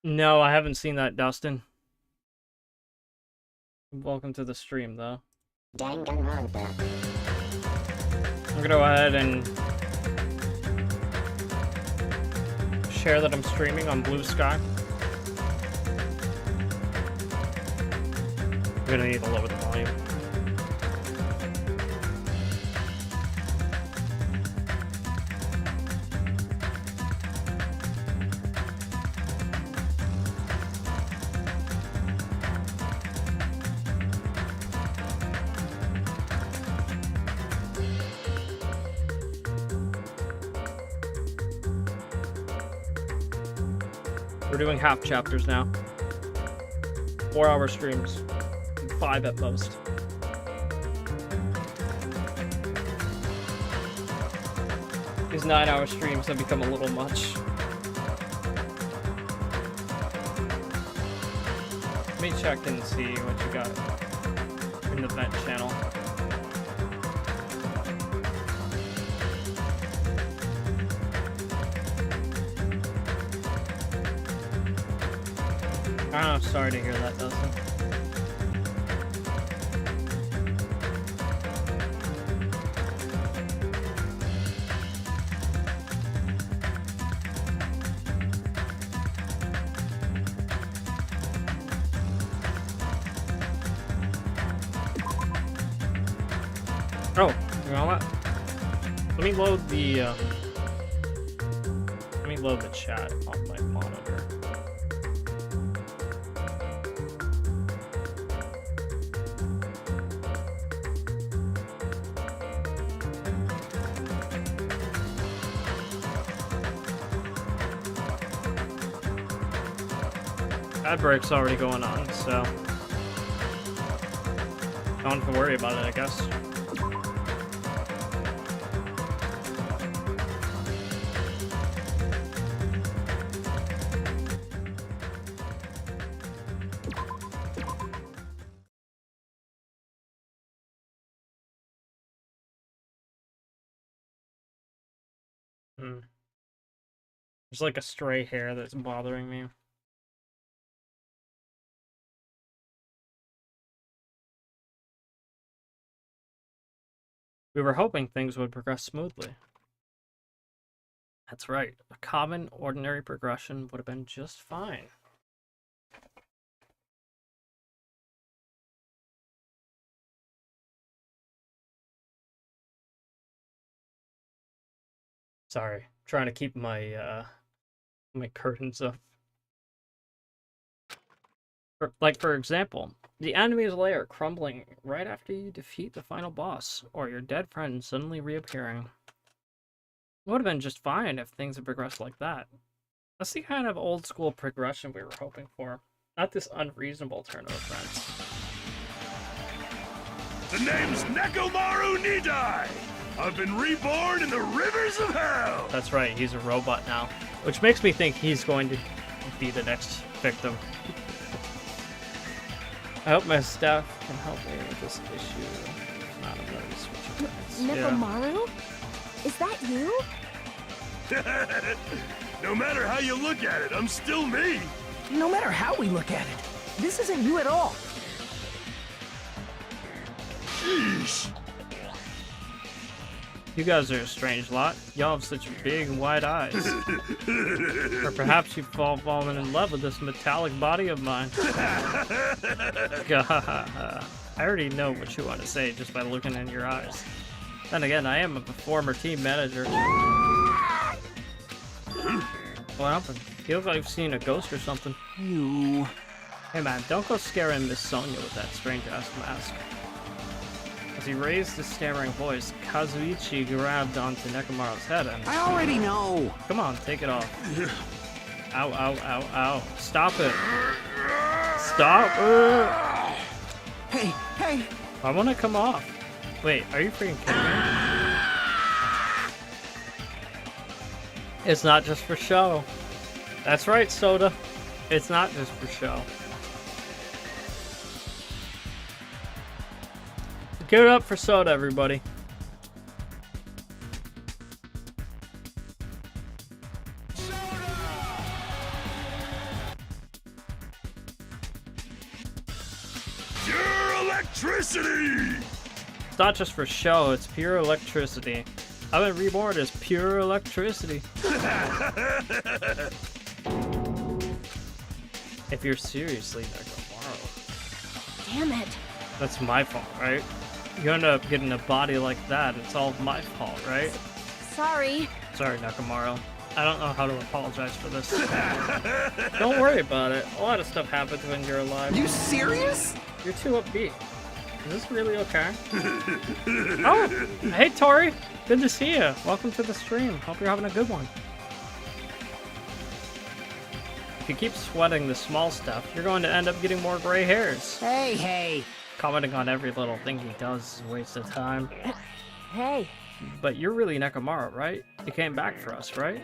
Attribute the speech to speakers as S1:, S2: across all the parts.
S1: No, I haven't seen that, Dustin. Welcome to the stream, though.
S2: Danganronpa.
S1: I'm gonna go ahead and share that I'm streaming on Blue Sky. I'm gonna need to lower the volume. We're doing half chapters now. 4-hour streams. 5 at most. These 9-hour streams have become a little much. Let me check and see what you got in the vent channel. Oh, sorry to hear that, Dustin. Oh, you know what? Let me load the chat on my monitor. Ad break's already going on, so don't have to worry about it, I guess. There's like a stray hair that's bothering me. We were hoping things would progress smoothly. That's right. A common, ordinary progression would have been just fine. Sorry, trying to keep my my curtains up. For example, the enemy's lair crumbling right after you defeat the final boss, or your dead friend suddenly reappearing. It would have been just fine if things had progressed like that. That's the kind of old-school progression we were hoping for, not this unreasonable turn of events.
S3: The name's Nekomaru Nidai! I've been reborn in the rivers of hell!
S1: That's right, he's a robot now, which makes me think he's going to be the next victim. I hope my staff can help me with this issue. Not a very switch.
S4: Nekomaru? Is that you?
S3: No matter how you look at it, I'm still me!
S5: No matter how we look at it, this isn't you at all.
S3: Sheesh!
S1: You guys are a strange lot. Y'all have such big, wide eyes. Or perhaps you've fallen in love with this metallic body of mine. I already know what you want to say just by looking in your eyes. Then again, I am a former team manager. What happened? Feels like I've seen a ghost or something.
S5: You...
S1: Hey man, don't go scaring Miss Sonia with that strange-ass mask. As he raised his stammering voice, Kazuichi grabbed onto Nekomaru's head and...
S5: I already know!
S1: Come on, take it off. Ow, ow, ow, ow. Stop it. Stop it!
S5: Hey!
S1: I want to come off. Wait, are you freaking kidding me? It's not just for show. That's right, Soda. It's not just for show. Give it up for Soda, everybody.
S3: electricity!
S1: It's not just for show, it's pure electricity. I've been reborn as pure electricity. If you're seriously Nakamaro.
S4: Damn it.
S1: That's my fault, right? You end up getting a body like that, it's all my fault, right?
S4: Sorry.
S1: Sorry, Nakamaro. I don't know how to apologize for this. Don't worry about it. A lot of stuff happens when you're alive.
S5: You serious?
S1: You're too upbeat. Is this really okay? Oh, hey Tori. Good to see you. Welcome to the stream. Hope you're having a good one. If you keep sweating the small stuff, you're going to end up getting more gray hairs.
S5: Hey.
S1: Commenting on every little thing he does is a waste of time.
S4: Hey.
S1: But you're really Nekomaro, right? You came back for us, right?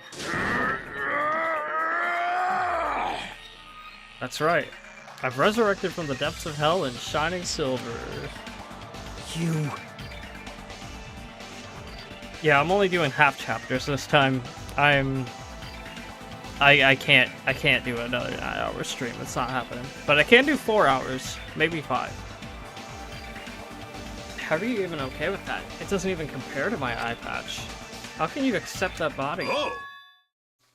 S1: That's right. I've resurrected from the depths of hell in shining silver.
S5: You...
S1: Yeah, I'm only doing half chapters this time. I can't do another 9-hour stream. It's not happening. But I can do 4 hours, maybe 5. How are you even okay with that? It doesn't even compare to my eye patch. How can you accept that body?
S3: Oh!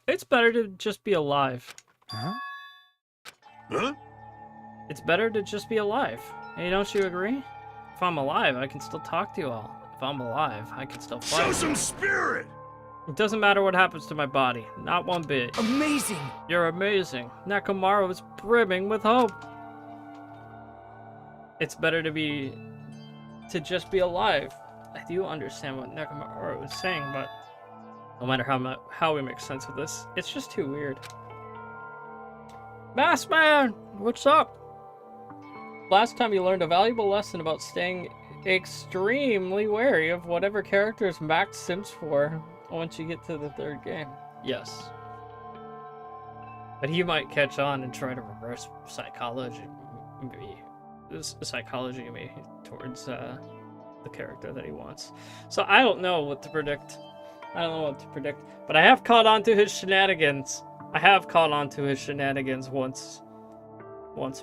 S1: It's better to just be alive.
S5: Huh?
S3: Huh?
S1: It's better to just be alive. Hey, don't you agree? If I'm alive, I can still talk to you all. If I'm alive, I can still fight.
S3: Show some spirit!
S1: It doesn't matter what happens to my body. Not one bit.
S5: Amazing!
S1: You're amazing. Nakamaro is brimming with hope. It's better to just be alive. I do understand what Nakamaro is saying, but no matter how we make sense of this, it's just too weird. Masked Man, what's up? Last time you learned a valuable lesson about staying extremely wary of whatever characters Max sims for once you get to the 3rd game. Yes. But he might catch on and try to reverse psychology me towards the character that he wants. So I don't know what to predict. But I have caught on to his shenanigans. Once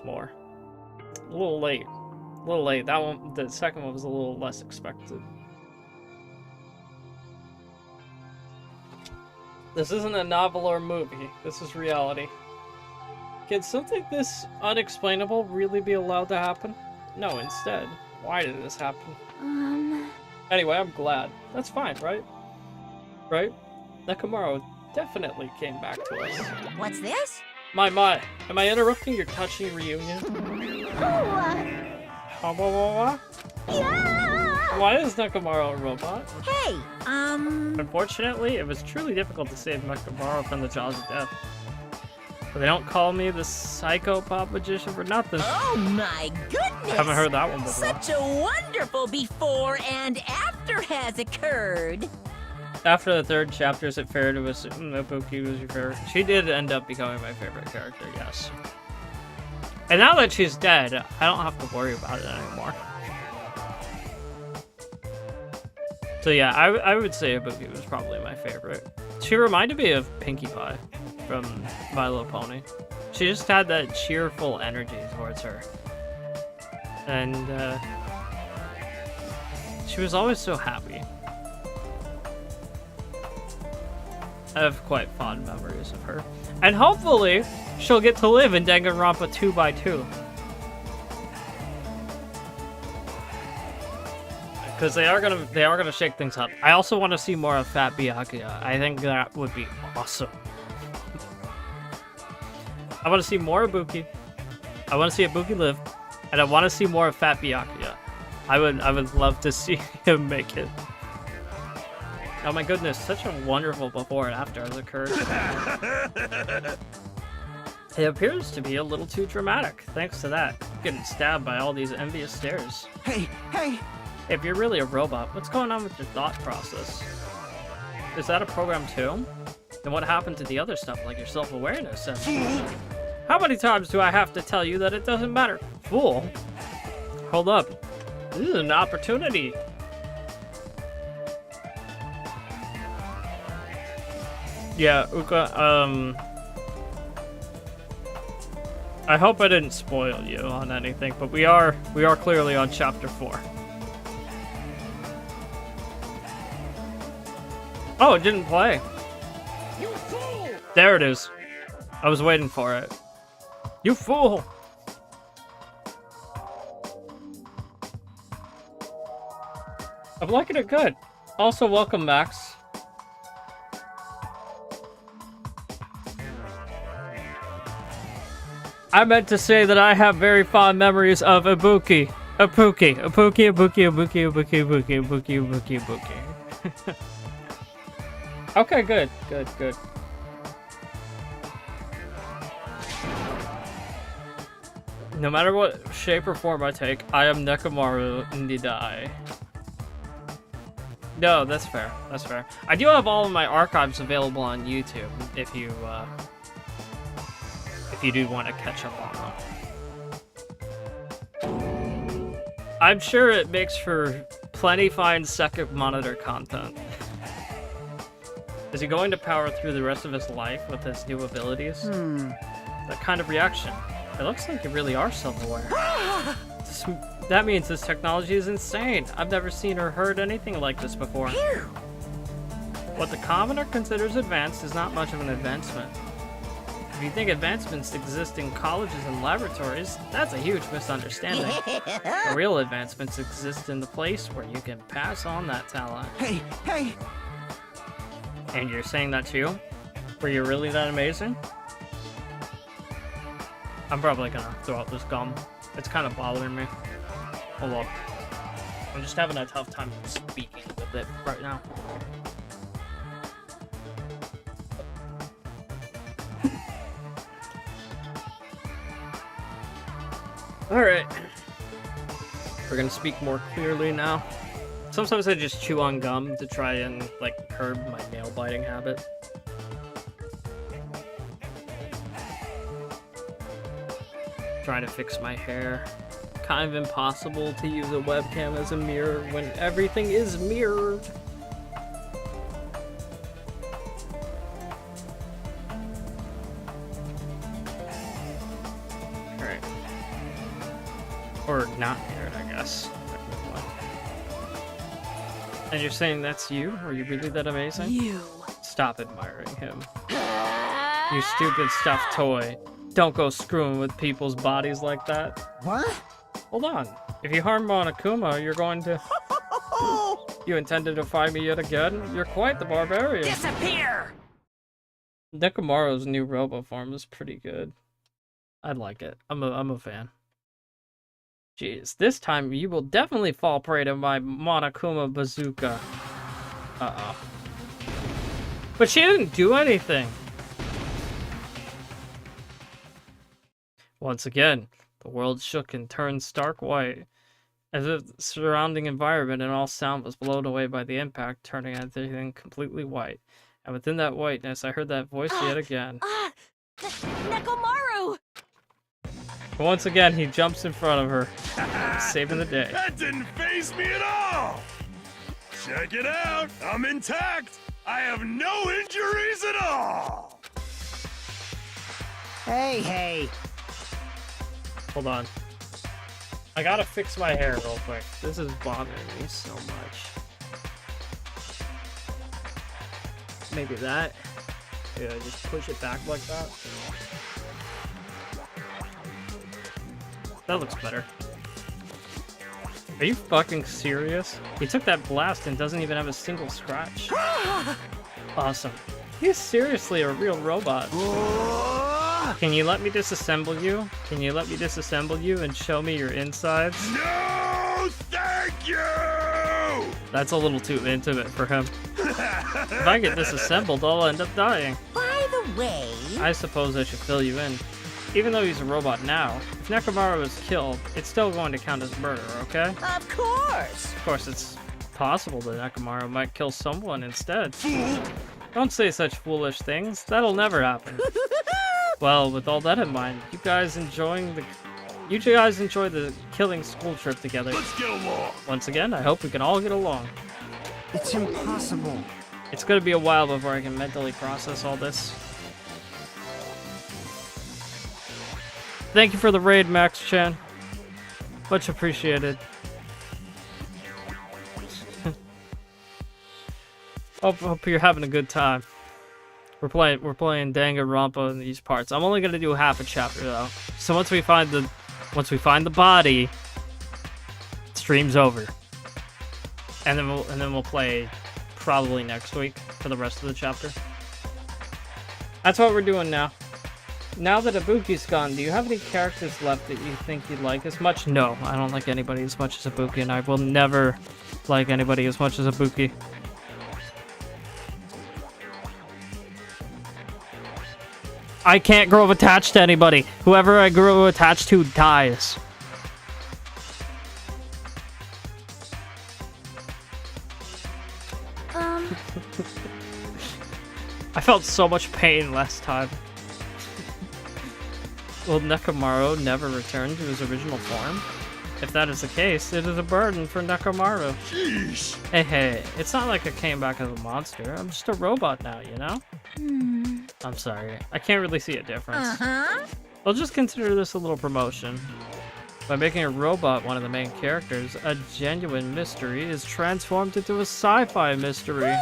S1: more. A little late. That one, the second one was a little less expected. This isn't a novel or movie. This is reality. Can something this unexplainable really be allowed to happen? No, instead. Why did this happen? Anyway, I'm glad. That's fine, right? Right? Nakamaro definitely came back to us.
S2: What's this?
S1: My, am I interrupting your touching reunion?
S2: Yeah!
S1: Why is Nakamaro a robot?
S2: Hey,
S1: Unfortunately, it was truly difficult to save Nakamaro from the jaws of death. But they don't call me the psycho-pop magician for nothing.
S2: Oh my goodness!
S1: Haven't heard that one before.
S2: Such a wonderful before and after has occurred.
S1: After the 3rd chapter, is it fair to assume that Ibuki was your favorite? She did end up becoming my favorite character, yes. And now that she's dead, I don't have to worry about it anymore. So yeah, I would say Ibuki was probably my favorite. She reminded me of Pinkie Pie from My Little Pony. She just had that cheerful energy towards her. And she was always so happy. I have quite fond memories of her. And hopefully, she'll get to live in Danganronpa 2x2. Because they are gonna shake things up. I also want to see more of Fat Byakuya. I think that would be awesome. I want to see more Ibuki. I want to see Ibuki live, and I want to see more of Fat Byakuya. I would love to see him make it. Oh my goodness, such a wonderful before and after has occurred. It appears to be a little too dramatic. Thanks to that, getting stabbed by all these envious stares.
S5: Hey!
S1: If you're really a robot, what's going on with your thought process? Is that a program too? Then what happened to the other stuff, like your self-awareness? How many times do I have to tell you that it doesn't matter? Fool! Hold up. This is an opportunity. Yeah, Uka, I hope I didn't spoil you on anything, but we are clearly on chapter 4. Oh, it didn't play.
S3: You fool!
S1: There it is. I was waiting for it. You fool! I'm liking it good. Also, welcome, Max. I meant to say that I have very fond memories of Ibuki. Ibuki. Okay, good. No matter what shape or form I take, I am Nekomaru Nidai. No, that's fair. I do have all of my archives available on YouTube if you do want to catch up on them. I'm sure it makes for plenty fine second monitor content. Is he going to power through the rest of his life with his new abilities? That kind of reaction. It looks like you really are self-aware. That means this technology is insane. I've never seen or heard anything like this before. What the commoner considers advanced is not much of an advancement. If you think advancements exist in colleges and laboratories, that's a huge misunderstanding. The real advancements exist in the place where you can pass on that talent.
S5: Hey!
S1: And you're saying that too? Were you really that amazing? I'm probably gonna throw out this gum. It's kind of bothering me. Hold on. I'm just having a tough time speaking with it right now. Alright. We're gonna speak more clearly now. Sometimes I just chew on gum to try and, like, curb my nail biting habit. Trying to fix my hair. Kind of impossible to use a webcam as a mirror when everything is mirrored. Alright. Or not mirrored, I guess. And you're saying that's you? Are you really that amazing?
S4: You.
S1: Stop admiring him. You stupid stuffed toy. Don't go screwing with people's bodies like that.
S5: What?
S1: Hold on. If you harm Monokuma, you're going to... You intend to defy me yet again? You're quite the barbarian.
S2: Disappear!
S1: Nekomaru's new robo form is pretty good. I like it. I'm a fan. Jeez, this time you will definitely fall prey to my Monokuma bazooka. Uh-oh. But she didn't do anything. Once again, the world shook and turned stark white, as if the surrounding environment and all sound was blown away by the impact, turning everything completely white. And within that whiteness, I heard that voice yet again.
S4: Nekomaru!
S1: Once again, he jumps in front of her, saving the day.
S3: That didn't faze me at all! Check it out! I'm intact! I have no injuries at all!
S5: Hey!
S1: Hold on. I gotta fix my hair real quick. This is bothering me so much. Maybe that. Yeah, just push it back like that. That looks better. Are you fucking serious? He took that blast and doesn't even have a single scratch. Awesome. He's seriously a real robot. Can you let me disassemble you? Can you let me disassemble you and show me your insides?
S3: No, thank you!
S1: That's a little too intimate for him. If I get disassembled, I'll end up dying.
S2: By the way...
S1: I suppose I should fill you in. Even though he's a robot now, if Nekomaru is killed, it's still going to count as murder, okay?
S2: Of course!
S1: Of course, it's possible that Nekomaru might kill someone instead. Don't say such foolish things. That'll never happen. Well, with all that in mind, you guys enjoy the killing school trip together.
S3: Let's get along!
S1: Once again, I hope we can all get along.
S5: It's impossible.
S1: It's gonna be a while before I can mentally process all this. Thank you for the raid, Max Chan. Much appreciated. Hope you're having a good time. We're playing Danganronpa in these parts. I'm only gonna do half a chapter though. So once we find the body, stream's over. And then we'll play probably next week for the rest of the chapter. That's what we're doing now. Now that Ibuki's gone, do you have any characters left that you think you'd like as much? No, I don't like anybody as much as Ibuki, and I will never like anybody as much as Ibuki. I can't grow attached to anybody. Whoever I grow attached to dies. I felt so much pain last time. Will Nekomaru never return to his original form? If that is the case, it is a burden for Nekomaru.
S3: Sheesh.
S1: Hey, it's not like I came back as a monster. I'm just a robot now, you know? I'm sorry. I can't really see a difference. I'll just consider this a little promotion. By making a robot one of the main characters, a genuine mystery is transformed into a sci-fi mystery.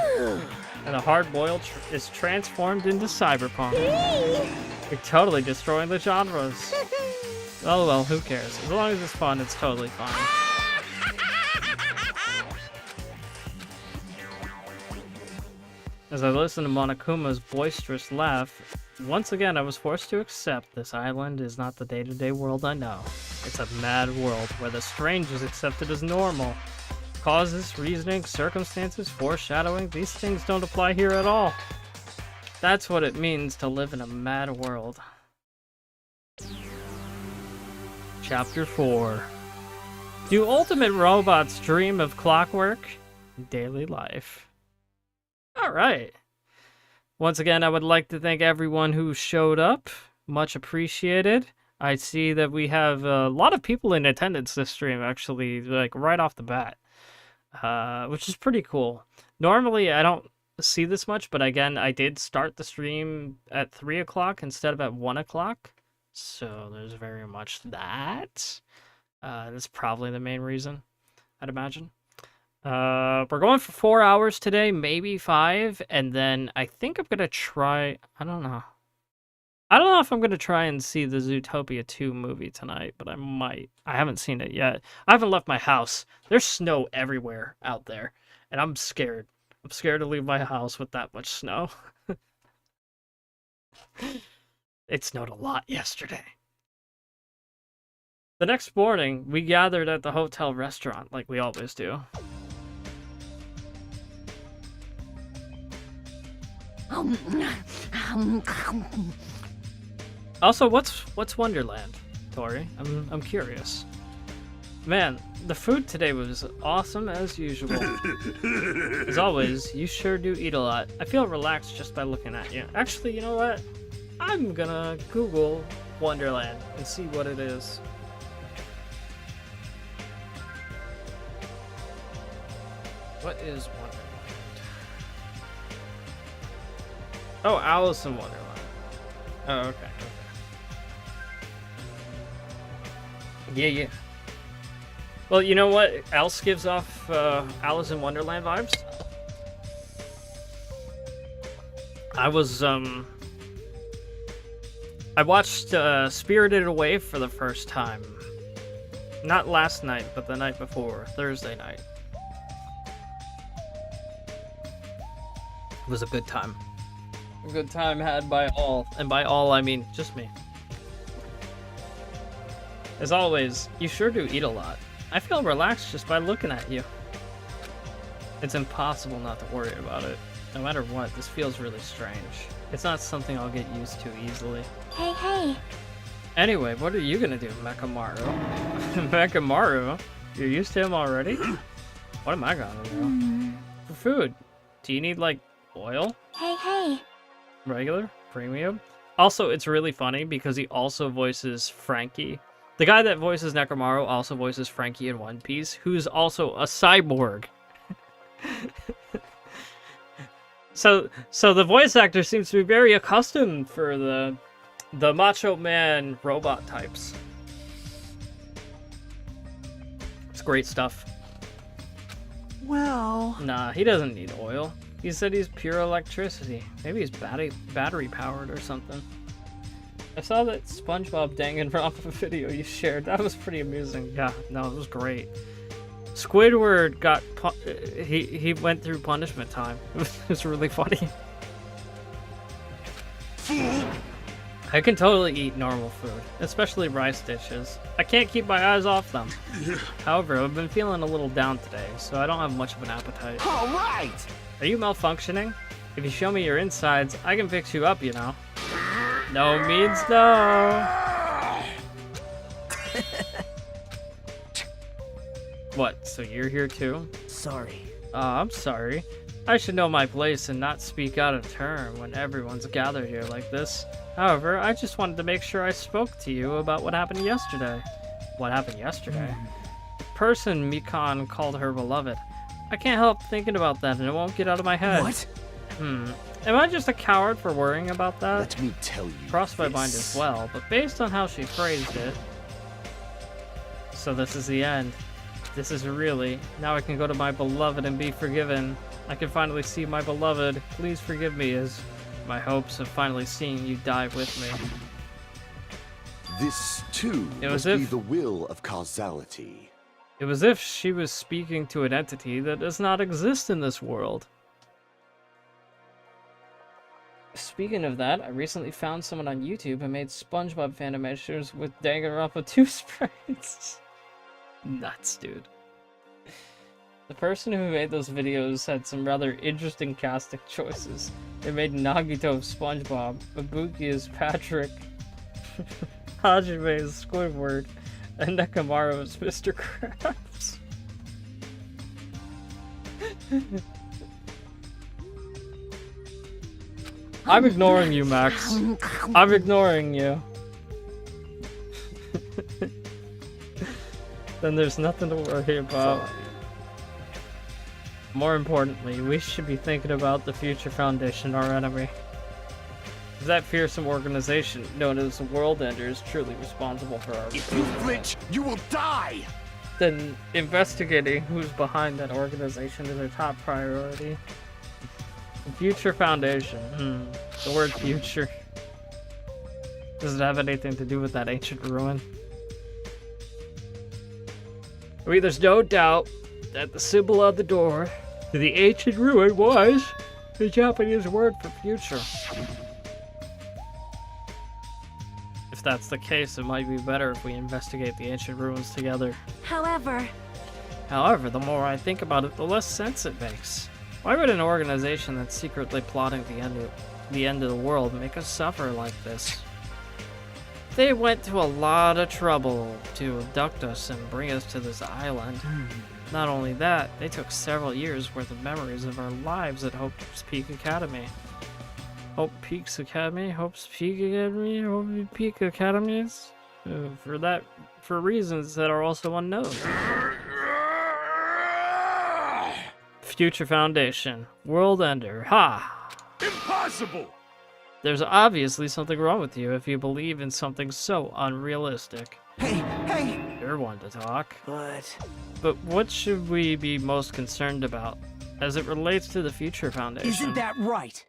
S1: And a hard-boiled is transformed into cyberpunk. You're totally destroying the genres. Oh well, who cares? As long as it's fun, it's totally fine. As I listened to Monokuma's boisterous laugh, once again I was forced to accept this island is not the day-to-day world I know. It's a mad world where the strange is accepted as normal. Causes, reasoning, circumstances, foreshadowing, these things don't apply here at all. That's what it means to live in a mad world. Chapter 4. Do ultimate robots dream of clockwork? Daily life. Alright. Once again, I would like to thank everyone who showed up. Much appreciated. I see that we have a lot of people in attendance this stream, actually, like right off the bat. Which is pretty cool. Normally, I don't see this much, but again, I did start the stream at 3 o'clock instead of at 1 o'clock. So there's very much that. That's probably the main reason, I'd imagine. We're going for 4 hours today, maybe 5, and then I think I'm gonna try. I don't know if I'm gonna try and see the Zootopia 2 movie tonight, but I might. I haven't seen it yet. I haven't left my house. There's snow everywhere out there, and I'm scared. I'm scared to leave my house with that much snow. It snowed a lot yesterday. The next morning, we gathered at the hotel restaurant like we always do. Also, what's Wonderland, Tori? I'm curious. Man, the food today was awesome as usual. As always, you sure do eat a lot. I feel relaxed just by looking at you. Actually, you know what? I'm gonna Google Wonderland and see what it is. What is Wonderland? Oh, Alice in Wonderland. Oh, okay. Yeah. Well, you know what else gives off Alice in Wonderland vibes? I watched Spirited Away for the first time. Not last night, but the night before, Thursday night. It was a good time. A good time had by all, and by all I mean just me. As always, you sure do eat a lot. I feel relaxed just by looking at you. It's impossible not to worry about it. No matter what, this feels really strange. It's not something I'll get used to easily.
S4: Hey.
S1: Anyway, what are you gonna do, Mechamaru? Mechamaru? You're used to him already? What am I gonna do? For food, do you need, like, oil?
S4: Hey.
S1: Regular? Premium? Also, it's really funny because he also voices Frankie. The guy that voices Nekomaru also voices Frankie in One Piece, who's also a cyborg. So the voice actor seems to be very accustomed for the The Macho Man robot types. It's great stuff.
S5: Well...
S1: Nah, he doesn't need oil. He said he's pure electricity. Maybe he's battery powered or something. I saw that SpongeBob Danganronpa video you shared. That was pretty amusing. Yeah, no, it was great. Squidward got he went through punishment time. It was really funny. I can totally eat normal food, especially rice dishes. I can't keep my eyes off them. However, I've been feeling a little down today, so I don't have much of an appetite.
S5: All right!
S1: Are you malfunctioning? If you show me your insides, I can fix you up, you know. No means no. What, so you're here too?
S5: Sorry.
S1: I'm sorry. I should know my place and not speak out of turn when everyone's gathered here like this. However, I just wanted to make sure I spoke to you about what happened yesterday. What happened yesterday? The person Mikan called her beloved. I can't help thinking about that and it won't get out of my head.
S5: What?
S1: Am I just a coward for worrying about that?
S6: Let me tell you.
S1: Crossed my mind as well, but based on how she phrased it... So this is the end. This is really... Now I can go to my beloved and be forgiven. I can finally see my beloved. Please forgive me as my hopes of finally seeing you die with me.
S6: This, too,
S1: It was
S6: must be
S1: if-
S6: the will of causality.
S1: It was as if she was speaking to an entity that does not exist in this world. Speaking of that, I recently found someone on YouTube who made SpongeBob fan animations with Danganronpa 2 sprites. Nuts, dude. The person who made those videos had some rather interesting casting choices. They made Nagito of SpongeBob, Ibuki as Patrick, Hajime as Squidward, and Nekamaru as Mr. Krabs. I'm ignoring you, Max. I'm ignoring you. Then there's nothing to worry about. More importantly, we should be thinking about the Future Foundation, our enemy. If that fearsome organization, known as the World Ender, is truly responsible for our...
S3: If you flinch, you will die!
S1: Then investigating who's behind that organization is our top priority. The Future Foundation. The word future. Does it have anything to do with that ancient ruin? I mean, there's no doubt that the symbol on the door to the ancient ruin was the Japanese word for future. If that's the case, it might be better if we investigate the ancient ruins together.
S4: However,
S1: However, the more I think about it, the less sense it makes. Why would an organization that's secretly plotting the end of the world make us suffer like this? They went to a lot of trouble to abduct us and bring us to this island. Not only that, they took several years worth of memories of our lives at Hope's Peak Academy. Hope Peaks Academy? Hope's Peak Academy? Hope Peak Academies? For reasons that are also unknown. Future Foundation. World Ender. Ha!
S3: Impossible!
S1: There's obviously something wrong with you if you believe in something so unrealistic.
S5: Hey!
S1: You're one to talk.
S5: But
S1: what should we be most concerned about as it relates to the Future Foundation?
S5: isn't that right?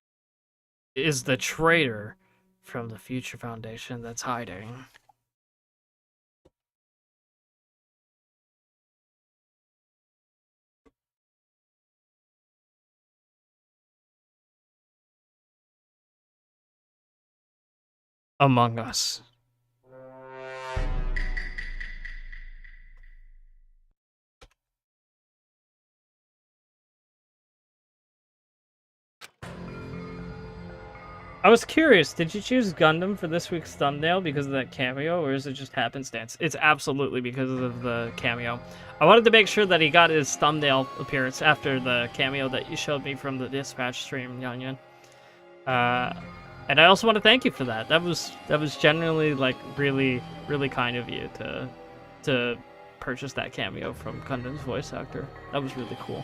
S1: Is the traitor from the Future Foundation that's hiding. Among Us. I was curious, did you choose Gundam for this week's thumbnail because of that cameo, or is it just happenstance? It's absolutely because of the cameo. I wanted to make sure that he got his thumbnail appearance after the cameo that you showed me from the Dispatch stream, Yanyan. And I also want to thank you for that. That was genuinely, like, really, really kind of you to purchase that cameo from Gundam's voice actor. That was really cool.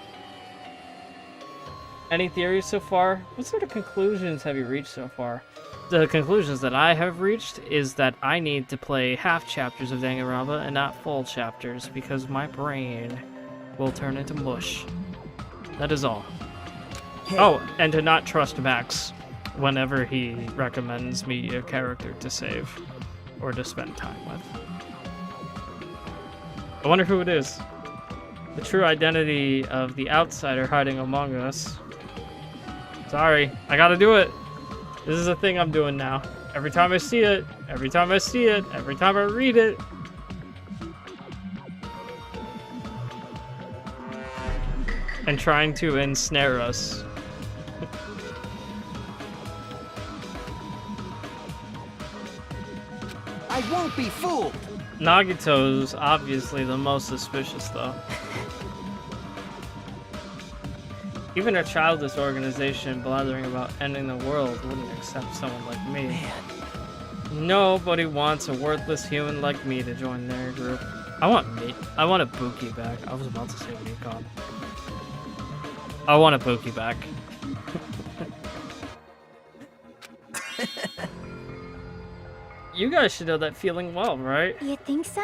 S1: Any theories so far? What sort of conclusions have you reached so far? The conclusions that I have reached is that I need to play half chapters of Danganronpa and not full chapters because my brain will turn into mush. That is all.
S5: Hey.
S1: Oh, and to not trust Max whenever he recommends me a character to save or to spend time with. I wonder who it is. The true identity of the outsider hiding among us. Sorry, I gotta do it. This is a thing I'm doing now. Every time I see it, every time I see it, every time I read it. And trying to ensnare us.
S5: I won't be fooled.
S1: Nagito's obviously the most suspicious, though. Even a childless organization blathering about ending the world wouldn't accept someone like me.
S5: Man.
S1: Nobody wants a worthless human like me to join their group. I want a Buki back. I was about to say Nikon. I want a Buki back. You guys should know that feeling well, right?
S4: You think so?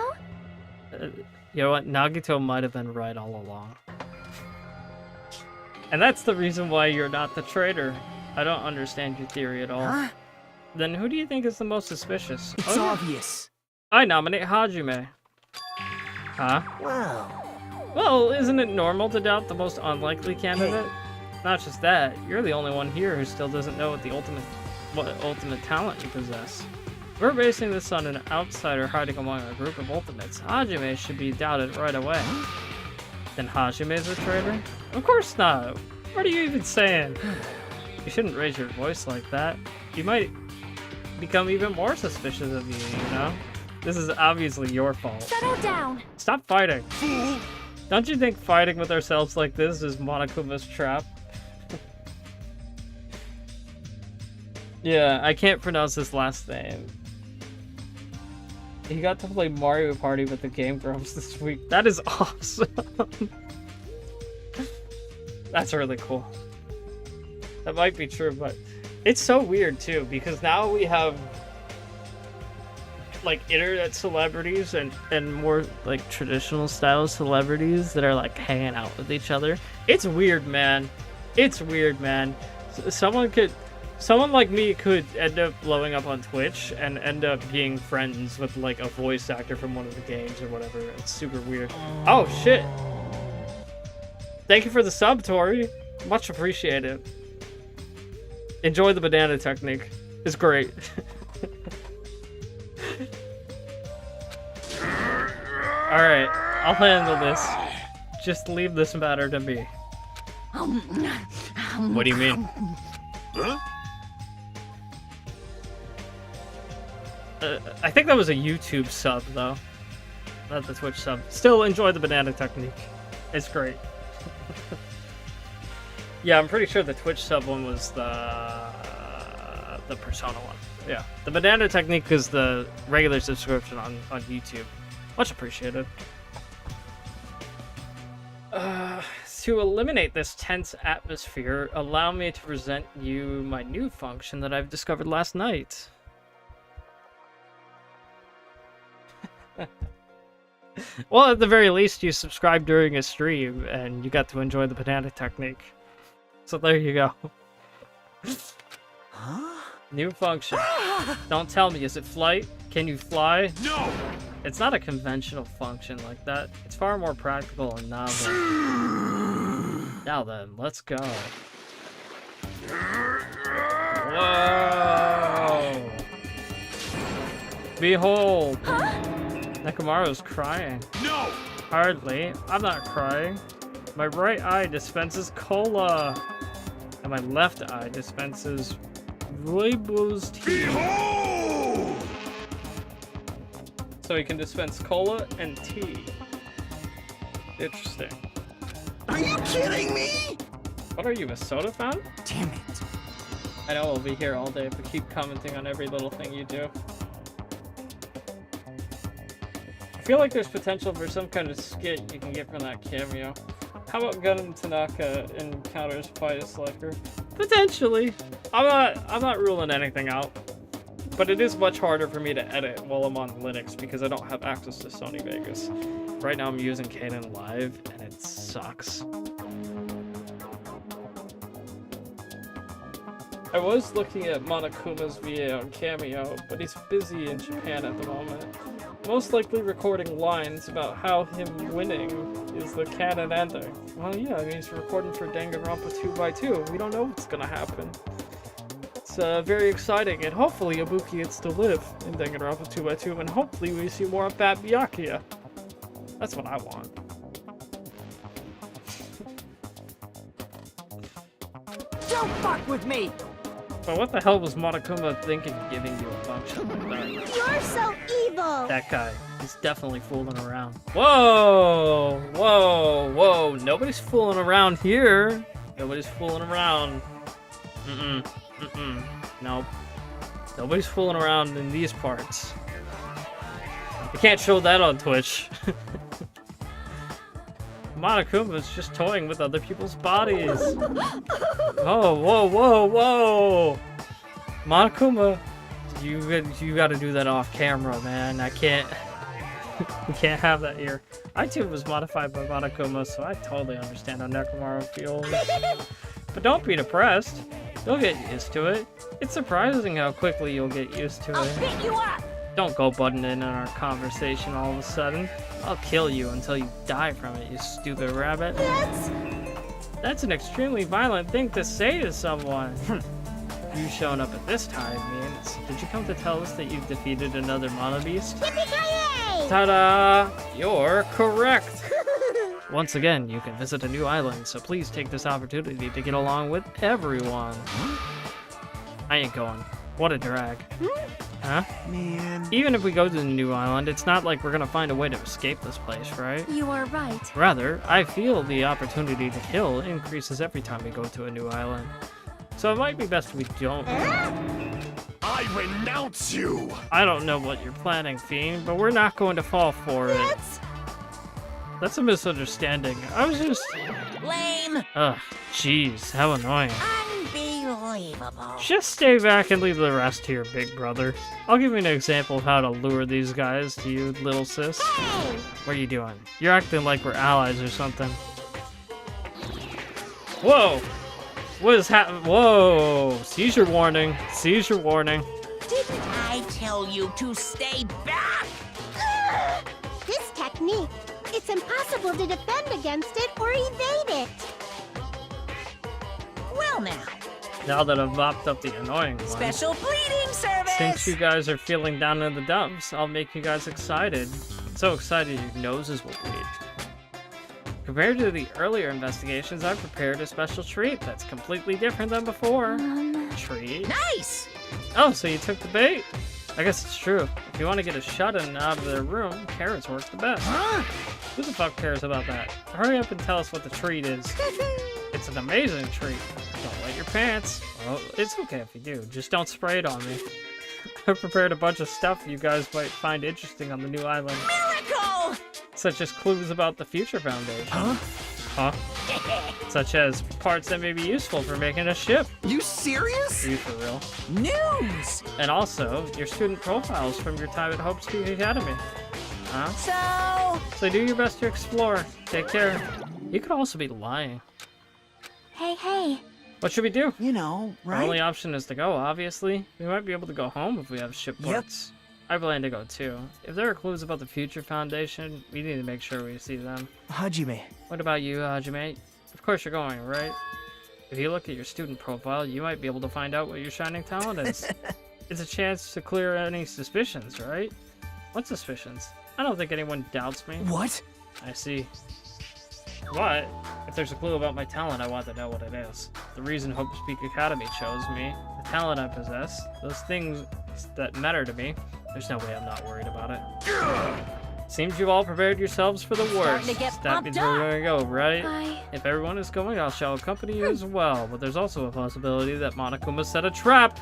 S1: You know what? Nagito might have been right all along. And that's the reason why you're not the traitor. I don't understand your theory at all.
S5: Huh?
S1: Then who do you think is the most suspicious?
S5: It's
S1: yeah.
S5: obvious.
S1: I nominate Hajime. Huh?
S5: Wow.
S1: Well, isn't it normal to doubt the most unlikely candidate? Not just that, you're the only one here who still doesn't know what ultimate talent you possess. We're basing this on an outsider hiding among a group of ultimates. Hajime should be doubted right away. Then Hajime's a traitor? Of course not. What are you even saying? You shouldn't raise your voice like that. You might become even more suspicious of you, you know? This is obviously your fault.
S4: Settle down.
S1: Stop fighting. Don't you think fighting with ourselves like this is Monokuma's trap? Yeah, I can't pronounce his last name. He got to play Mario Party with the Game Grumps this week. That is awesome. That's really cool. That might be true, but it's so weird too, because now we have like internet celebrities and more like traditional style celebrities that are like hanging out with each other. It's weird, man. It's weird, man. Someone like me could end up blowing up on Twitch and end up being friends with like a voice actor from one of the games or whatever. It's super weird. Oh shit. Thank you for the sub, Tori. Much appreciated. Enjoy the banana technique. It's great. Alright, I'll handle this. Just leave this matter to me. What do you mean?
S3: Huh?
S1: I think that was a YouTube sub, though. Not the Twitch sub. Still enjoy the banana technique. It's great. Yeah, I'm pretty sure the Twitch sub one was the Persona one. Yeah. The banana technique is the regular subscription on YouTube. Much appreciated. To eliminate this tense atmosphere, allow me to present you my new function that I've discovered last night. Well, at the very least, you subscribed during a stream, and you got to enjoy the banana technique. So there you go.
S5: Huh?
S1: New function. Don't tell me, is it flight? Can you fly?
S3: No!
S1: It's not a conventional function like that. It's far more practical and novel. Now then, let's go. Whoa! Behold! Nekomaru's crying.
S3: No!
S1: Hardly. I'm not crying. My right eye dispenses cola. And my left eye dispenses rooibos tea.
S3: Behold!
S1: So he can dispense cola and tea. Interesting.
S5: Are you kidding me?
S1: What are you, a soda fountain?
S5: Damn it.
S1: I know we'll be here all day if we keep commenting on every little thing you do. I feel like there's potential for some kind of skit you can get from that cameo. How about Gundam Tanaka encounters Fight Slacker? Potentially. I'm not ruling anything out. But it is much harder for me to edit while I'm on Linux because I don't have access to Sony Vegas. Right now I'm using Canon Live and it sucks. I was looking at Monokuma's VA on Cameo, but he's busy in Japan at the moment. Most likely recording lines about how him winning is the canon ending. Well, yeah, I mean, he's recording for Danganronpa 2x2. We don't know what's gonna happen. It's very exciting, and hopefully Ibuki gets to live in Danganronpa 2x2, and hopefully we see more of Bat Byakuya. That's what I want.
S5: Don't fuck with me!
S1: But what the hell was Monokuma thinking giving you a function like that?
S7: You're so evil!
S1: That guy, he's definitely fooling around. Whoa! Whoa! Whoa! Nobody's fooling around here! Nobody's fooling around. Nope. Nobody's fooling around in these parts. You can't show that on Twitch. Monokuma's just toying with other people's bodies. Oh, whoa, whoa, whoa! Monokuma, you gotta do that off camera, man. I can't. We can't have that here. I too was modified by Monokuma, so I totally understand how Nekomaru feels. But don't be depressed. You'll get used to it. It's surprising how quickly you'll get used to
S7: I'll
S1: it.
S7: pick you up!
S1: Don't go butting in on our conversation all of a sudden. I'll kill you until you die from it, you stupid rabbit. That's an extremely violent thing to say to someone. You showing up at this time means, did you come to tell us that you've defeated another Mono Beast?
S7: Yippee-ki-yay!
S1: Ta-da! You're correct! Once again, you can visit a new island, so please take this opportunity to get along with everyone. I ain't going. What a drag. Huh?
S5: Man.
S1: Even if we go to the new island, it's not like we're gonna find a way to escape this place, right?
S4: You are right.
S1: Rather, I feel the opportunity to kill increases every time we go to a new island. So it might be best we don't.
S3: I renounce you!
S1: I don't know what you're planning, Fiend, but we're not going to fall for it. That's a misunderstanding. I was just...
S2: Lame.
S1: Ugh, jeez, how annoying.
S2: Unbelievable.
S1: Just stay back and leave the rest to your big brother. I'll give you an example of how to lure these guys to you, little sis.
S7: Hey!
S1: What are you doing? You're acting like we're allies or something. Whoa! What is happening? Whoa! Seizure warning. Seizure warning.
S2: Didn't I tell you to stay back?
S7: Ugh! This technique, it's impossible to defend against it or evade it.
S2: Well now,
S1: Now that I've mopped up the annoying ones.
S2: special bleeding service.
S1: Since you guys are feeling down in the dumps, I'll make you guys excited. So excited your noses will bleed. Compared to the earlier investigations, I've prepared a special treat that's completely different than before. Treat?
S2: Nice.
S1: Oh, so you took the bait? I guess it's true. If you want to get a shut-in out of their room, carrots work the best. Who the fuck cares about that? Hurry up and tell us what the treat is. It's an amazing treat. Don't wet your pants. Well, it's okay if you do. Just don't spray it on me. I've prepared a bunch of stuff you guys might find interesting on the new island.
S2: Miracle.
S1: Such as clues about the Future Foundation. Huh? Such as parts that may be useful for making a ship.
S5: You serious?
S1: Are you for real?
S5: News!
S1: And also, your student profiles from your time at Hope Peak Academy. Huh? So do your best to explore. Take care. You could also be lying.
S4: Hey.
S1: What should we do?
S5: You know,
S1: Our
S5: right?
S1: only option is to go, obviously. We might be able to go home if we have ship parts. I plan to go too. If there are clues about the Future Foundation, we need to make sure we see them.
S5: Hajime.
S1: What about you, Hajime? Of course you're going, right? If you look at your student profile, you might be able to find out what your shining talent is. It's a chance to clear any suspicions, right? What suspicions? I don't think anyone doubts me.
S5: What?
S1: I see. What? If there's a clue about my talent, I want to know what it is. The reason Hope Peak Academy chose me, the talent I possess, those things that matter to me, there's no way I'm not worried about it. Seems you've all prepared yourselves for the worst.
S4: to get
S1: That
S4: pumped
S1: means we're gonna go, right?
S4: Bye.
S1: If everyone is going, I shall accompany you as well. But there's also a possibility that Monokuma set a trap.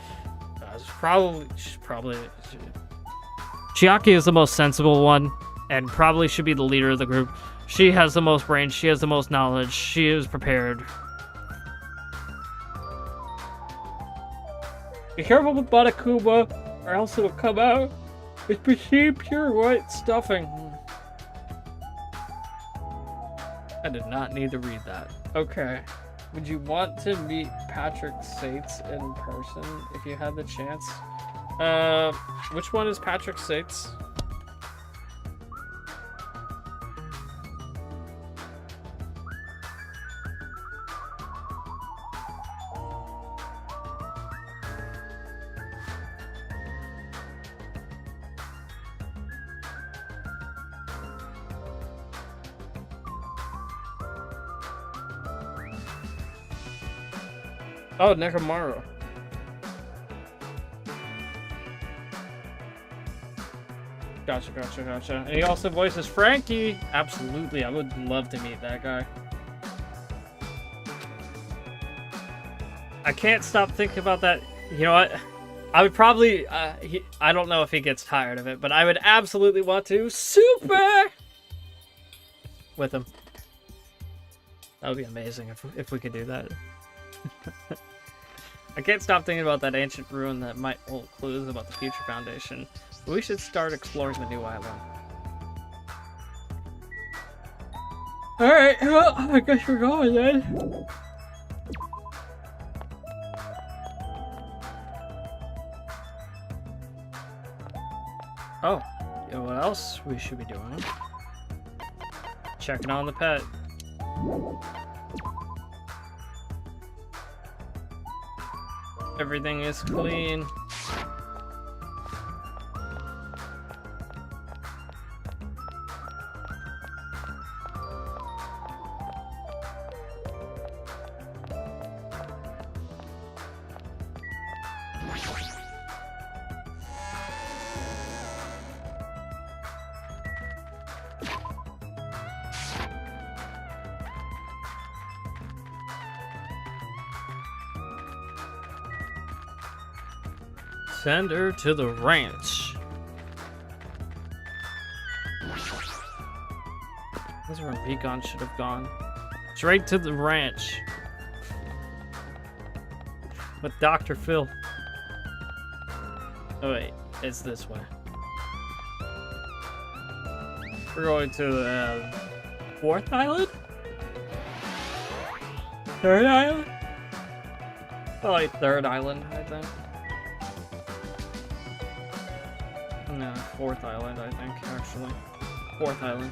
S1: Chiaki is the most sensible one, and probably should be the leader of the group. She has the most brains, she has the most knowledge, she is prepared. Be careful with Monokuma. or else it'll come out. It's perceived pure white stuffing. I did not need to read that. Okay. Would you want to meet Patrick Sates in person if you had the chance? Which one is Patrick Sates? Oh, Nekomaru. Gotcha. And he also voices Frankie. Absolutely, I would love to meet that guy. I can't stop thinking about that. You know what? I would probably, I don't know if he gets tired of it, but I would absolutely want to super with him. That would be amazing if we could do that. I can't stop thinking about that ancient ruin that might hold clues about the future foundation. But we should start exploring the new island. Alright, well, I guess we're going then. Oh, you know what else we should be doing? Checking on the pet. Everything is clean. Send her to the ranch. That's where Beacon should have gone. Straight to the ranch. With Dr. Phil. Oh wait, it's this way. We're going to the fourth island? Third island? Oh, like third island, I think. No, fourth island, I think, actually. Fourth island.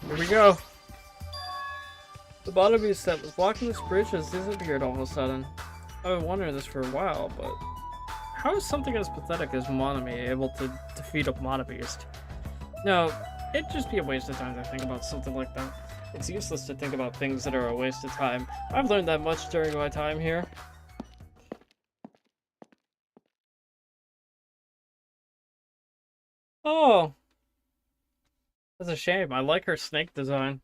S1: Here we go. The bottom beast that was blocking this bridge has disappeared all of a sudden. I've been wondering this for a while, but how is something as pathetic as Monami able to defeat a Monobeast? No, it'd just be a waste of time to think about something like that. It's useless to think about things that are a waste of time. I've learned that much during my time here. Oh! That's a shame. I like her snake design.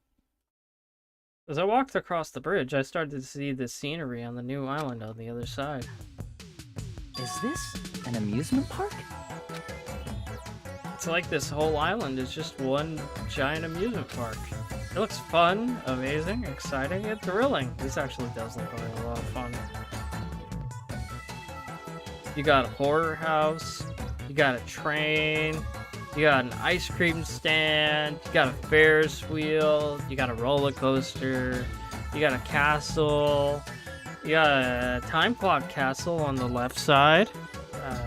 S1: As I walked across the bridge, I started to see the scenery on the new island on the other side.
S5: Is this an amusement park?
S1: It's like this whole island is just one giant amusement park. It looks fun, amazing, exciting, and thrilling. This actually does look like a lot of fun. You got a horror house, you got a train, you got an ice cream stand, you got a Ferris wheel, you got a roller coaster, you got a castle, you got a time clock castle on the left side.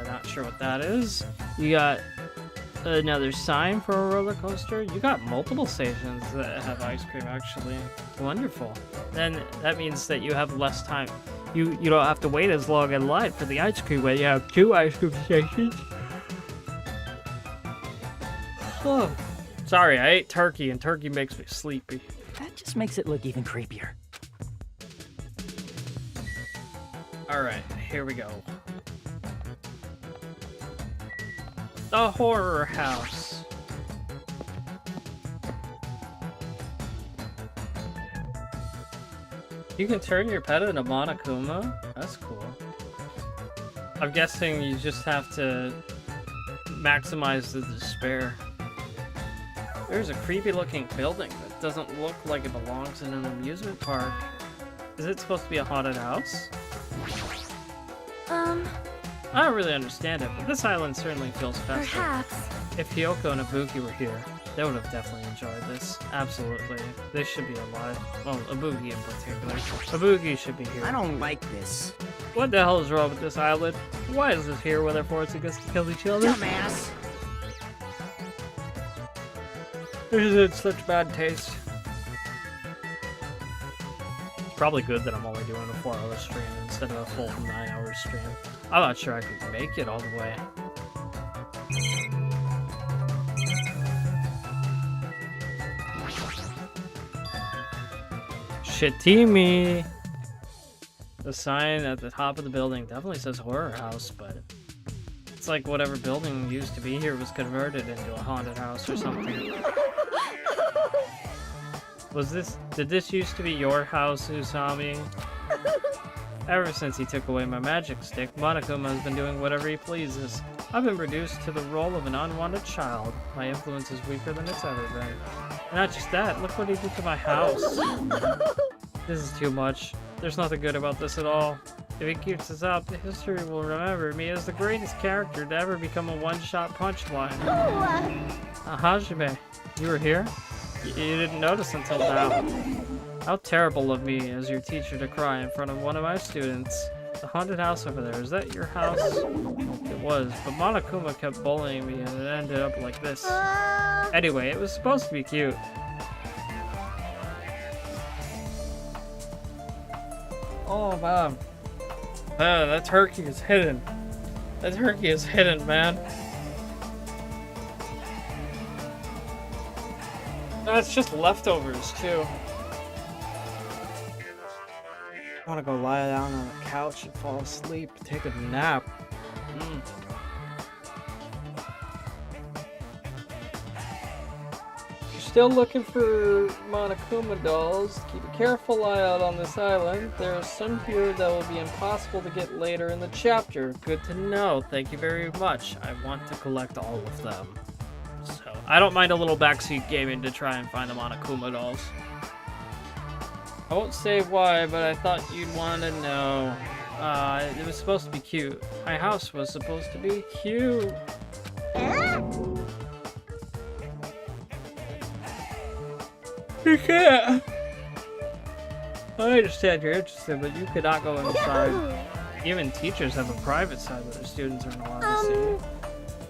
S1: Not sure what that is. You got another sign for a roller coaster. You got multiple stations that have ice cream, actually. Wonderful. Then that means that you have less time. You don't have to wait as long in line for the ice cream when you have 2 ice cream stations. Oh, sorry, I ate turkey and turkey makes me sleepy.
S5: That just makes it look even creepier.
S1: Alright, here we go. The horror house. You can turn your pet into Monokuma? That's cool. I'm guessing you just have to maximize the despair. There's a creepy looking building that doesn't look like it belongs in an amusement park. Is it supposed to be a haunted house? I don't really understand it, but this island certainly feels festive.
S4: Perhaps.
S1: If Kyoko and Ibuki were here, they would have definitely enjoyed this. Absolutely. They should be alive. Well, Ibuki in particular. Ibuki should be here.
S5: I don't like this.
S1: What the hell is wrong with this island? Why is this here where they're forced to kill each other?
S5: Dumbass.
S1: This is in such bad taste. It's probably good that I'm only doing a 4-hour stream instead of a full 9-hour stream. I'm not sure I could make it all the way. Shitimi! The sign at the top of the building definitely says horror house, but it's like whatever building used to be here was converted into a haunted house or something. Did this used to be your house, Usami? Ever since he took away my magic stick, Monokuma has been doing whatever he pleases. I've been reduced to the role of an unwanted child. My influence is weaker than it's ever been. And not just that, look what he did to my house. This is too much. There's nothing good about this at all. If he keeps this up, history will remember me as the greatest character to ever become a one-shot punchline. Hajime, you were here? You didn't notice until now. How terrible of me as your teacher to cry in front of one of my students. The haunted house over there, is that your house? It was, but Monokuma kept bullying me and it ended up like this. Anyway, it was supposed to be cute. Oh man. That turkey is hidden. That turkey is hidden, man. That's just leftovers, too. I want to go lie down on the couch and fall asleep, take a nap. If you're still looking for Monokuma dolls, keep a careful eye out on this island. There are some here that will be impossible to get later in the chapter. Good to know. Thank you very much. I want to collect all of them. So, I don't mind a little backseat gaming to try and find the Monokuma dolls. I won't say why, but I thought you'd want to know. It was supposed to be cute. My house was supposed to be cute. You can't. I understand you're interested, but you cannot go inside. Even teachers have a private side that their students aren't allowed to see.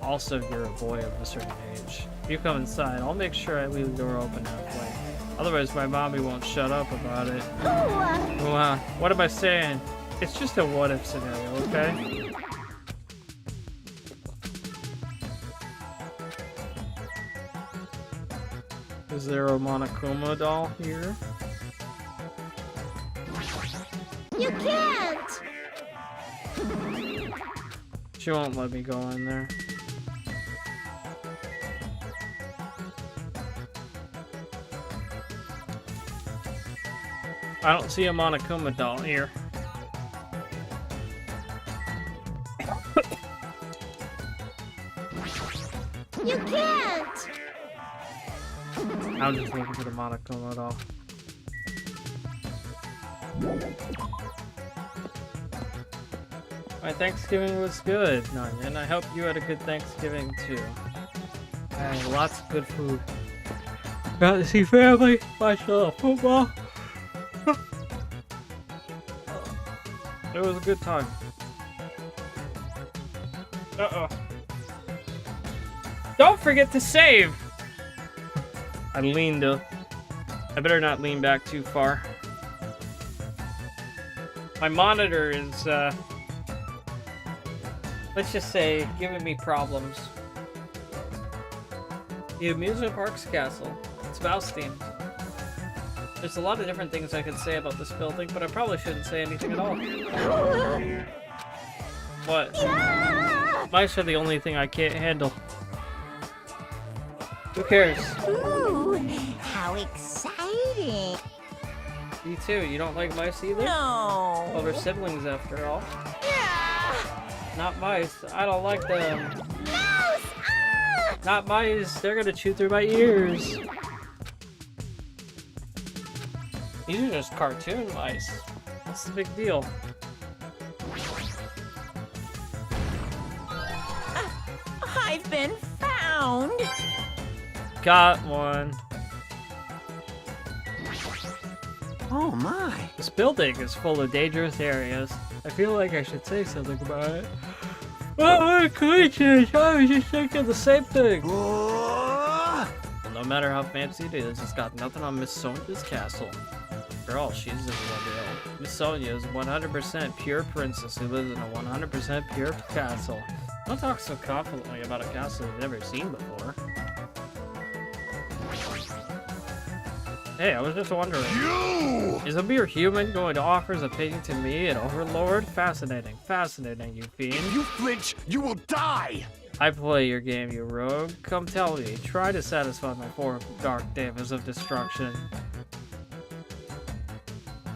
S1: Also, you're a boy of a certain age. If you come inside, I'll make sure I leave the door open halfway. Otherwise, my mommy won't shut up about it. Well, what am I saying? It's just a what-if scenario, okay? Is there a Monokuma doll here?
S7: You can't!
S1: She won't let me go in there. I don't see a Monokuma doll here.
S7: You can't!
S1: I'm just looking for the Monokuma doll. My Thanksgiving was good, Nanya, and I hope you had a good Thanksgiving too. I had lots of good food. Got to see family, myself, football. It was a good time. Uh-oh. Don't forget to save! I leaned up. I better not lean back too far. My monitor is, let's just say, giving me problems. The amusement park's castle. It's Valstein. There's a lot of different things I could say about this building, but I probably shouldn't say anything at all. What? Mice are the only thing I can't handle. Who cares?
S2: Ooh, how exciting!
S1: You too, you don't like mice either?
S2: No.
S1: Well, they're siblings after all.
S2: Yeah.
S1: Not mice. I don't like them.
S7: Mouse! Ah!
S1: Not mice. They're gonna chew through my ears. These are just cartoon mice. What's the big deal?
S2: I've been found.
S1: Got one.
S5: Oh my.
S1: This building is full of dangerous areas. I feel like I should say something about it. Oh, what creatures! I was just thinking the same thing.
S5: Oh!
S1: Well, no matter how fancy it is, it's got nothing on Miss Sonia's castle. After all, she's the real. Miss Sonia is 100% pure princess who lives in a 100% pure castle. Don't talk so confidently about a castle you've never seen before. Hey, I was just wondering.
S3: You!
S1: Is a mere human going to offer his opinion to me, an overlord? Fascinating. Fascinating, you fiend.
S3: If you flinch, you will die!
S1: I play your game, you rogue. Come tell me. Try to satisfy my 4 dark devils of destruction.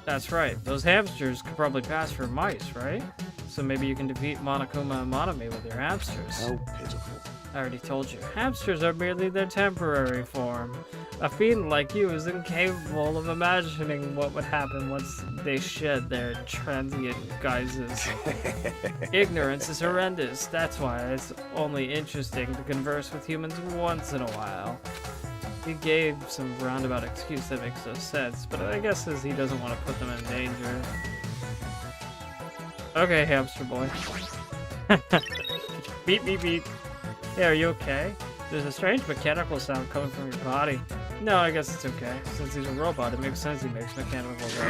S1: That's right. Those hamsters could probably pass for mice, right? So maybe you can defeat Monokuma and Monami with your hamsters.
S6: How pitiful.
S1: I already told you. Hamsters are merely their temporary form. A fiend like you is incapable of imagining what would happen once they shed their transient guises. Ignorance is horrendous. That's why it's only interesting to converse with humans once in a while. He gave some roundabout excuse that makes no sense, but I guess as he doesn't want to put them in danger. Okay, hamster boy. Beep, beep, beep. Hey, are you okay? There's a strange mechanical sound coming from your body. No, I guess it's okay. Since he's a robot, it makes sense he makes mechanical noises.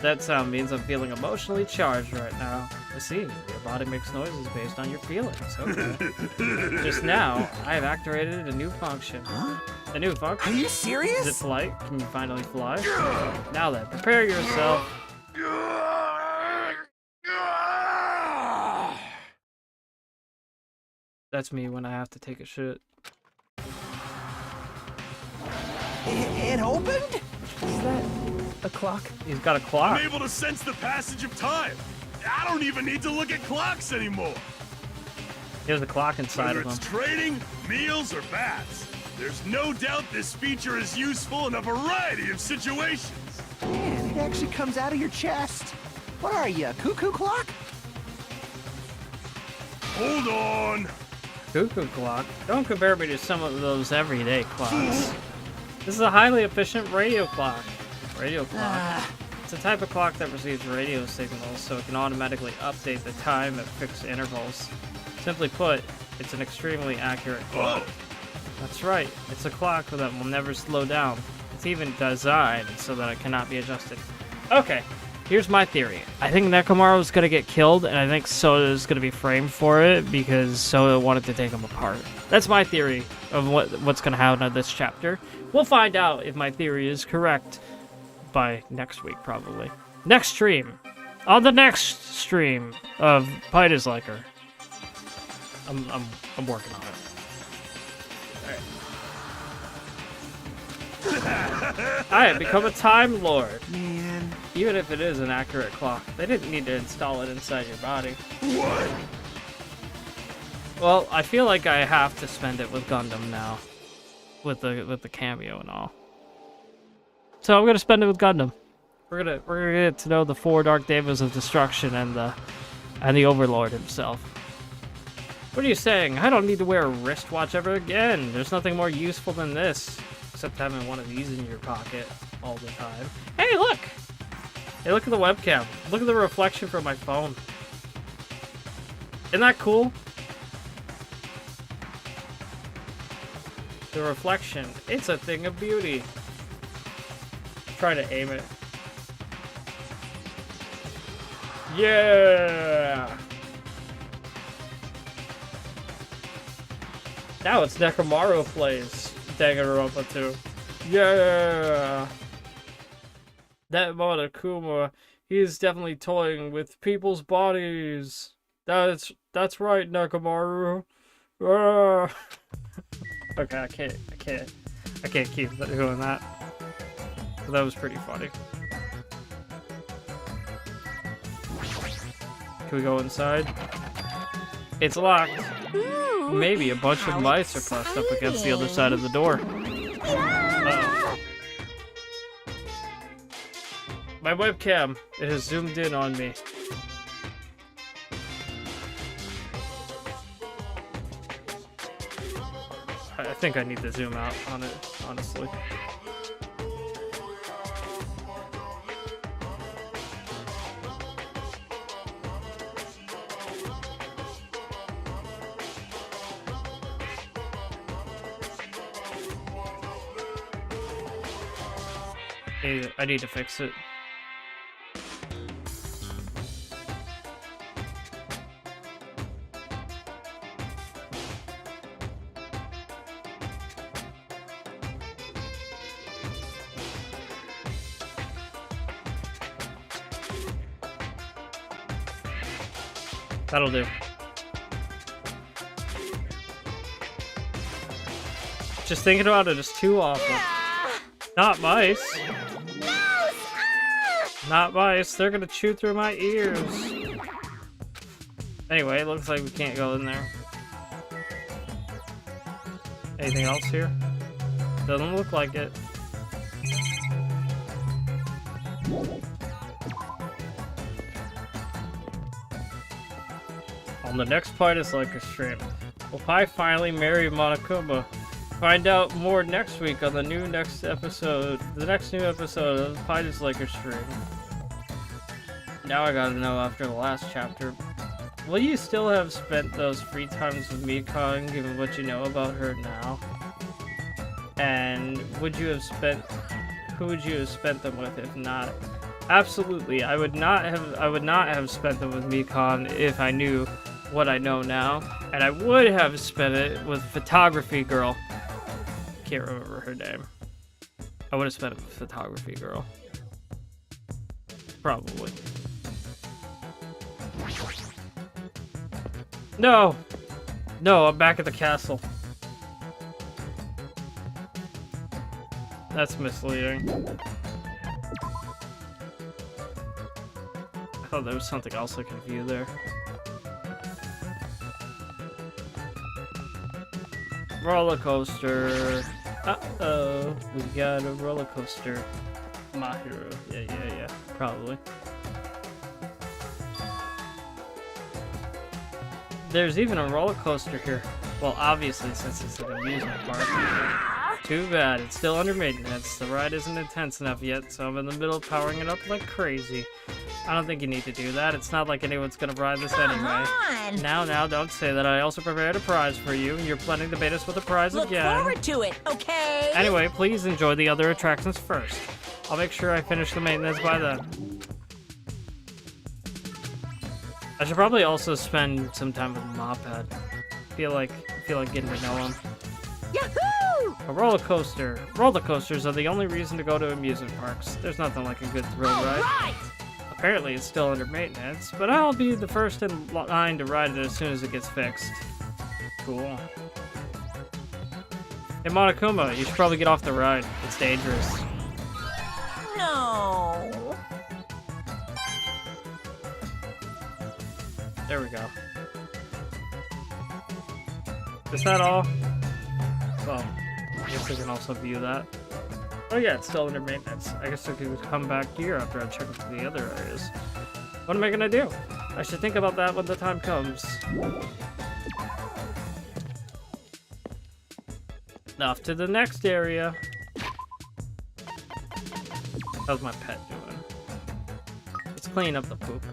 S1: That sound means I'm feeling emotionally charged right now. I see. Your body makes noises based on your feelings. Okay. Just now, I have activated a new function.
S5: Huh?
S1: A new
S5: Are
S1: function?
S5: you
S1: Is it
S5: serious?
S1: flight? Can you finally fly? Now then, prepare yourself. That's me when I have to take a shit.
S5: It opened? Is that a clock?
S1: He's got a clock.
S3: I'm able to sense the passage of time. I don't even need to look at clocks anymore.
S1: There's a clock inside
S3: Whether
S1: of him.
S3: it's trading, meals, or baths, there's no doubt this feature is useful in a variety of situations.
S5: Man, it actually comes out of your chest. What are you, a cuckoo clock?
S3: Hold on.
S1: Cuckoo clock? Don't compare me to some of those everyday clocks. This is a highly efficient radio clock. Radio clock.
S5: Ah,
S1: It's a type of clock that receives radio signals, so it can automatically update the time at fixed intervals. Simply put, it's an extremely accurate clock.
S3: Oh,
S1: That's right, it's a clock that will never slow down. It's even designed so that it cannot be adjusted. Okay, here's my theory. I think Nekomaru's gonna get killed, and I think Soda's gonna be framed for it because Soda wanted to take him apart. That's my theory of what's gonna happen in this chapter. We'll find out if my theory is correct by next week, probably. Next stream. On the next stream of Pite is Like Her. I'm working on it. I have become a Time Lord.
S5: man.
S1: Even if it is an accurate clock, they didn't need to install it inside your body.
S3: what?
S1: Well, I feel like I have to spend it with Gundam now, with the cameo and all. So I'm gonna spend it with Gundam. We're gonna get to know the 4 Dark Devas of Destruction and the Overlord himself. What are you saying? I don't need to wear a wristwatch ever again. There's nothing more useful than this, except having one of these in your pocket all the time. Hey, look! Hey, look at the webcam. Look at the reflection from my phone. Isn't that cool? The reflection. It's a thing of beauty. Try to aim it. Yeah! Now it's Nekomaru plays Danganronpa 2. Yeah! That Monokuma, he's definitely toying with people's bodies. That's right, Nekomaru. Ah. Okay, I can't keep doing that. But that was pretty funny. Can we go inside? It's locked.
S2: Ooh,
S1: Maybe a bunch of
S2: how
S1: mice are pressed up against the other side of the door. Uh-oh. My webcam, it has zoomed in on me. I think I need to zoom out on it, honestly. I need to fix it. That'll do. Just thinking about it is too awful. Not mice. Not mice. They're gonna chew through my ears. Anyway, it looks like we can't go in there. Anything else here? Doesn't look like it. On the next part is like a stream. Will Pi finally marry Monokuma? Find out more next week on the next episode. The next new episode of Pi is like a stream. Now I gotta know after the last chapter. Will you still have spent those free times with Mikon, given what you know about her now? And would you have spent? Who would you have spent them with if not? Absolutely, I would not have spent them with Mikon if I knew what I know now, and I would have spent it with Photography Girl. Can't remember her name. I would have spent it with Photography Girl. Probably. No! No, I'm back at the castle. That's misleading. I thought there was something else I could view there. Roller coaster. Uh-oh. We got a roller coaster. My hero. Yeah. Probably. There's even a roller coaster here. Well, obviously, since it's an amusement park. Too bad. It's still under maintenance. The ride isn't intense enough yet, so I'm in the middle of powering it up like crazy. I don't think you need to do that. It's not like anyone's gonna ride this anyway.
S2: on.
S1: Now, don't say that. I also prepared a prize for you. You're planning to bait us with a prize
S2: Look
S1: again.
S2: forward to it, okay?
S1: Anyway, please enjoy the other attractions first. I'll make sure I finish the maintenance by then. I should probably also spend some time with Moped. Feel like getting to know him.
S2: Yahoo!
S1: A roller coaster. Roller coasters are the only reason to go to amusement parks. There's nothing like a good thrill ride.
S2: Right.
S1: Apparently it's still under maintenance, but I'll be the first in line to ride it as soon as it gets fixed. Cool. Hey Monokuma, you should probably get off the ride. It's dangerous.
S2: No.
S1: There we go. Is that all? Well, I guess I can also view that. Oh yeah, it's still under maintenance. I guess I could come back here after I check into the other areas. What am I gonna do? I should think about that when the time comes. Off to the next area. How's my pet doing? Let's clean up the poop.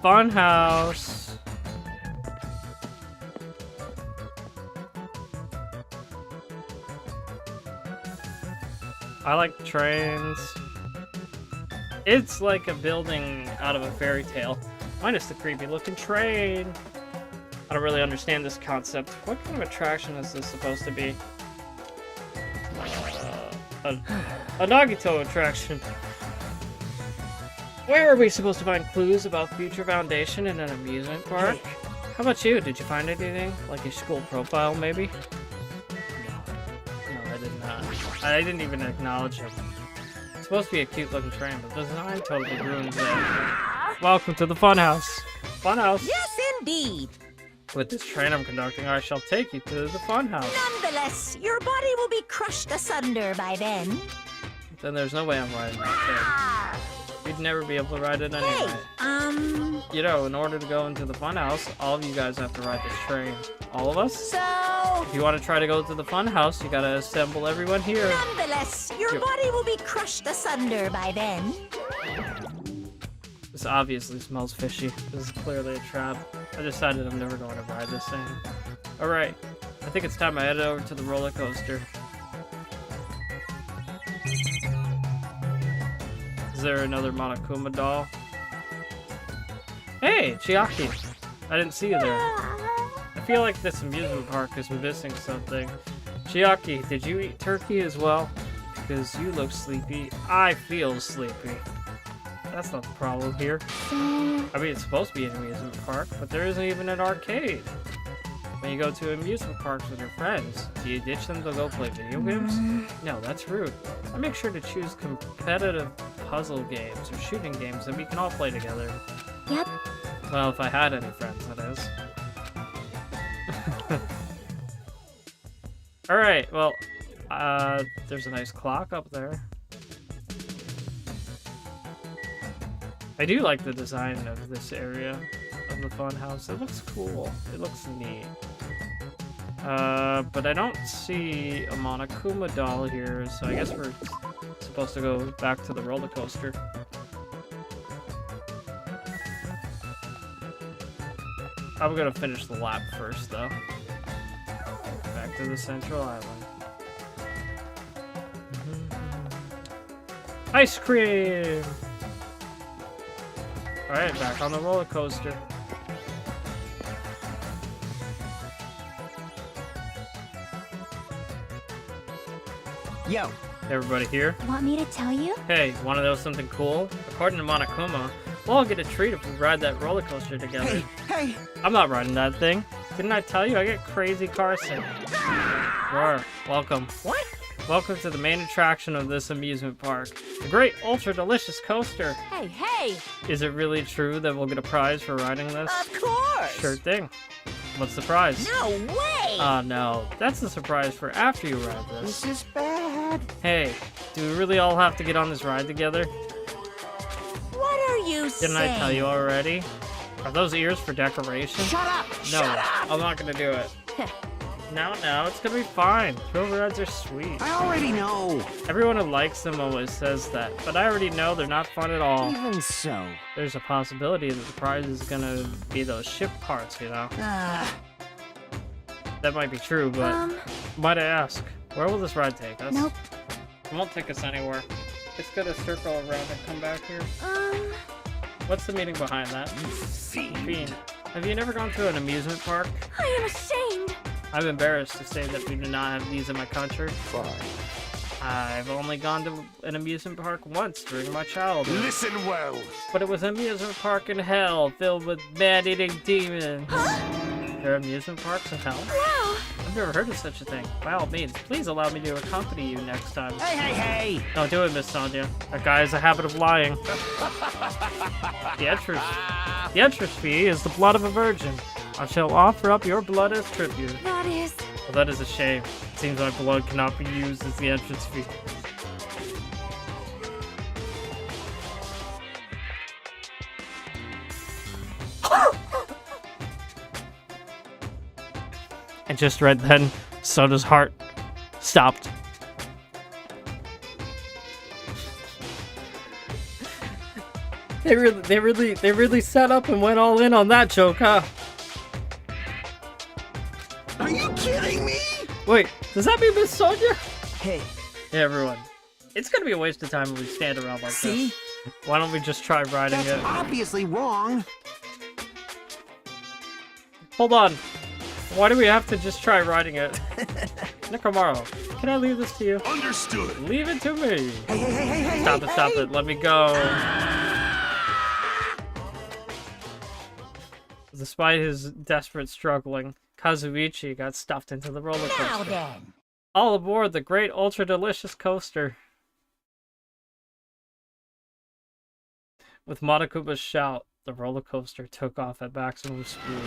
S1: Funhouse. I like trains. It's like a building out of a fairy tale, minus the creepy looking train. I don't really understand this concept. What kind of attraction is this supposed to be? A Nagito attraction. Where are we supposed to find clues about future foundation in an amusement park? How about you? Did you find anything? Like your school profile, maybe? No, I did not. I didn't even acknowledge him. supposed to be a cute looking train, but the design totally ruins it. Welcome to the funhouse. Funhouse.
S2: Yes, indeed.
S1: With this train I'm conducting, I shall take you to the funhouse.
S2: Nonetheless, your body will be crushed asunder by then.
S1: Then there's no way I'm riding that thing. You'd never be able to ride it anyway.
S2: Hey,
S1: You know, in order to go into the funhouse, all of you guys have to ride this train. All of us?
S2: so...
S1: If you want to try to go to the funhouse, you gotta assemble everyone here.
S2: Nonetheless, your body will be crushed asunder by then.
S1: This obviously smells fishy. This is clearly a trap. I decided I'm never going to ride this thing. Alright, I think it's time I headed over to the roller coaster. Is there another Monokuma doll? Hey, Chiaki! I didn't see you there. I feel like this amusement park is missing something. Chiaki, did you eat turkey as well? Because you look sleepy. I feel sleepy. That's not the problem here. I mean, it's supposed to be an amusement park, but there isn't even an arcade. When you go to amusement parks with your friends, do you ditch them to go play video games? No, that's rude. I make sure to choose competitive puzzle games or shooting games that we can all play together.
S4: Yep.
S1: Well, if I had any friends, that is. Alright, well, there's a nice clock up there. I do like the design of this area of the funhouse. It looks cool. It looks neat. But I don't see a Monokuma doll here, so I guess we're supposed to go back to the roller coaster. I'm gonna finish the lap first, though. Back to the Central Island. Ice cream! Alright, back on the roller coaster.
S5: Yo,
S1: Everybody here?
S4: Want me to tell you?
S1: Hey, wanna know something cool? According to Monokuma, we'll all get a treat if we ride that roller coaster together.
S5: hey!
S1: I'm not riding that thing. Didn't I tell you I get crazy car sick? Roar, welcome.
S2: What?
S1: Welcome to the main attraction of this amusement park. The great ultra delicious coaster.
S2: Hey, hey!
S1: Is it really true that we'll get a prize for riding this?
S2: Of course!
S1: Sure thing. What's the prize?
S2: No way!
S1: Oh no, that's the surprise for after you ride this.
S5: This is bad.
S1: Hey, do we really all have to get on this ride together?
S2: What are you saying?
S1: Didn't I tell you already? Are those ears for decoration?
S5: Shut up!
S1: No,
S2: Shut up!
S1: I'm not gonna do it. No, it's gonna be fine. Thrill rides are sweet.
S5: I already know.
S1: Everyone who likes them always says that, but I already know they're not fun at all.
S5: Even so.
S1: There's a possibility that the prize is gonna be those ship parts, you know? That might be true, but might I ask, where will this ride take us?
S4: Nope.
S1: It won't take us anywhere. It's gonna circle around and come back here. What's the meaning behind that? Fiend. Have you never gone to an amusement park?
S4: I am ashamed.
S1: I'm embarrassed to say that we do not have these in my country.
S6: Fine.
S1: I've only gone to an amusement park once during my childhood.
S3: Listen well.
S1: But it was an amusement park in hell, filled with man-eating demons. There are amusement parks in hell?
S4: Wow.
S1: I've never heard of such a thing. By all means, please allow me to accompany you next time.
S5: Hey!
S1: Don't do it, Miss Sonia. That guy has a habit of lying. The entrance fee is the blood of a virgin. I shall offer up your blood as tribute.
S4: That is...
S1: Well, that is a shame. It seems my blood cannot be used as the entrance fee. And just right then, Soda's heart stopped. They really set up and went all in on that joke, huh?
S5: Are you kidding me?
S1: Wait, does that mean Miss Sonia?
S5: Hey,
S1: Hey everyone, it's gonna be a waste of time if we stand around like
S5: see?
S1: this. Why don't we just try riding
S5: That's
S1: it?
S5: obviously wrong.
S1: Hold on. Why do we have to just try riding it? Nekomaru, can I leave this to you?
S3: Understood.
S1: Leave it to me.
S5: Hey,
S1: Stop it, stop it. Let me go. Despite his desperate struggling, Kazuichi got stuffed into the roller
S2: Now
S1: coaster.
S2: then.
S1: All aboard the great ultra delicious coaster. With Monokuma shout, the roller coaster took off at maximum speed.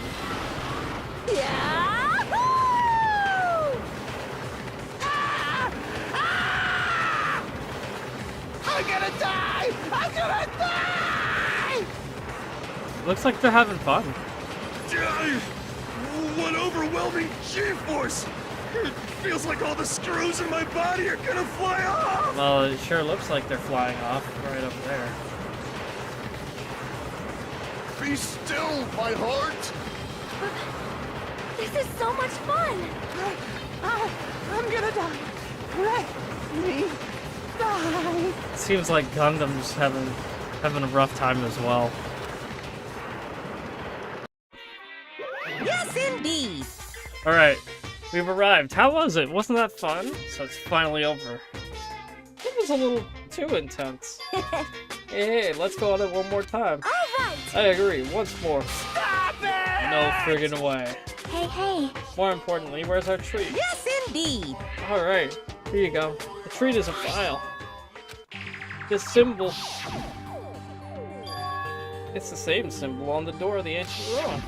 S2: Yahoo!
S5: I'm gonna die! I'm gonna die!
S1: Looks like they're having fun.
S3: What overwhelming G-force! It feels like all the screws in my body are gonna fly off!
S1: Well, it sure looks like they're flying off right up there.
S3: Be still, my heart!
S4: This is so much fun!
S5: I'm gonna die. Let me die.
S1: Seems like Gundam's having a rough time as well.
S2: Yes, indeed.
S1: All right, we've arrived. How was it? Wasn't that fun? So it's finally over. It was a little too intense. Hey, let's go on it one more time.
S4: All right!
S1: I agree. Once more.
S5: Stop it!
S1: No friggin' way.
S4: Hey.
S1: More importantly, where's our treat?
S2: Yes, indeed.
S1: All right, here you go. The treat is a file. This symbol. It's the same symbol on the door of the ancient ruin.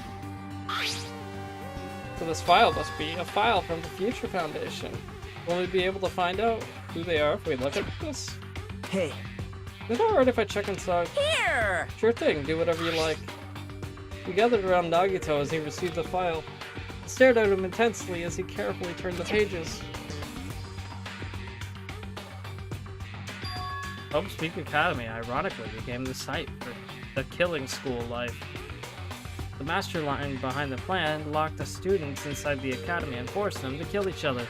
S1: So this file must be a file from the Future Foundation. Will we be able to find out who they are if we look at this?
S5: Hey,
S1: Is it alright if I check inside?
S2: Here.
S1: Sure thing, do whatever you like. We gathered around Nagito as he received the file. I stared at him intensely as he carefully turned the pages. Hope's Peak Academy ironically became the site for the killing school life. The mastermind behind the plan locked the students inside the academy and forced them to kill each other.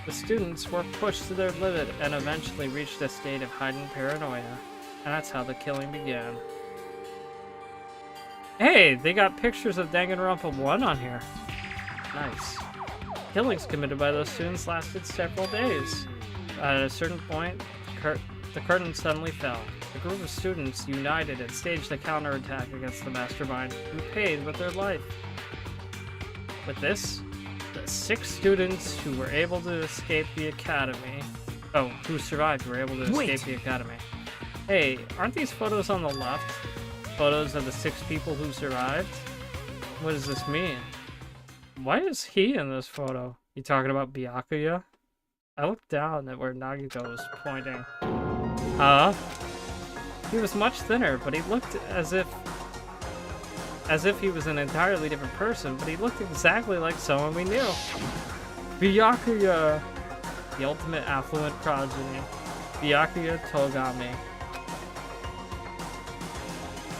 S1: The students were pushed to their limit and eventually reached a state of heightened paranoia, and that's how the killing began. Hey, they got pictures of Danganronpa 1 on here. Nice. Killings committed by those students lasted several days. At a certain point, the curtain suddenly fell. A group of students united and staged a counterattack against the mastermind, who paid with their life. With this, the 6 students who were able to escape the academy... Oh, who survived were able to escape the academy. Hey, aren't these photos on the left photos of the 6 people who survived? What does this mean? Why is he in this photo? You talking about Byakuya? I looked down at where Nagito was pointing. Huh? He was much thinner, but he looked as if he was an entirely different person, but he looked exactly like someone we knew. Byakuya! The ultimate affluent progeny. Byakuya Togami.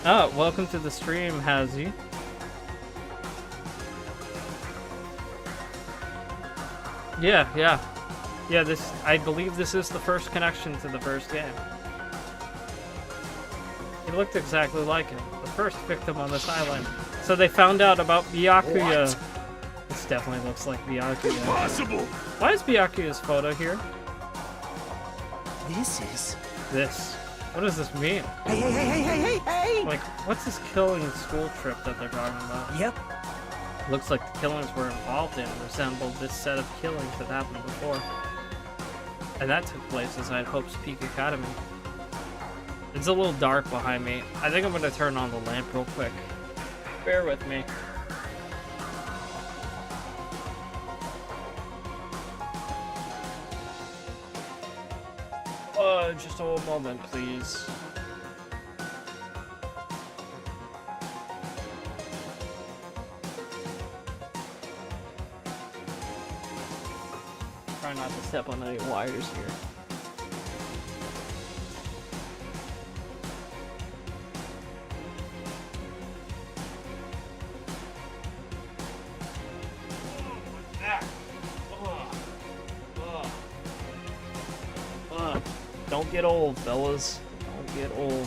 S1: Oh, welcome to the stream, Hazy. Yeah, I believe this is the first connection to the first game. He looked exactly like him, the first victim on this island. So they found out about Byakuya.
S3: What?
S1: This definitely looks like Byakuya.
S3: Impossible!
S1: Why is Byakuya's photo here?
S5: this is...
S1: This. What does this mean?
S5: Hey!
S1: Like, what's this killing school trip that they're talking about?
S5: Yep.
S1: Looks like the killings we're involved in resembled this set of killings that happened before. And that took place inside Hope's Peak Academy. It's a little dark behind me. I think I'm gonna turn on the lamp real quick. Bear with me. Just a moment, please. Try not to step on any wires here. Don't get old, fellas. Don't get old.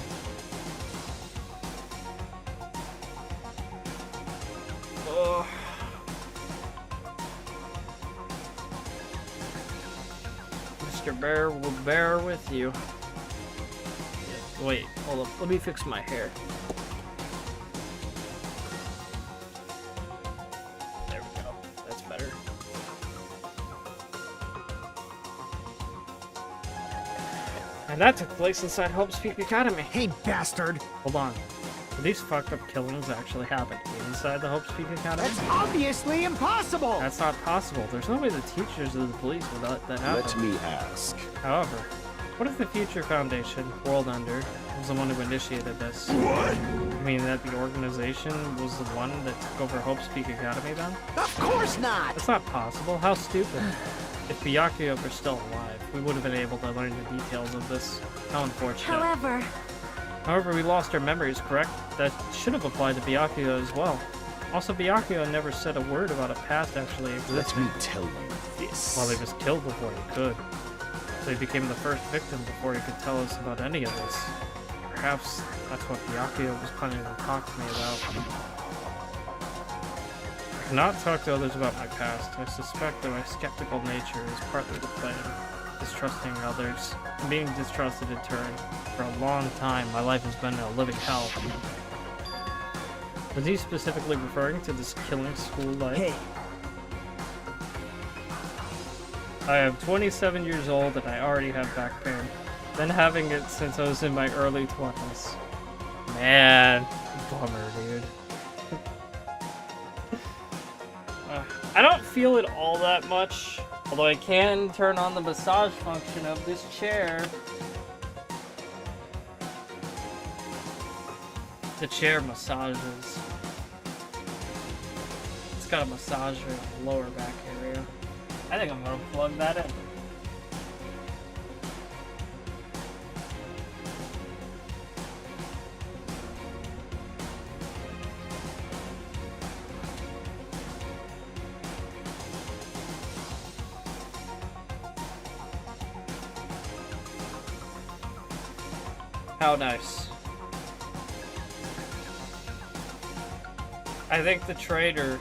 S1: Mr. Bear will bear with you. Yeah, wait, hold up. Let me fix my hair. There we go. That's better. And that took place inside Hope's Peak Academy.
S5: Hey, bastard!
S1: Hold on. Did these fucked up killings actually happen inside the Hope's Peak Academy?
S5: That's obviously impossible!
S1: That's not possible. There's no way the teachers or the police would let that happen.
S6: Let me ask.
S1: However, what if the Future Foundation, World Ender, was the one who initiated this?
S3: What?
S1: You mean that the organization was the one that took over Hope's Peak Academy then?
S5: Of course not!
S1: That's not possible. How stupid. If Byakuya were still alive, we would have been able to learn the details of this. How unfortunate. However, we lost our memories, correct? That should have applied to Byakuya as well. Also, Byakuya never said a word about a past actually
S6: Let
S1: existing.
S6: me tell you this.
S1: Well, he was killed before he could. So he became the first victim before he could tell us about any of this. Perhaps that's what Byakuya was planning to talk to me about. I cannot talk to others about my past. I suspect that my skeptical nature is partly to blame. Distrusting others, and being distrusted in turn. For a long time, my life has been a living hell. Was he specifically referring to this killing school life?
S5: Hey,
S1: I am 27 years old and I already have back pain. Been having it since I was in my early 20s. Man, bummer, dude. I don't feel it all that much, although I can turn on the massage function of this chair. The chair massages. It's got a massager in the lower back area. I think I'm gonna plug that in. How nice. I think the trader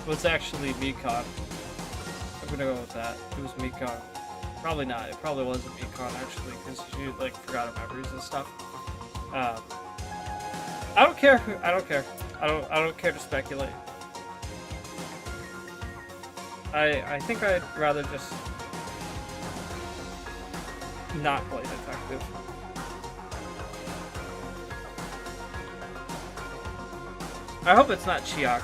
S1: was actually Mikon. I'm gonna go with that. It was Mikon. Probably not. It probably wasn't Mikon actually, because she like forgot her memories and stuff. I don't care. I don't care. I don't care to speculate. I think I'd rather just not play detective. I hope it's not Chiaki.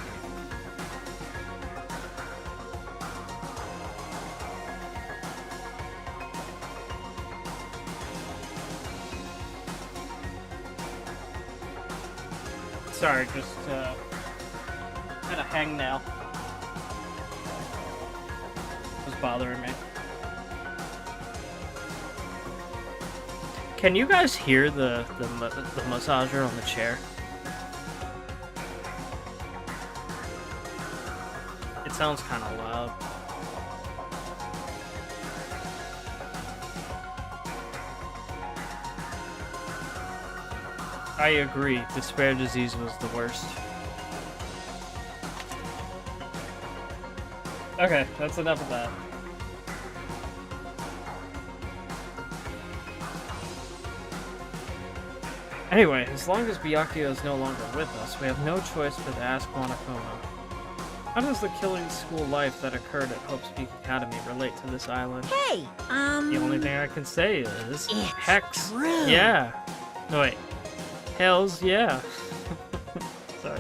S1: Sorry, just had a hangnail. It was bothering me. Can you guys hear the massager on the chair? It sounds kind of loud. I agree. Despair disease was the worst. Okay, that's enough of that. Anyway, as long as Byakuya is no longer with us, we have no choice but to ask Monokuma. How does the killing school life that occurred at Hope's Peak Academy relate to this island?
S2: Hey,
S1: The only thing I can say is...
S2: It's
S1: Hex.
S2: true.
S1: Yeah. No, wait. Hells yeah. Sorry.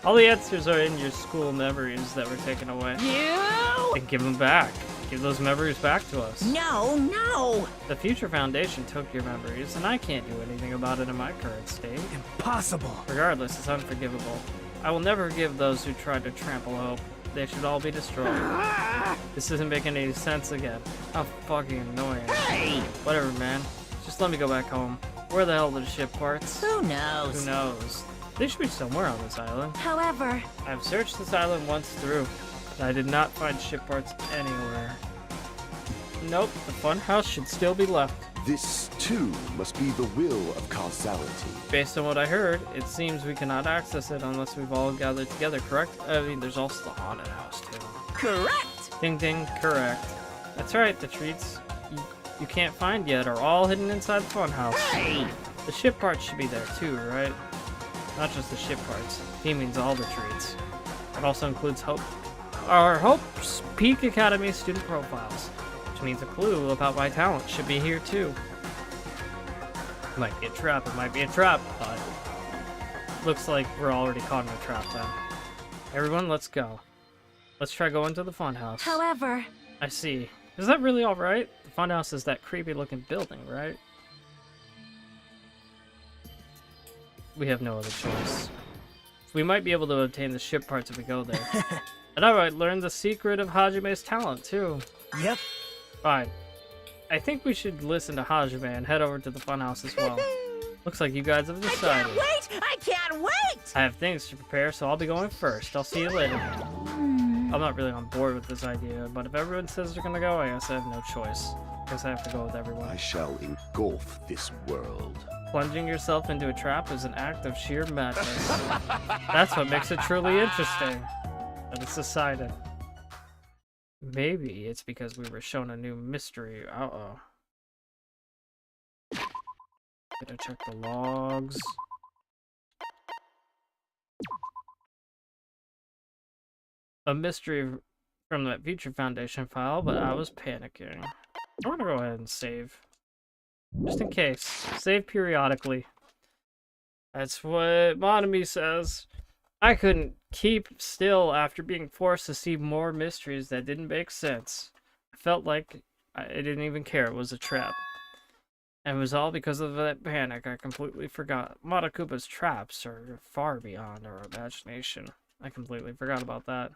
S1: All the answers are in your school memories that were taken away.
S2: You?
S1: And give them back. Give those memories back to us.
S2: No, no.
S1: The Future Foundation took your memories, and I can't do anything about it in my current state.
S5: impossible!
S1: Regardless, it's unforgivable. I will never forgive those who tried to trample Hope. They should all be destroyed. This isn't making any sense again. How fucking annoying.
S2: Hey!
S1: Whatever, man. Just let me go back home. Where the hell are the ship parts?
S2: Who knows?
S1: Who knows? They should be somewhere on this island.
S4: However,
S1: I've searched this island once through, but I did not find ship parts anywhere. Nope, the funhouse should still be left.
S6: This, too, must be the will of causality.
S1: Based on what I heard, it seems we cannot access it unless we've all gathered together, correct? I mean, there's also the haunted house, too.
S2: Correct.
S1: Ding ding, correct. That's right, the treats you can't find yet are all hidden inside the funhouse.
S2: Hey!
S1: The ship parts should be there too, right? Not just the ship parts. He means all the treats. It also includes Hope's Peak Academy student profiles. which means a clue about my talent should be here too. Might be a trap, it might be a trap, but looks like we're already caught in a trap then. Everyone, let's go. Let's try going to the funhouse.
S4: However,
S1: I see. Is that really alright? The funhouse is that creepy looking building, right? We have no other choice. We might be able to obtain the ship parts if we go there. And I might learn the secret of Hajime's talent, too.
S5: Yep.
S1: Fine. I think we should listen to Hajime and head over to the funhouse as well. Looks like you guys have decided.
S2: I can't wait! I can't wait!
S1: I have things to prepare, so I'll be going first. I'll see you later. I'm not really on board with this idea, but if everyone says they're gonna go, I guess I have no choice. Guess I have to go with everyone.
S6: I shall engulf this world.
S1: Plunging yourself into a trap is an act of sheer madness. That's what makes it truly interesting. But it's decided. Maybe it's because we were shown a new mystery. Uh-oh. Gotta check the logs. A mystery from that Future Foundation file, but I was panicking. I'm gonna go ahead and save. Just in case. Save periodically. That's what Monami says. I couldn't keep still after being forced to see more mysteries that didn't make sense. I felt like I didn't even care it was a trap. And it was all because of that panic. I completely forgot. Matakuba's traps are far beyond our imagination. I completely forgot about that.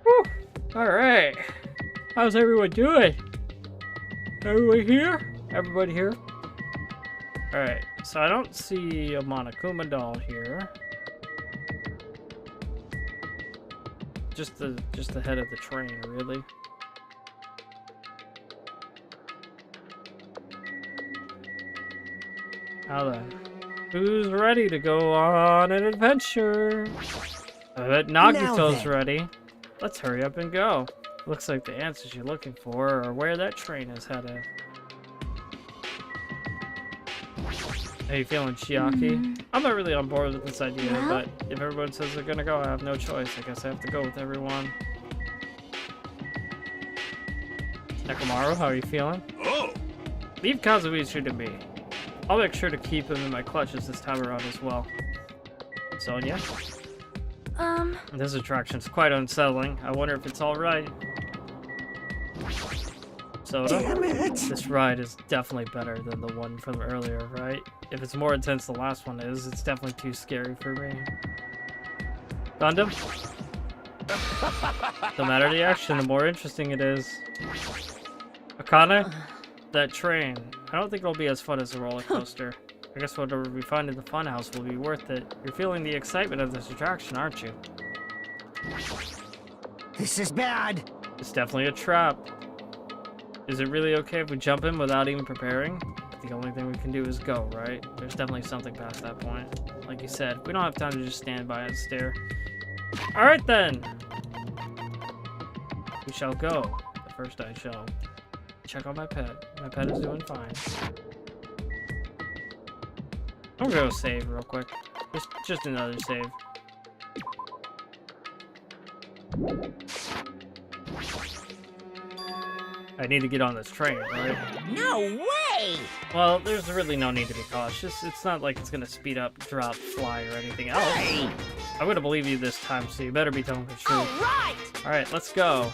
S1: Whew. Alright. How's everyone doing? Everyone here? Everybody here? Alright, so I don't see a Monokuma doll here. Just the head of the train, really. Now then, who's ready to go on an adventure? I bet Nagito's ready. Let's hurry up and go. Looks like the answers you're looking for are where that train is headed. How you feeling, Chiaki? I'm not really on board with this idea, but if everyone says they're gonna go, I have no choice. I guess I have to go with everyone. Nekomaru, how are you feeling?
S3: Oh!
S1: Leave Kazuichi to me. I'll make sure to keep him in my clutches this time around as well. Sonia? This attraction's quite unsettling. I wonder if it's alright. Soda?
S5: Damn it!
S1: This ride is definitely better than the one from earlier, right? If it's more intense than the last one is, it's definitely too scary for me. Gundam? No matter the action, the more interesting it is. Akane? That train. I don't think it'll be as fun as a roller coaster. I guess whatever we find in the funhouse will be worth it. You're feeling the excitement of this attraction, aren't you?
S5: This is bad.
S1: It's definitely a trap. Is it really okay if we jump in without even preparing? The only thing we can do is go, right? There's definitely something past that point. Like you said, we don't have time to just stand by and stare. Alright then! We shall go. But first I shall check on my pet. My pet is doing fine. I'm gonna go save real quick. Just another save. I need to get on this train, right?
S2: No way!
S1: Well, there's really no need to be cautious. It's not like it's gonna speed up, drop, fly, or anything else.
S2: Hey!
S1: I'm gonna believe you this time, so you better be telling the truth.
S2: Alright!
S1: Alright, let's go.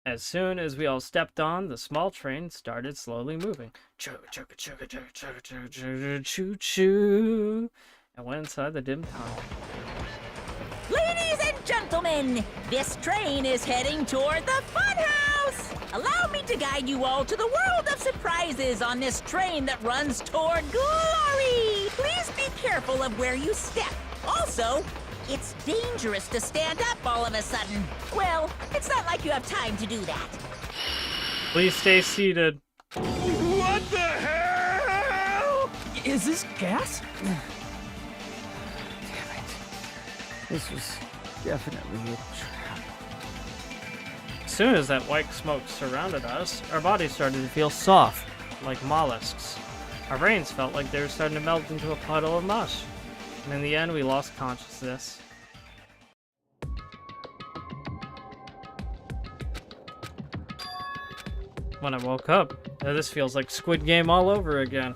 S1: As soon as we all stepped on, the small train started slowly moving. Choo-choo, and went inside the dim tunnel.
S2: Ladies and gentlemen, this train is heading toward the funhouse! Allow me to guide you all to the world of surprises on this train that runs toward glory! Please be careful of where you step. Also, it's dangerous to stand up all of a sudden. Well, it's not like you have time to do that.
S1: Please stay seated.
S3: What the hell?
S5: Is this gas? This was definitely a trap.
S1: As soon as that white smoke surrounded us, our bodies started to feel soft, like mollusks. Our brains felt like they were starting to melt into a puddle of mush. And in the end, we lost consciousness. When I woke up, this feels like Squid Game all over again.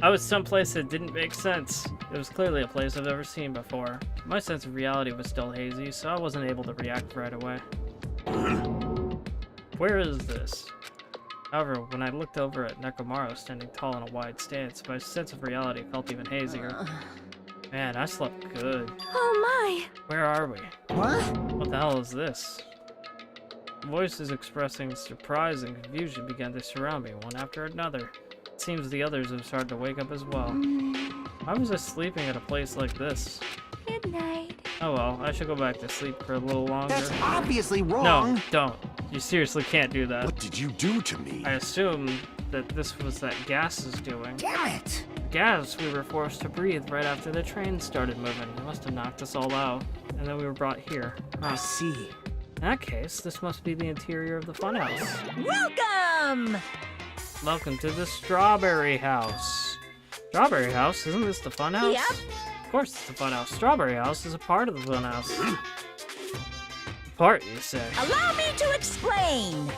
S1: I was someplace that didn't make sense. It was clearly a place I've never seen before. My sense of reality was still hazy, so I wasn't able to react right away. Where is this? However, when I looked over at Nekomaru standing tall in a wide stance, my sense of reality felt even hazier. Man, I slept good.
S4: Oh my!
S1: Where are we?
S5: What?
S1: What the hell is this? Voices expressing surprise and confusion began to surround me, one after another. It seems the others have started to wake up as well. Why was I sleeping at a place like this?
S4: Good night.
S1: Oh well, I should go back to sleep for a little longer.
S5: That's obviously wrong.
S1: No, don't. You seriously can't do that.
S6: What did you do to me?
S1: I assumed that this was that gas's doing.
S5: Damn it!
S1: Gas we were forced to breathe right after the train started moving. It must have knocked us all out. And then we were brought here.
S5: I see.
S1: In that case, this must be the interior of the funhouse.
S2: Welcome!
S1: Welcome to the Strawberry House. Strawberry House? Isn't this the funhouse?
S2: Yep.
S1: Of course it's the funhouse. Strawberry House is a part of the funhouse. Part, you say?
S2: Allow me to explain.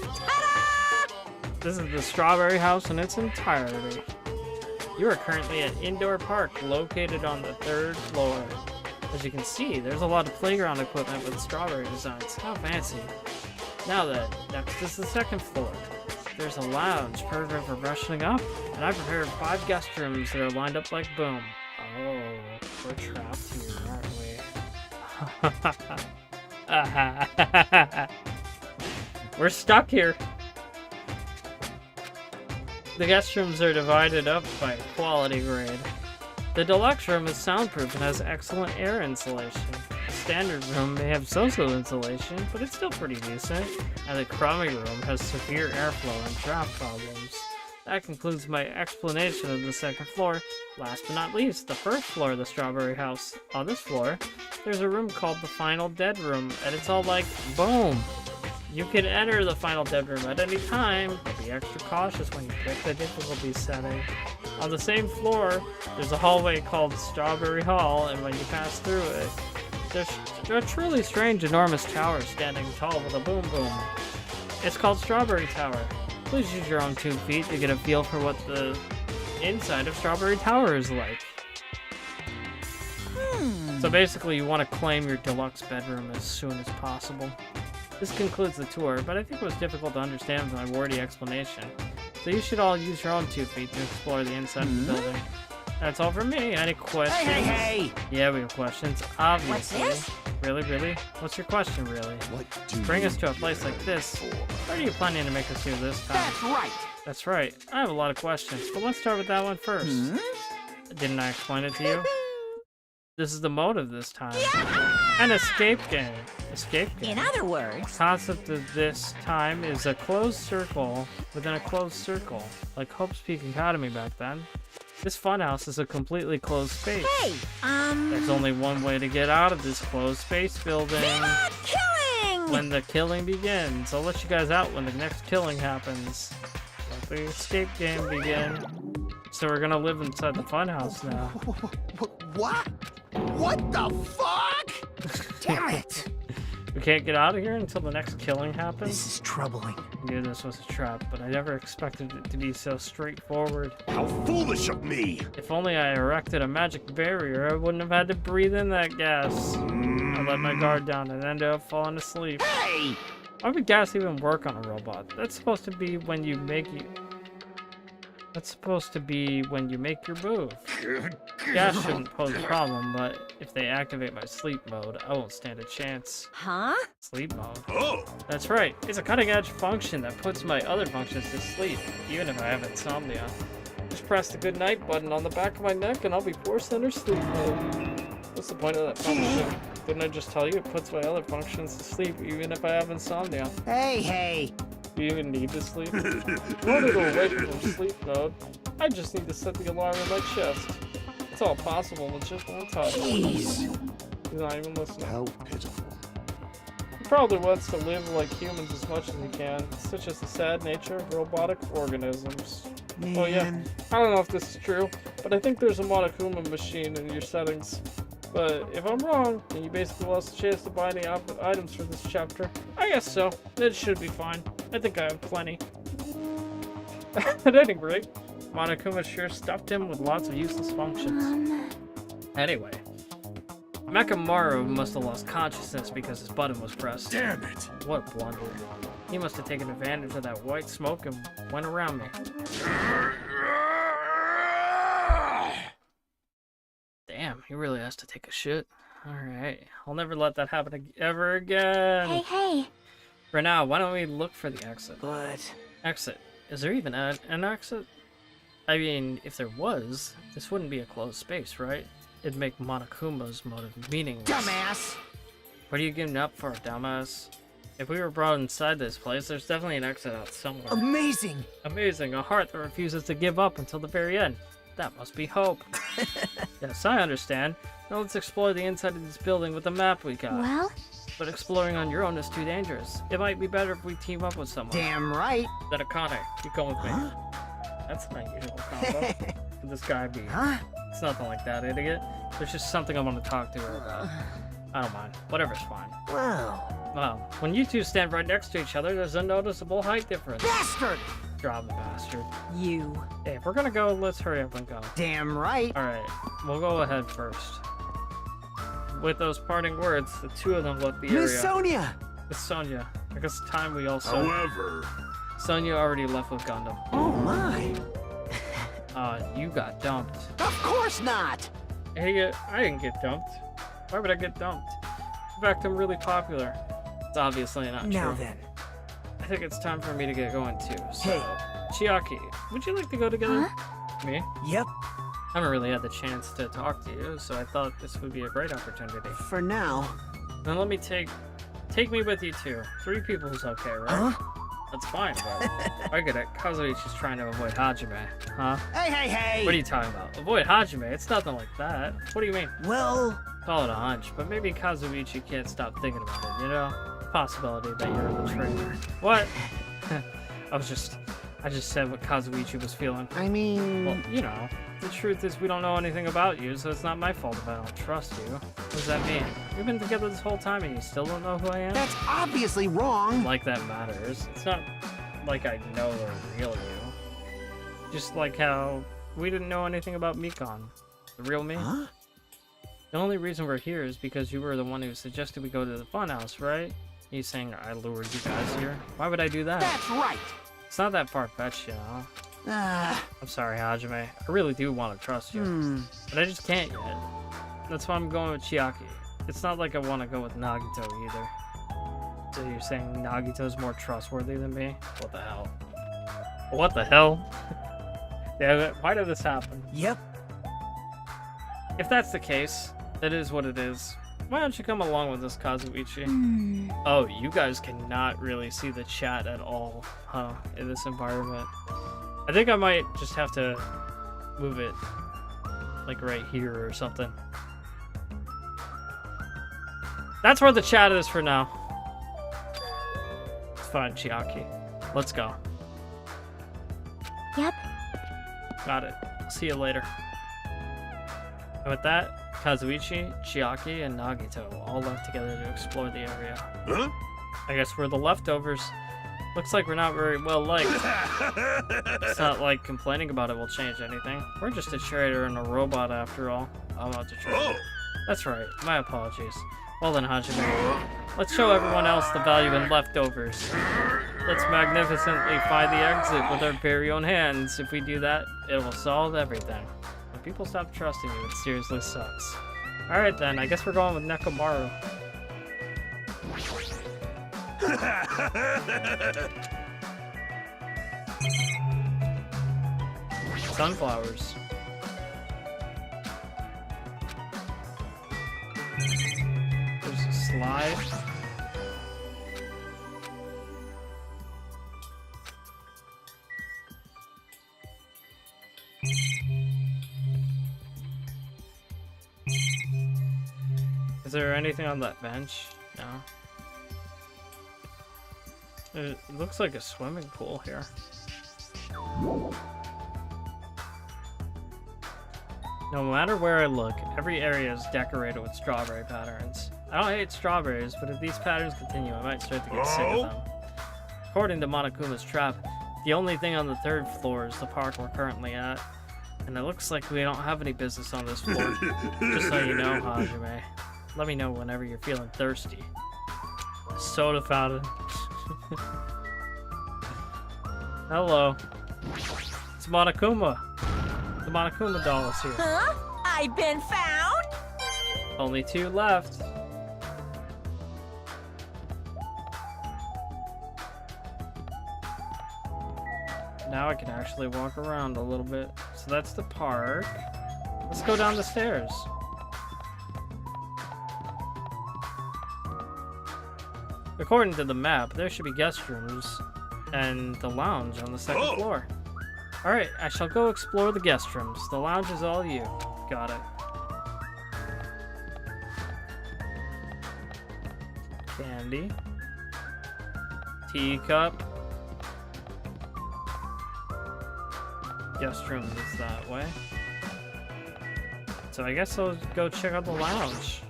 S2: Ta-da!
S1: This is the Strawberry House in its entirety. You are currently at Indoor Park, located on the 3rd floor. As you can see, there's a lot of playground equipment with strawberry designs. How fancy. Now then, next is the 2nd floor. There's a lounge perfect for freshening up, and I prepared 5 guest rooms that are lined up like boom. Oh, we're trapped here, aren't we? We're stuck here. The guest rooms are divided up by quality grade. The deluxe room is soundproof and has excellent air insulation. The standard room may have so-so insulation, but it's still pretty decent. And the crummy room has severe airflow and draft problems. That concludes my explanation of the 2nd floor. Last but not least, the 1st floor of the Strawberry House. On this floor, there's a room called the Final Dead Room, and it's all like, boom! You can enter the Final Dead Room at any time, but be extra cautious when you pick the difficulty setting. On the same floor, there's a hallway called Strawberry Hall, and when you pass through it, there's a truly strange enormous tower standing tall with a boom boom. It's called Strawberry Tower. Please use your own 2 feet to get a feel for what the inside of Strawberry Tower is like. So basically, you want to claim your deluxe bedroom as soon as possible. This concludes the tour, but I think it was difficult to understand with my wordy explanation. So you should all use your own 2 feet to explore the inside of the building. That's all from me. Any questions?
S5: Hey!
S1: Yeah, we have questions, obviously.
S2: What's this?
S1: Really? What's your question, really?
S6: What do
S1: Bring
S6: you
S1: us to a place like this. What are you planning to make us do this time?
S5: That's right.
S1: That's right. I have a lot of questions, but let's start with that one first. Didn't I explain it to you? This is the motive this time. An escape game. Escape game.
S2: In other words,
S1: Concept of this time is a closed circle within a closed circle, like Hope's Peak Academy back then. This funhouse is a completely closed space.
S2: hey,
S1: There's only one way to get out of this closed space building.
S2: not killing!
S1: When the killing begins. I'll let you guys out when the next killing happens. Let the escape game begin. So we're gonna live inside the funhouse now.
S5: What? What the fuck? Damn it!
S1: We can't get out of here until the next killing happens?
S5: This is troubling.
S1: I knew this was a trap, but I never expected it to be so straightforward.
S6: How foolish of me!
S1: If only I erected a magic barrier, I wouldn't have had to breathe in that gas. I let my guard down and ended up falling asleep.
S5: Hey!
S1: Why would gas even work on a robot? That's supposed to be when you make your move. Gas shouldn't pose a problem, but if they activate my sleep mode, I won't stand a chance.
S2: Huh?
S1: Sleep mode?
S3: Oh!
S1: That's right. It's a cutting-edge function that puts my other functions to sleep, even if I have insomnia. Just press the good night button on the back of my neck and I'll be forced to enter sleep mode. What's the point of that function? Didn't I just tell you it puts my other functions to sleep, even if I have insomnia?
S5: Hey!
S1: Do you even need to sleep? In order to awaken from sleep mode, I just need to set the alarm in my chest. It's all possible with just one touch.
S5: Jeez!
S1: He's not even listening.
S6: How pitiful.
S1: He probably wants to live like humans as much as he can. It's such as the sad nature of robotic organisms.
S5: Man.
S1: Oh yeah, I don't know if this is true, but I think there's a Monokuma machine in your settings. But if I'm wrong, then you basically lost the chance to buy any items for this chapter. I guess so. It should be fine. I think I have plenty. At any rate, Monokuma sure stuffed him with lots of useless functions. Anyway, Mechamaru must have lost consciousness because his button was pressed.
S3: Damn it!
S1: What a blunder. He must have taken advantage of that white smoke and went around me. Damn, he really has to take a shit. Alright, I'll never let that happen ever again.
S4: Hey.
S1: For now, why don't we look for the exit?
S5: But
S1: Exit. Is there even an exit? I mean, if there was, this wouldn't be a closed space, right? It'd make Monokuma's motive meaningless.
S5: dumbass.
S1: What are you giving up for, dumbass? If we were brought inside this place, there's definitely an exit out somewhere.
S5: Amazing.
S1: Amazing, a heart that refuses to give up until the very end. That must be hope. Yes, I understand. Now let's explore the inside of this building with the map we got.
S4: Well,
S1: But exploring on your own is too dangerous. It might be better if we team up with someone.
S5: Damn right.
S1: Then Akane, you come with me. That's an unusual combo. Could this guy be?
S5: Huh?
S1: It's nothing like that, idiot. There's just something I want to talk to her about. I don't mind. Whatever's fine.
S5: Wow.
S1: Well, when you two stand right next to each other, there's a noticeable height difference.
S5: Bastard.
S1: Drama bastard.
S5: You.
S1: Hey, if we're gonna go, let's hurry up and go.
S5: Damn right.
S1: Alright, we'll go ahead first. With those parting words, the two of them left the area.
S5: Miss Sonia.
S1: Miss Sonia. I guess it's time we also...
S3: However,
S1: Sonia already left with Gundam.
S5: Oh my.
S1: You got dumped.
S5: Of course not.
S1: Hey, I didn't get dumped. Why would I get dumped? In fact, I'm really popular. It's obviously not
S5: Now
S1: true.
S5: then.
S1: I think it's time for me to get going too. So,
S5: Hey.
S1: Chiaki, would you like to go together? Me?
S5: Yep.
S1: I haven't really had the chance to talk to you, so I thought this would be a great opportunity.
S5: For now.
S1: Then let me take me with you too. 3 people is okay, right?
S5: Huh?
S1: That's fine, but I get it. Kazuichi's trying to avoid Hajime, huh?
S5: Hey.
S1: What are you talking about? Avoid Hajime? It's nothing like that. What do you mean?
S5: Well,
S1: Call it a hunch, but maybe Kazuichi can't stop thinking about it, you know? Possibility that you're the traitor. What? I just said what Kazuichi was feeling.
S5: I mean,
S1: Well, you know, the truth is we don't know anything about you, so it's not my fault if I don't trust you. What does that mean? We've been together this whole time and you still don't know who I am?
S5: that's obviously wrong.
S1: Like that matters. It's not like I know or real you. Just like how we didn't know anything about Mikon. The real me.
S5: Huh?
S1: The only reason we're here is because you were the one who suggested we go to the funhouse, right? You saying I lured you guys here? Why would I do that?
S5: That's right.
S1: It's not that far-fetched, you know? I'm sorry, Hajime. I really do want to trust you. But I just can't yet. That's why I'm going with Chiaki. It's not like I want to go with Nagito either. So you're saying Nagito's more trustworthy than me? What the hell? What the hell? Yeah, why did this happen?
S5: Yep.
S1: If that's the case, it is what it is. Why don't you come along with us, Kazuichi? Oh, you guys cannot really see the chat at all, huh, in this environment. I think I might just have to move it, like right here or something. That's where the chat is for now. It's fine, Chiaki. Let's go.
S4: Yep.
S1: Got it. See you later. And with that, Kazuichi, Chiaki, and Nagito all left together to explore the area.
S3: huh?
S1: I guess we're the leftovers. Looks like we're not very well liked. It's not like complaining about it will change anything. We're just a trader and a robot after all. I'm not a trader.
S3: Oh,
S1: That's right. My apologies. Well then, Hajime, let's show everyone else the value in leftovers. Let's magnificently find the exit with our very own hands. If we do that, it will solve everything. When people stop trusting you, it seriously sucks. Alright then, I guess we're going with Nekomaru. Sunflowers. There's a slide. Is there anything on that bench? No. It looks like a swimming pool here. No matter where I look, every area is decorated with strawberry patterns. I don't hate strawberries, but if these patterns continue, I might start to get sick of them. According to Monokuma's trap, the only thing on the 3rd floor is the park we're currently at. And it looks like we don't have any business on this floor. Just so you know, Hajime. Let me know whenever you're feeling thirsty. Soda fountain. Hello. It's Monokuma. The Monokuma doll is here.
S2: Huh? I've been found?
S1: Only 2 left. Now I can actually walk around a little bit. So that's the park. Let's go down the stairs. According to the map, there should be guest rooms and the lounge on the 2nd floor. Alright, I shall go explore the guest rooms. The lounge is all you. Got it. Candy. Teacup. Guest room is that way. So I guess I'll go check out the lounge.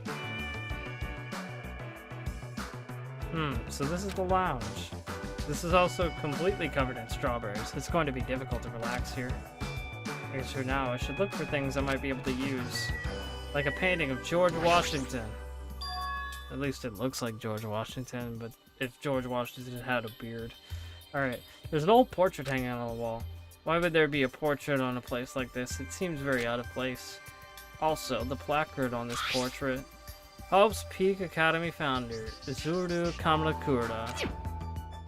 S1: So this is the lounge. This is also completely covered in strawberries. It's going to be difficult to relax here. I guess for now, I should look for things I might be able to use. Like a painting of George Washington. At least it looks like George Washington, but if George Washington had a beard. Alright, there's an old portrait hanging on the wall. Why would there be a portrait on a place like this? It seems very out of place. Also, the placard on this portrait. Hope's Peak Academy founder, Izuru Kamakura.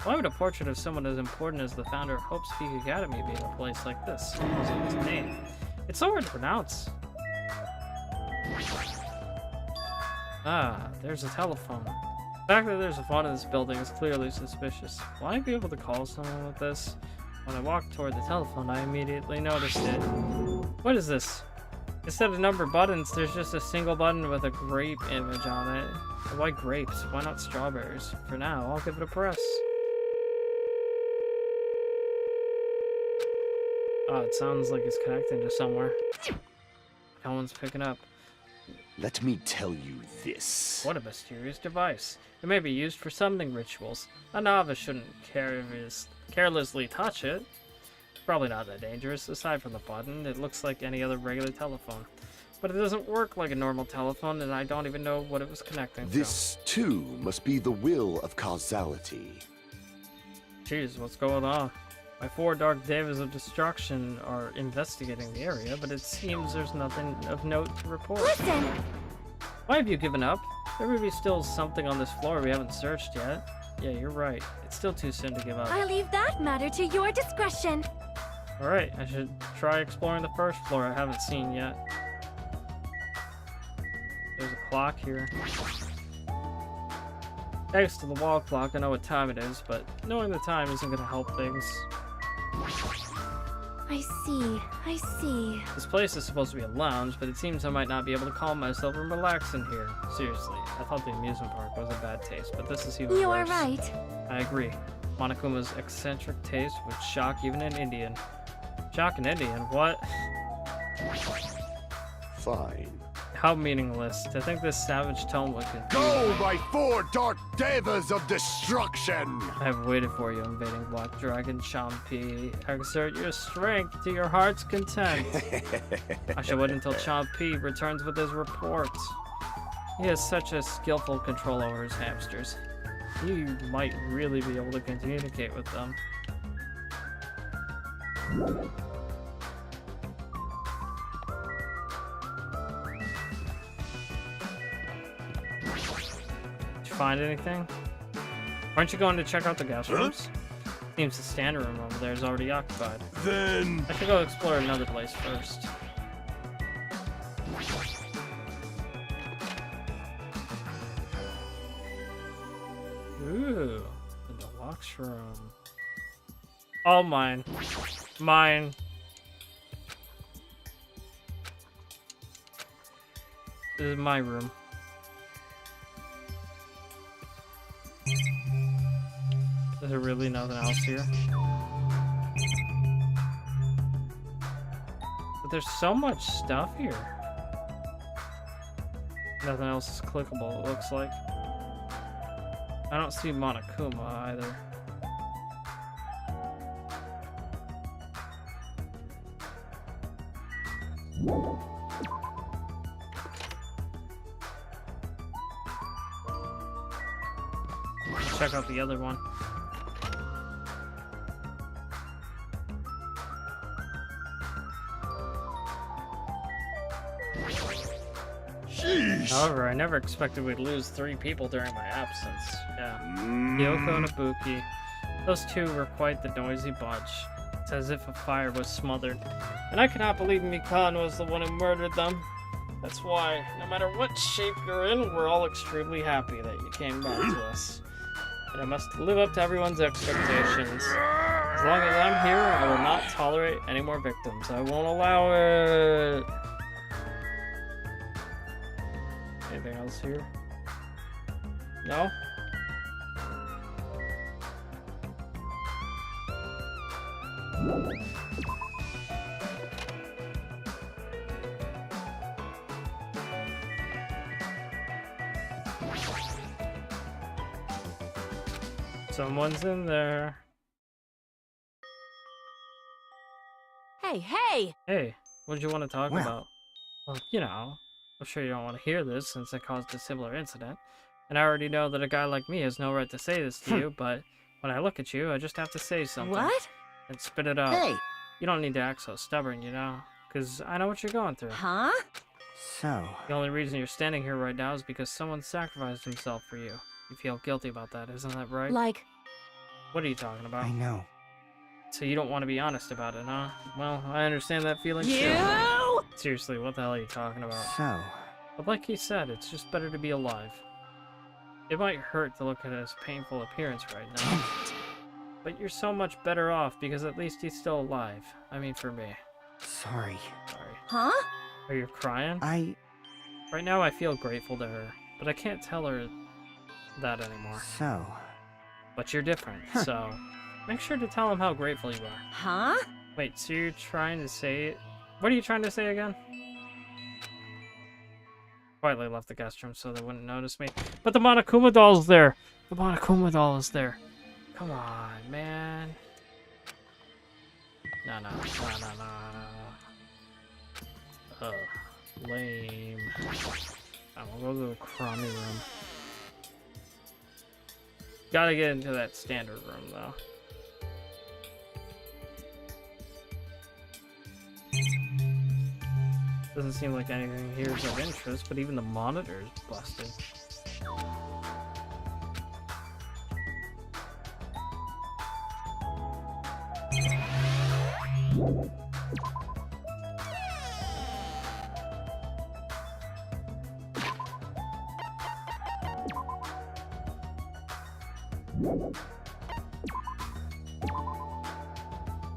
S1: Why would a portrait of someone as important as the founder of Hope's Peak Academy be in a place like this? Because of his name. It's so hard to pronounce. Ah, there's a telephone. The fact that there's a phone in this building is clearly suspicious. Will I be able to call someone with this? When I walked toward the telephone, I immediately noticed it. What is this? Instead of numbered buttons, there's just a single button with a grape image on it. Why grapes? Why not strawberries? For now, I'll give it a press. Oh, it sounds like it's connecting to somewhere. No one's picking up.
S6: Let me tell you this.
S1: What a mysterious device. It may be used for summoning rituals. A novice shouldn't carelessly touch it. Probably not that dangerous. Aside from the button, it looks like any other regular telephone. But it doesn't work like a normal telephone, and I don't even know what it was connecting to.
S6: This, too, must be the will of causality.
S1: Jeez, what's going on? My 4 Dark Devas of Destruction are investigating the area, but it seems there's nothing of note to report.
S4: Listen!
S1: Why have you given up? There may be still something on this floor we haven't searched yet. Yeah, you're right. It's still too soon to give up.
S4: I'll leave that matter to your discretion.
S1: Alright, I should try exploring the 1st floor I haven't seen yet. There's a clock here. Thanks to the wall clock, I know what time it is, but knowing the time isn't going to help things.
S4: I see.
S1: This place is supposed to be a lounge, but it seems I might not be able to calm myself and relax in here. Seriously, I thought the amusement park was a bad taste, but this is even
S4: You
S1: worse.
S4: are right.
S1: I agree. Monokuma's eccentric taste would shock even an Indian. Shock an Indian? What?
S6: Fine.
S1: How meaningless. To think this savage tone would confuse
S3: Go, my 4 Dark Devas of Destruction!
S1: I have waited for you, invading Black Dragon Champi. Exert your strength to your heart's content. I shall wait until Champi returns with his report. He has such a skillful control over his hamsters. He might really be able to communicate with them. Did you find anything? Aren't you going to check out the guest rooms? Seems the standard room over there is already occupied.
S3: Then...
S1: I should go explore another place first. Ooh, the deluxe room. All mine. Mine. This is my room. Is there really nothing else here? The there's so much stuff here. Nothing else is clickable, it looks like. I don't see Monokuma either. Check out the other one.
S3: Sheesh.
S1: However, I never expected we'd lose 3 people during my absence. Yeah. Yoko and Ibuki. Those two were quite the noisy bunch. It's as if a fire was smothered. And I cannot believe Mikan was the one who murdered them. That's why, no matter what shape you're in, we're all extremely happy that you came back to us. And I must live up to everyone's expectations. As long as I'm here, I will not tolerate any more victims. I won't allow it. Anything else here? No? Someone's in there.
S2: Hey!
S1: Hey, what did you want to talk
S5: Well.
S1: about? Well, you know, I'm sure you don't want to hear this since I caused a similar incident. And I already know that a guy like me has no right to say this to you, but when I look at you, I just have to say something.
S2: What?
S1: And spit it out.
S5: Hey,
S1: You don't need to act so stubborn, you know? Because I know what you're going through.
S2: Huh?
S5: so,
S1: The only reason you're standing here right now is because someone sacrificed himself for you. You feel guilty about that, isn't that right?
S2: Like,
S1: What are you talking about?
S5: I know.
S1: So you don't want to be honest about it, huh? Well, I understand that feeling too.
S2: you?
S1: Seriously, what the hell are you talking about?
S5: So,
S1: But like he said, it's just better to be alive. It might hurt to look at his painful appearance right now. But you're so much better off because at least he's still alive. I mean, for me.
S5: sorry.
S1: Sorry.
S2: Huh?
S1: Are you crying? Right now I feel grateful to her, but I can't tell her that anymore.
S5: So,
S1: But you're different, so make sure to tell him how grateful you are.
S2: Huh?
S1: Wait, so you're trying to say... What are you trying to say again? Quietly left the guest room so they wouldn't notice me. But the Monokuma doll's there! The Monokuma doll is there. Come on, man. No. Lame. I'm gonna go to the crummy room. Gotta get into that standard room, though. Doesn't seem like anything here is of interest, but even the monitor is busted.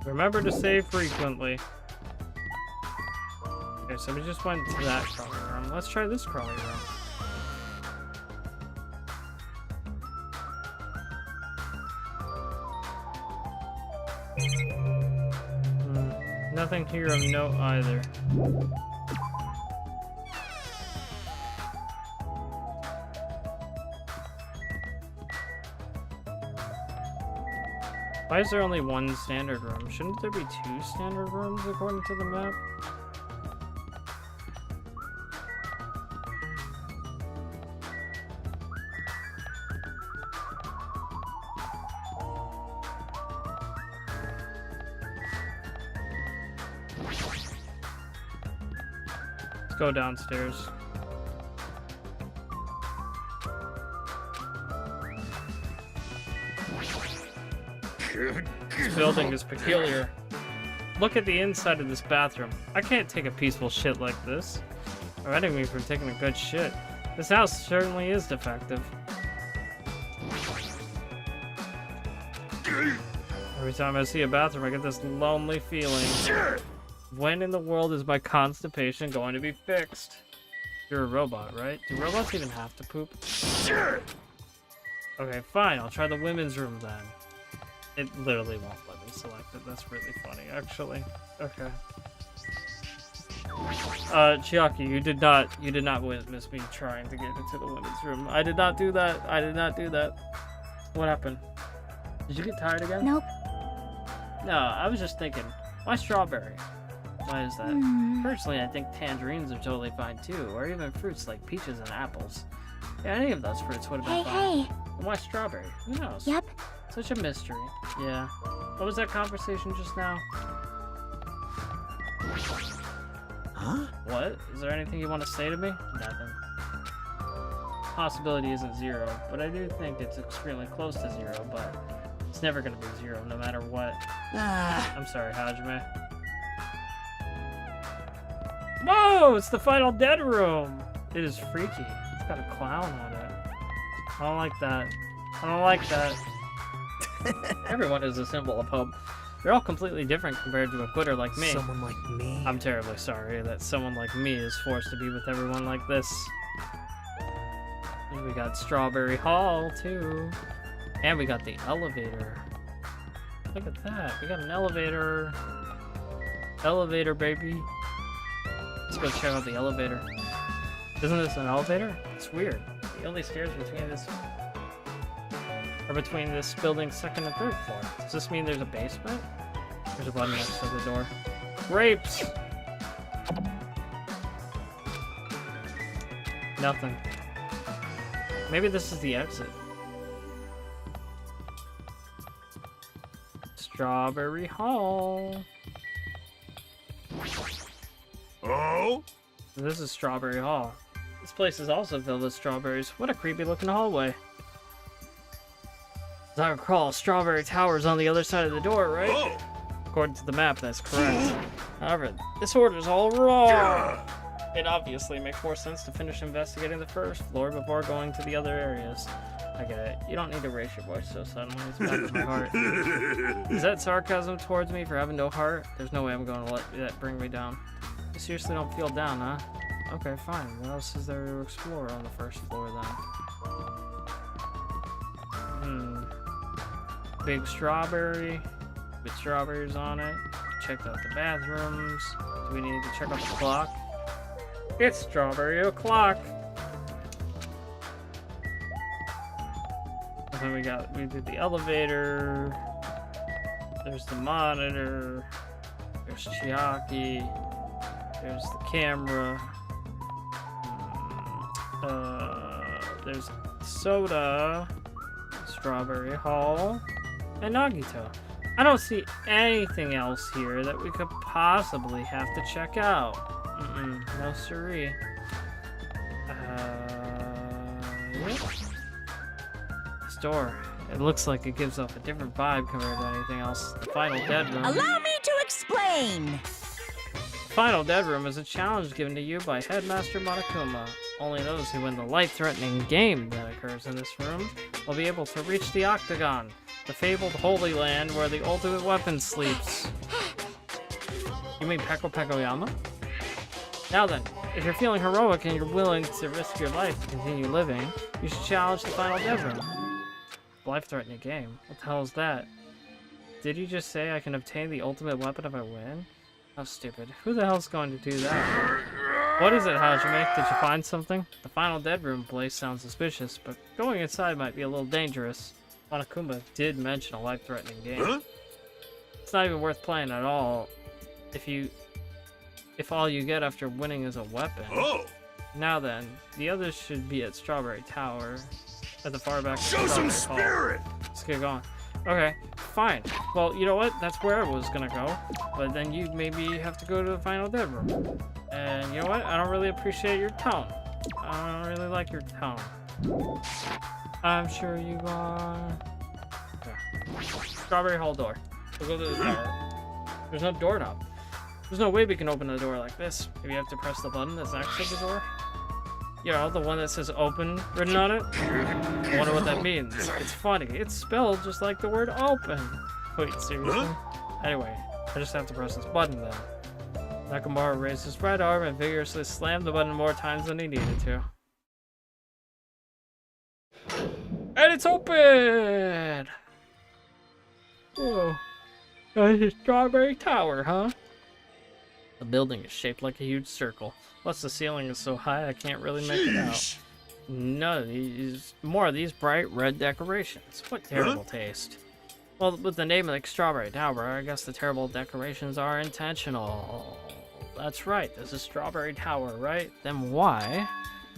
S1: Remember to save frequently. Okay, so we just went to that crawling room. Let's try this crawling room. Nothing here of note either. Why is there only one standard room? Shouldn't there be 2 standard rooms according to the map? Let's go downstairs. This building is peculiar. Look at the inside of this bathroom. I can't take a peaceful shit like this. Preventing me from taking a good shit. This house certainly is defective. Every time I see a bathroom, I get this lonely feeling. When in the world is my constipation going to be fixed? You're a robot, right? Do robots even have to poop? Okay, fine. I'll try the women's room then. It literally won't let me select it. That's really funny, actually. Okay. Chiaki, you did not witness me trying to get into the women's room. I did not do that. I did not do that. What happened? Did you get tired again?
S4: Nope.
S1: No, I was just thinking, why strawberry? Why is that? Personally, I think tangerines are totally fine too, or even fruits like peaches and apples. Yeah, any of those fruits would have been fine.
S4: Hey.
S1: And why strawberry? Who knows?
S4: Yep.
S1: Such a mystery. Yeah. What was that conversation just now?
S5: Huh?
S1: What? Is there anything you want to say to me? Nothing. Possibility isn't zero, but I do think it's extremely close to zero, but it's never going to be zero no matter what. I'm sorry, Hajime. Whoa! It's the final dead room! It is freaky. It's got a clown on it. I don't like that. I don't like that. Everyone is a symbol of hope. They're all completely different compared to a quitter like me.
S5: Someone like me.
S1: I'm terribly sorry that someone like me is forced to be with everyone like this. And we got Strawberry Hall, too. And we got the elevator. Look at that. We got an elevator. Elevator, baby. Let's go check out the elevator. Isn't this an elevator? It's weird. The only stairs between this building's second and third floor. Does this mean there's a basement? There's a button next to the door. Grapes! Nothing. Maybe this is the exit. Strawberry Hall.
S3: Oh?
S1: This is Strawberry Hall. This place is also filled with strawberries. What a creepy looking hallway. As I recall, Strawberry Tower's on the other side of the door, right?
S3: Oh!
S1: According to the map, that's correct. However, this order's all wrong. It obviously makes more sense to finish investigating the first floor before going to the other areas. I get it. You don't need to raise your voice so suddenly. It's bad with my heart. Is that sarcasm towards me for having no heart? There's no way I'm going to let that bring me down. You seriously don't feel down, huh? Okay, fine. What else is there to explore on the first floor, then? Big strawberry with strawberries on it. Checked out the bathrooms. Do we need to check out the clock? It's strawberry o'clock. And then we did the elevator. There's the monitor. There's Chiaki. There's the camera. There's soda. Strawberry Hall. And Nagito. I don't see anything else here that we could possibly have to check out. No siree. Yep. This door. It looks like it gives off a different vibe compared to anything else. The final dead room.
S2: Allow me to explain.
S1: Final dead room is a challenge given to you by Headmaster Monokuma. Only those who win the life-threatening game that occurs in this room will be able to reach the Octagon, the fabled Holy Land where the ultimate weapon sleeps. You mean Peko Pekoyama? Now then, if you're feeling heroic and you're willing to risk your life to continue living, you should challenge the final dead room. Life-threatening game? What the hell is that? Did you just say I can obtain the ultimate weapon if I win? How stupid. Who the hell's going to do that? What is it, Hajime? Did you find something? The final dead room place sounds suspicious, but going inside might be a little dangerous. Monokuma did mention a life-threatening game.
S3: Huh?
S1: It's not even worth playing at all if all you get after winning is a weapon.
S3: Oh!
S1: Now then, the others should be at Strawberry Tower, at the far back of
S3: Show some
S1: Strawberry Hall.
S3: spirit!
S1: Let's get going. Okay, fine. Well, you know what? That's where I was gonna go. But then you maybe have to go to the final dead room. And you know what? I don't really appreciate your tone. I don't really like your tone. I'm sure you are. Okay. Strawberry Hall door. We'll go to the tower. There's no doorknob. There's no way we can open the door like this. Maybe you have to press the button that's next to the door. You know, the one that says open written on it. I wonder what that means. It's funny. It's spelled just like the word open. Wait, seriously? Anyway, I just have to press this button then. Nakamura raised his right arm and vigorously slammed the button more times than he needed to. And it's open! Whoa. That's a Strawberry Tower, huh? The building is shaped like a huge circle. Plus the ceiling is so high I can't really make it out.
S3: Sheesh.
S1: None of these, more of these bright red decorations. What terrible taste. Well, with the name like Strawberry Tower, I guess the terrible decorations are intentional. That's right, this is Strawberry Tower, right? Then why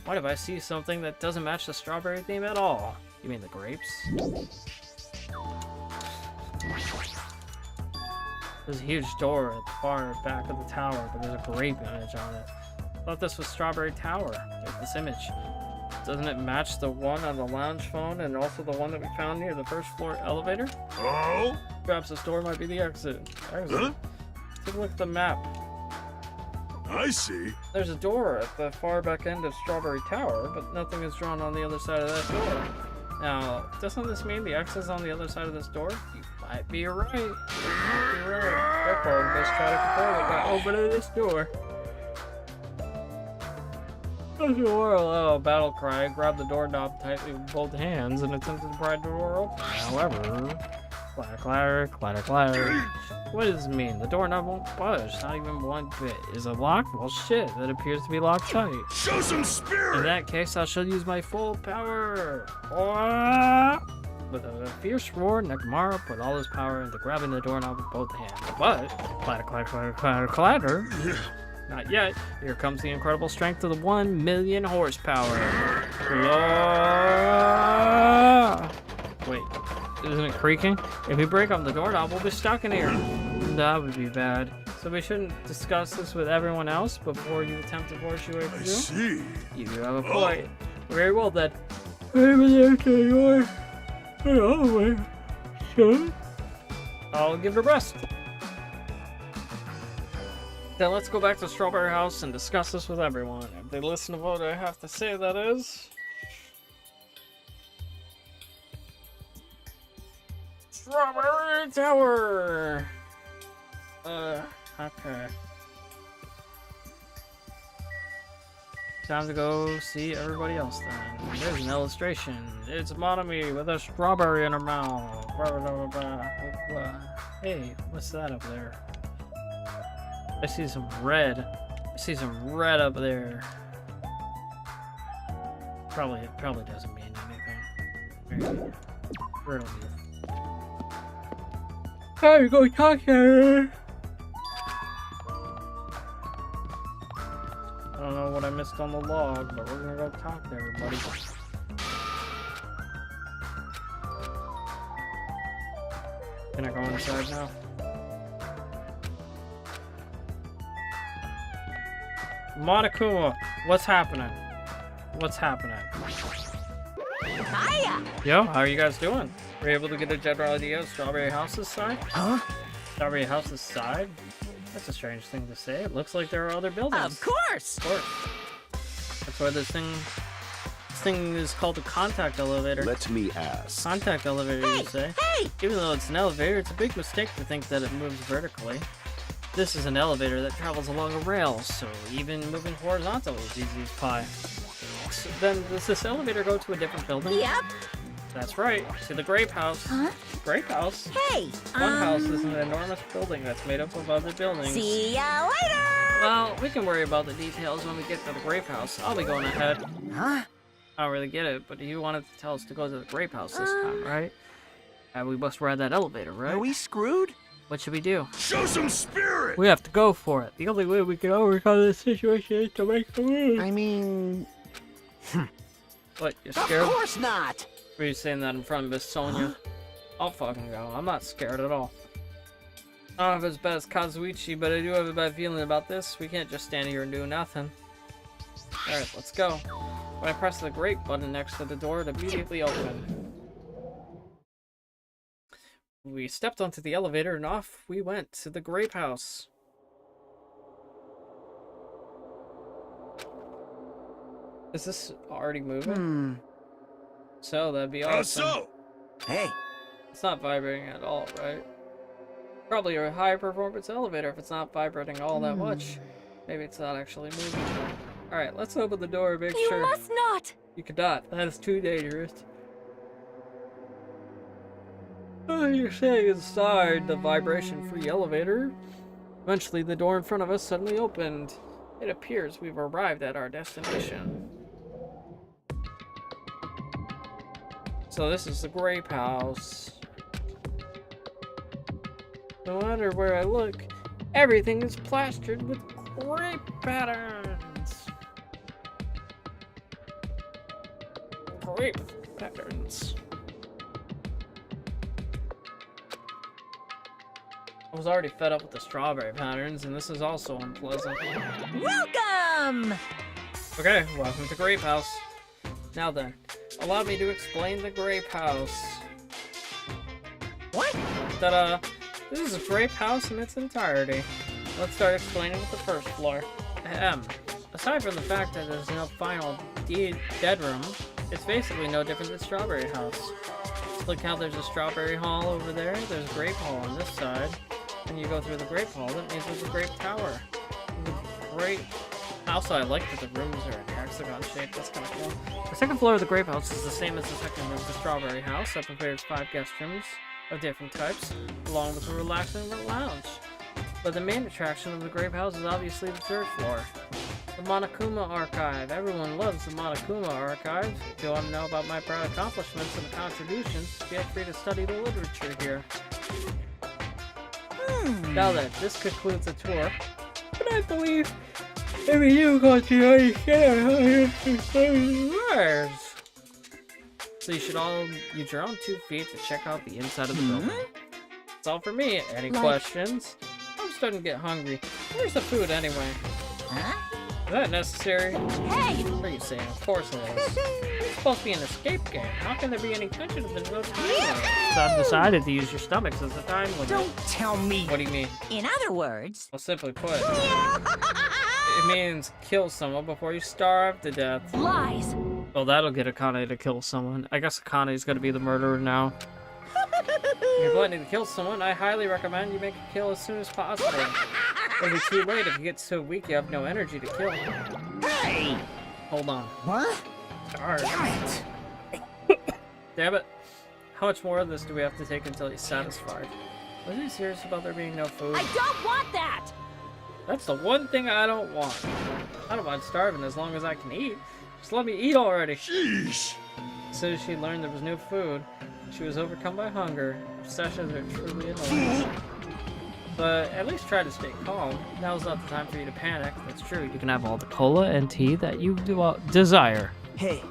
S1: do I see something that doesn't match the strawberry theme at all? You mean the grapes? There's a huge door at the far back of the tower, but there's a grape image on it. I thought this was Strawberry Tower. There's this image. Doesn't it match the one on the lounge phone and also the one that we found near the first floor elevator?
S3: Oh?
S1: Perhaps this door might be the exit.
S3: Huh?
S1: Take a look at the map.
S3: I see.
S1: There's a door at the far back end of Strawberry Tower, but nothing is drawn on the other side of that door. Now, doesn't this mean the exit is on the other side of this door? You might be right. You might be right. Therefore, we must try to control it by opening this door. Oh, battle cry. Grab the doorknob tightly with both hands and attempt to pry the door open. However, clatter, clatter, clatter, clatter. What does this mean? The doorknob won't budge, not even one bit. Is it locked? Well, shit, that appears to be locked tight.
S3: Show some
S1: In
S3: spirit!
S1: that case, I shall use my full power. With a fierce roar, Nekomara put all his power into grabbing the doorknob with both hands. But, clatter, clatter, clatter, clatter, clatter. Not yet. Here comes the incredible strength of the 1 million horsepower. Wait, isn't it creaking? If we break up the doorknob, we'll be stuck in here. That would be bad. So we shouldn't discuss this with everyone else before you attempt to force your way
S3: I
S1: through?
S3: see.
S1: You have a point. Very well then. Sure. I'll give it a rest. Then let's go back to Strawberry House and discuss this with everyone. If they listen to what I have to say, that is. Strawberry Tower! Okay. Time to go see everybody else then. There's an illustration. It's Monomi with a strawberry in her mouth. Hey, what's that up there? I see some red. I see some red up there. It probably doesn't mean anything. Where do we? Hey, go talk to her. I don't know what I missed on the log, but we're gonna go talk to everybody. Can I go inside now? Monokuma, what's happening? What's happening?
S2: Hiya!
S1: Yo, how are you guys doing? Were you able to get a general idea of Strawberry House's side?
S5: Huh?
S1: Strawberry House's side? That's a strange thing to say. It looks like there are other buildings.
S2: Of course!
S1: Of course. That's why this thing is called a contact elevator.
S6: Let me ask.
S1: Contact elevator,
S2: Hey,
S1: you say?
S2: hey!
S1: Even though it's an elevator, it's a big mistake to think that it moves vertically. This is an elevator that travels along a rail, so even moving horizontal is easy as pie. So then, does this elevator go to a different building?
S2: Yep.
S1: That's right, to the Grape House.
S2: Huh?
S1: Grape House?
S2: Hey!
S1: One house is an enormous building that's made up of other buildings.
S2: See ya later!
S1: Well, we can worry about the details when we get to the Grape House. I'll be going ahead.
S5: Huh?
S1: I don't really get it, but you wanted to tell us to go to the Grape House this time, right? We must ride that elevator, right?
S5: Are we screwed?
S1: What should we do?
S3: Show some spirit!
S1: We have to go for it. The only way we can overcome this situation is to make the move.
S5: I mean,
S1: What, you're
S5: of
S1: scared?
S5: course not.
S1: Were you saying that in front of Miss Sonia? I'll fucking go. I'm not scared at all. I don't know if it's as bad as Kazuichi, but I do have a bad feeling about this. We can't just stand here and do nothing. Alright, let's go. When I press the grate button next to the door, it immediately opened. We stepped onto the elevator and off we went to the Grape House. Is this already moving? So that'd be
S3: How
S1: awesome.
S3: so?
S5: Hey,
S1: It's not vibrating at all, right? Probably a high performance elevator if it's not vibrating all that much. Maybe it's not actually moving. Alright, let's open the door and make
S4: You
S1: sure.
S4: must not!
S1: You cannot. That is too dangerous. Oh, you're saying inside the vibration-free elevator? Eventually, the door in front of us suddenly opened. It appears we've arrived at our destination. So this is the grape house. No matter where I look, everything is plastered with grape patterns. Grape patterns. I was already fed up with the strawberry patterns, and this is also unpleasant.
S2: Welcome!
S1: Okay, welcome to Grape House. Now then, allow me to explain the Grape House.
S2: What?
S1: Ta-da! This is a Grape House in its entirety. Let's start explaining with the first floor. Ahem. Aside from the fact that there's no final dead room, it's basically no different than Strawberry House. Look how there's a Strawberry Hall over there, there's a Grape Hall on this side. When you go through the Grape Hall, that means there's a Grape Tower. The Grape... Also, I like that the rooms are in hexagon shape, that's kind of cool. The second floor of the Grape House is the same as the second room of the Strawberry House. That prepares 5 guest rooms of different types, along with a relaxing lounge. But the main attraction of the Grape House is obviously the third floor. The Monokuma Archive. Everyone loves the Monokuma Archive. If you want to know about my proud accomplishments and contributions, feel free to study the literature here. Now then, this concludes the tour. But I believe maybe you got to understand words. So you should all use your own 2 feet to check out the inside of the building. That's all for me. Any questions? I'm starting to get hungry. Where's the food anyway?
S2: Huh?
S1: Is that necessary?
S2: Hey!
S1: What are you saying? Of course it is. It's supposed to be an escape game. How can there be any tension if there's no time limit? So I've decided to use your stomachs as a time limit.
S5: Don't tell me.
S1: What do you mean?
S2: In other words...
S1: Well, simply put, it means kill someone before you starve to death.
S4: Lies.
S1: Well, that'll get Akane to kill someone. I guess Akane's gonna be the murderer now. If you're planning to kill someone, I highly recommend you make a kill as soon as possible. It'll be too late if you get so weak you have no energy to kill.
S5: Hey!
S1: Hold on.
S5: What?
S1: Darn.
S5: Damn it!
S1: Damn it. How much more of this do we have to take until he's satisfied? Was he serious about there being no food?
S4: I don't want that!
S1: That's the one thing I don't want. I don't mind starving as long as I can eat. Just let me eat already.
S3: Sheesh.
S1: As soon as she learned there was no food, she was overcome by hunger. Obsessions are truly annoying. But at least try to stay calm. Now's not the time for you to panic. That's true. You can have all the cola and tea that you desire.
S5: Hey,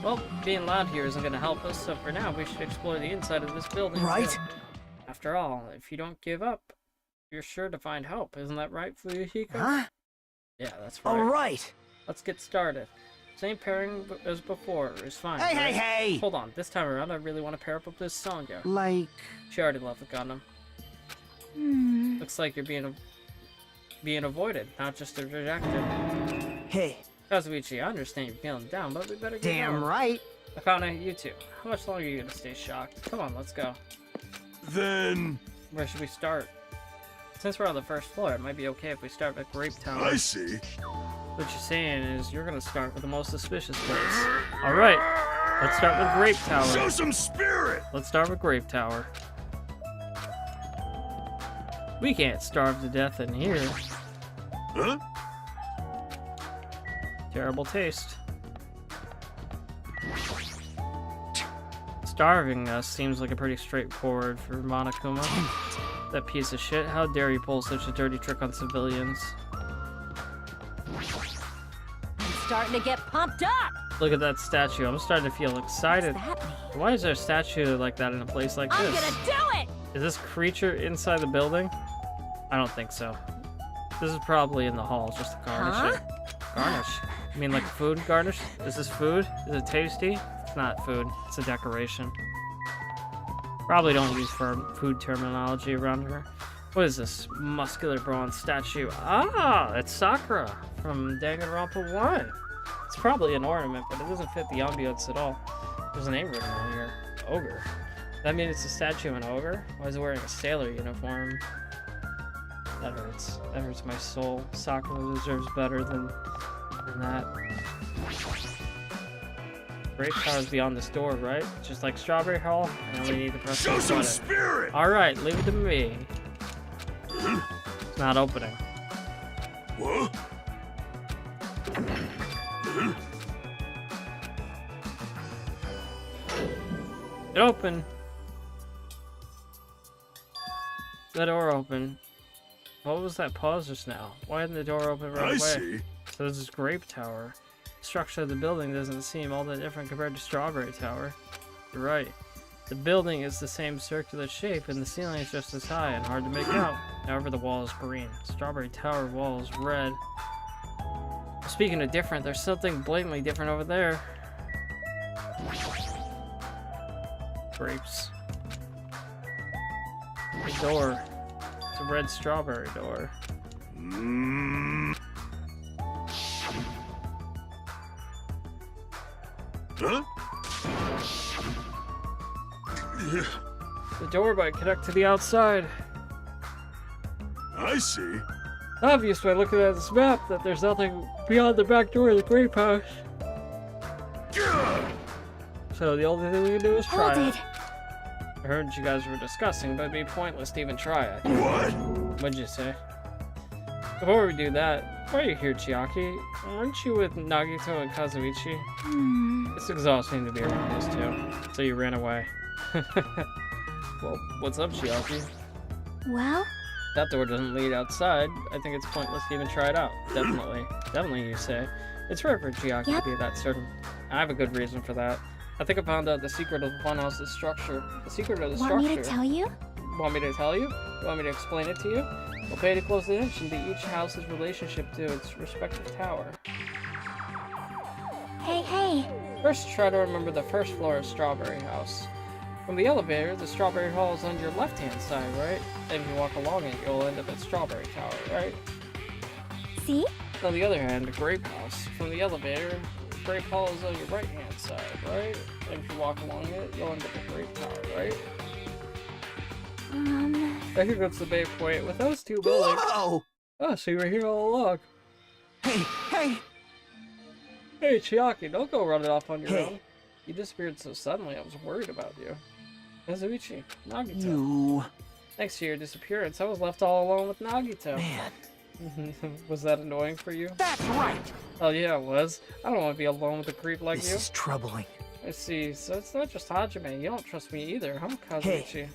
S1: Well, being loud here isn't going to help us, so for now we should explore the inside of this building.
S5: right?
S1: too. After all, if you don't give up, you're sure to find help. Isn't that right, Fuyuhiko?
S5: Huh?
S1: Yeah, that's right.
S5: Alright.
S1: Let's get started. Same pairing as before is fine.
S5: Hey,
S1: right?
S5: hey, hey!
S1: Hold on, this time around I really want to pair up with this Sonya.
S5: Like...
S1: She already left the Gundam. Looks like you're being avoided, not just rejected.
S5: Hey,
S1: Kazuichi, I understand you're feeling down, but we better get
S5: damn
S1: going.
S5: right.
S1: Akane, you too. How much longer are you gonna stay shocked? Come on, let's go.
S3: Then
S1: Where should we start? Since we're on the first floor, it might be okay if we start with Grape Tower.
S3: I see.
S1: What you're saying is you're gonna start with the most suspicious place. Alright, let's start with Grape Tower.
S3: Show some spirit.
S1: Let's start with Grape Tower. We can't starve to death in here.
S3: Huh?
S1: Terrible taste. Starving us seems like a pretty straightforward for Monokuma. That piece of shit, how dare you pull such a dirty trick on civilians?
S4: I'm starting to get pumped up!
S1: Look at that statue, I'm starting to feel excited.
S4: What's that mean?
S1: Why is there a statue like that in a place like
S4: I'm
S1: this?
S4: gonna do it!
S1: Is this creature inside the building? I don't think so. This is probably in the hall, just to garnish it. Garnish? You mean like food garnish? Is this food? Is it tasty? It's not food, it's a decoration. Probably don't use food terminology around here. What is this? Muscular bronze statue. Ah, it's Sakura from Danganronpa 1. It's probably an ornament, but it doesn't fit the ambiance at all. There's a name written on here. Ogre. That means it's a statue of an ogre? Why is it wearing a sailor uniform? That hurts. That hurts my soul. Sakura deserves better than that. Grape Tower's beyond this door, right? Just like Strawberry Hall, I only need to press
S3: Show
S1: the
S3: some
S1: button.
S3: spirit.
S1: Alright, leave it to me. It's not opening.
S3: What?
S1: It opened. The door open. What was that pause just now? Why didn't the door open right
S3: I
S1: away?
S3: see.
S1: So this is Grape Tower. The structure of the building doesn't seem all that different compared to Strawberry Tower. You're right. The building is the same circular shape and the ceiling is just as high and hard to make out. However, the wall is green. Strawberry Tower wall is red. Speaking of different, there's something blatantly different over there. Grapes. The door. It's a red strawberry door.
S3: Huh?
S1: The door might connect to the outside.
S3: I see.
S1: Obvious by looking at this map that there's nothing beyond the back door of the grape house.
S3: Gah!
S1: So the only thing we can do is try
S4: Hold
S1: it.
S4: it.
S1: I heard you guys were discussing, but it'd be pointless to even try it.
S3: What?
S1: What'd you say? Before we do that, why are you here, Chiaki? Aren't you with Nagito and Kazuichi? It's exhausting to be around those two, so you ran away. Well, what's up, Chiaki?
S4: Well,
S1: That door doesn't lead outside. I think it's pointless to even try it out. Definitely. Definitely, you say. It's rare for Chiaki
S4: Yep.
S1: to be that certain. I have a good reason for that. I think I found out the secret of the funhouse's structure. The secret of the
S4: want
S1: structure.
S4: me to tell you?
S1: Want me to tell you? You want me to explain it to you? Well, pay close attention to each house's relationship to its respective tower.
S4: Hey, hey.
S1: First, try to remember the first floor of Strawberry House. From the elevator, the Strawberry Hall is on your left-hand side, right? And if you walk along it, you'll end up at Strawberry Tower, right?
S4: See?
S1: On the other hand, the Grape House. From the elevator, Grape Hall is on your right-hand side, right? And if you walk along it, you'll end up at Grape Tower, right? I think that's the main point. With those two buildings...
S5: Whoa!
S1: Oh, so you were here all along.
S5: Hey, hey!
S1: Hey, Chiaki, don't go running off on your
S5: Hey.
S1: own. You disappeared so suddenly, I was worried about you. Kazuichi, Nagito.
S5: You...
S1: Thanks to your disappearance, I was left all alone with Nagito.
S5: Man,
S1: Was that annoying for you?
S5: that's right!
S1: Oh yeah, it was. I don't want to be alone with a creep like
S5: This
S1: you.
S5: is troubling.
S1: I see, so it's not just Hajime. You don't trust me either, huh, Kazuichi?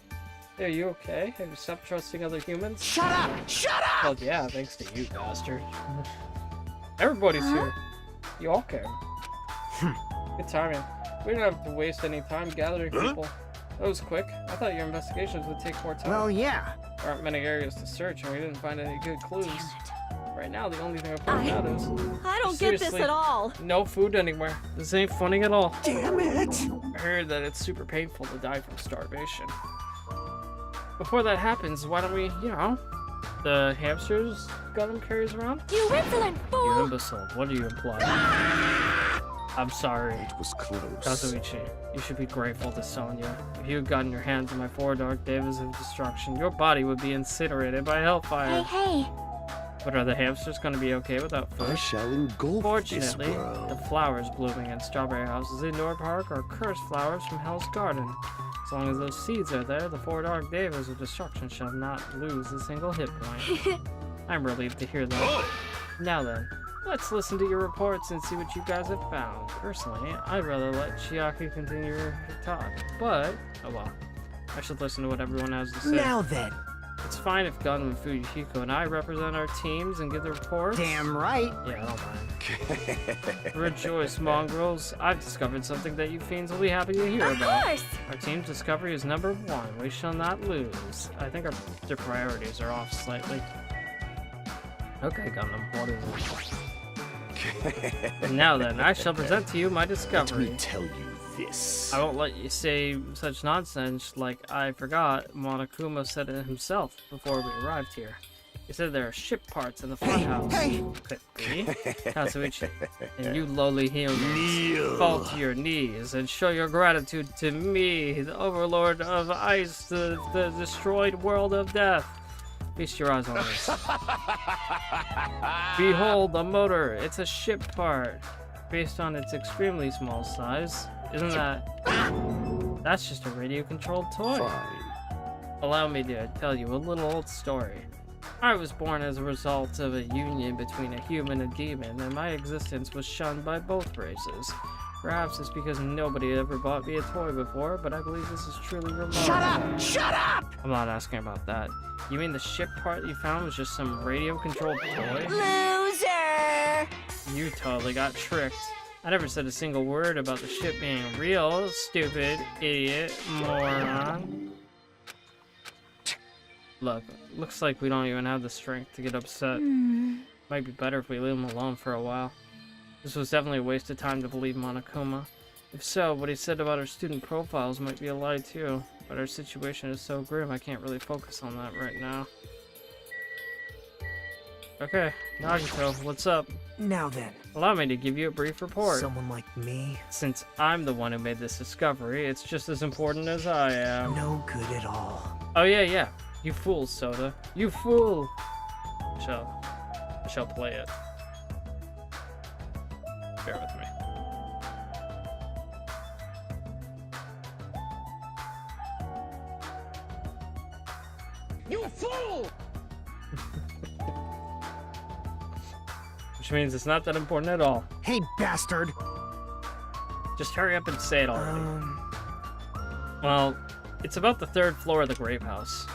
S1: Hey, are you okay? Have you stopped trusting other humans?
S5: Shut up! Shut up!
S1: Well, yeah, thanks to you, bastard. Everybody's here. You all came. Good timing. We didn't have to waste any time gathering people. That was quick. I thought your investigations would take more time.
S5: Well, yeah.
S1: There aren't many areas to search, and we didn't find any good clues. Right now, the only thing I found out is
S2: I don't get this
S1: seriously,
S2: at all.
S1: no food anywhere. This ain't funny at all.
S5: Damn it!
S1: I heard that it's super painful to die from starvation. Before that happens, why don't we, you know, the hamsters Gundam carries around?
S4: You insolent
S1: You
S4: fool!
S1: imbecile, what do you imply? I'm sorry,
S6: It was close.
S1: Kazuichi. You should be grateful to Sonya. If you had gotten your hands on my four dark devas of destruction, your body would be incinerated by
S4: Hey,
S1: hellfire.
S4: hey.
S1: But are the hamsters going to be okay without
S6: I
S1: food?
S6: shall engulf this
S1: Fortunately, the
S6: world.
S1: flowers blooming in Strawberry House's indoor park are cursed flowers from Hell's Garden. As long as those seeds are there, the four dark devas of destruction shall not lose a single hit point. I'm relieved to hear that.
S3: Oh!
S1: Now then, let's listen to your reports and see what you guys have found. Personally, I'd rather let Chiaki continue her talk, but, oh well. I should listen to what everyone has to say.
S5: Now then.
S1: It's fine if Gun and Fujihiko and I represent our teams and give the reports.
S5: Damn right.
S1: Yeah, I don't mind. Rejoice, mongrels. I've discovered something that you fiends will be happy to hear
S4: Of
S1: about.
S4: course!
S1: Our team's discovery is number one. We shall not lose. I think their priorities are off slightly. Okay, Gundam, what is it? And now then, I shall present to you my
S6: Let
S1: discovery.
S6: me tell you this.
S1: I won't let you say such nonsense like I forgot Monokuma said it himself before we arrived here. He said there are ship parts in the funhouse.
S5: Hey!
S1: Could be. Katsuichi, and you lowly humans,
S3: Kneel.
S1: fall to your knees and show your gratitude to me, the overlord of ice, the destroyed world of death. Feast your eyes on this. Behold, the motor. It's a ship part. Based on its extremely small size. Isn't that... That's just a radio-controlled toy.
S6: Fine.
S1: Allow me to tell you a little old story. I was born as a result of a union between a human and a demon, and my existence was shunned by both races. Perhaps it's because nobody ever bought me a toy before, but I believe this is truly remarkable.
S5: Shut up! Shut up!
S1: I'm not asking about that. You mean the ship part you found was just some radio-controlled toy?
S2: Loser!
S1: You totally got tricked. I never said a single word about the ship being real, stupid, idiot, moron. Look, looks like we don't even have the strength to get upset. Might be better if we leave him alone for a while. This was definitely a waste of time to believe Monokuma. If so, what he said about our student profiles might be a lie too. But our situation is so grim, I can't really focus on that right now. Okay, Nagito, what's up?
S5: Now then,
S1: Allow me to give you a brief report.
S5: someone like me,
S1: Since I'm the one who made this discovery, it's just as important as I am.
S5: no good at all.
S1: Oh yeah. You fool, Soda. You fool! I shall play it. Bear with me.
S5: You fool!
S1: Which means it's not that important at all.
S5: Hey, bastard!
S1: Just hurry up and say it already. Well, it's about the 3rd floor of the Grape House.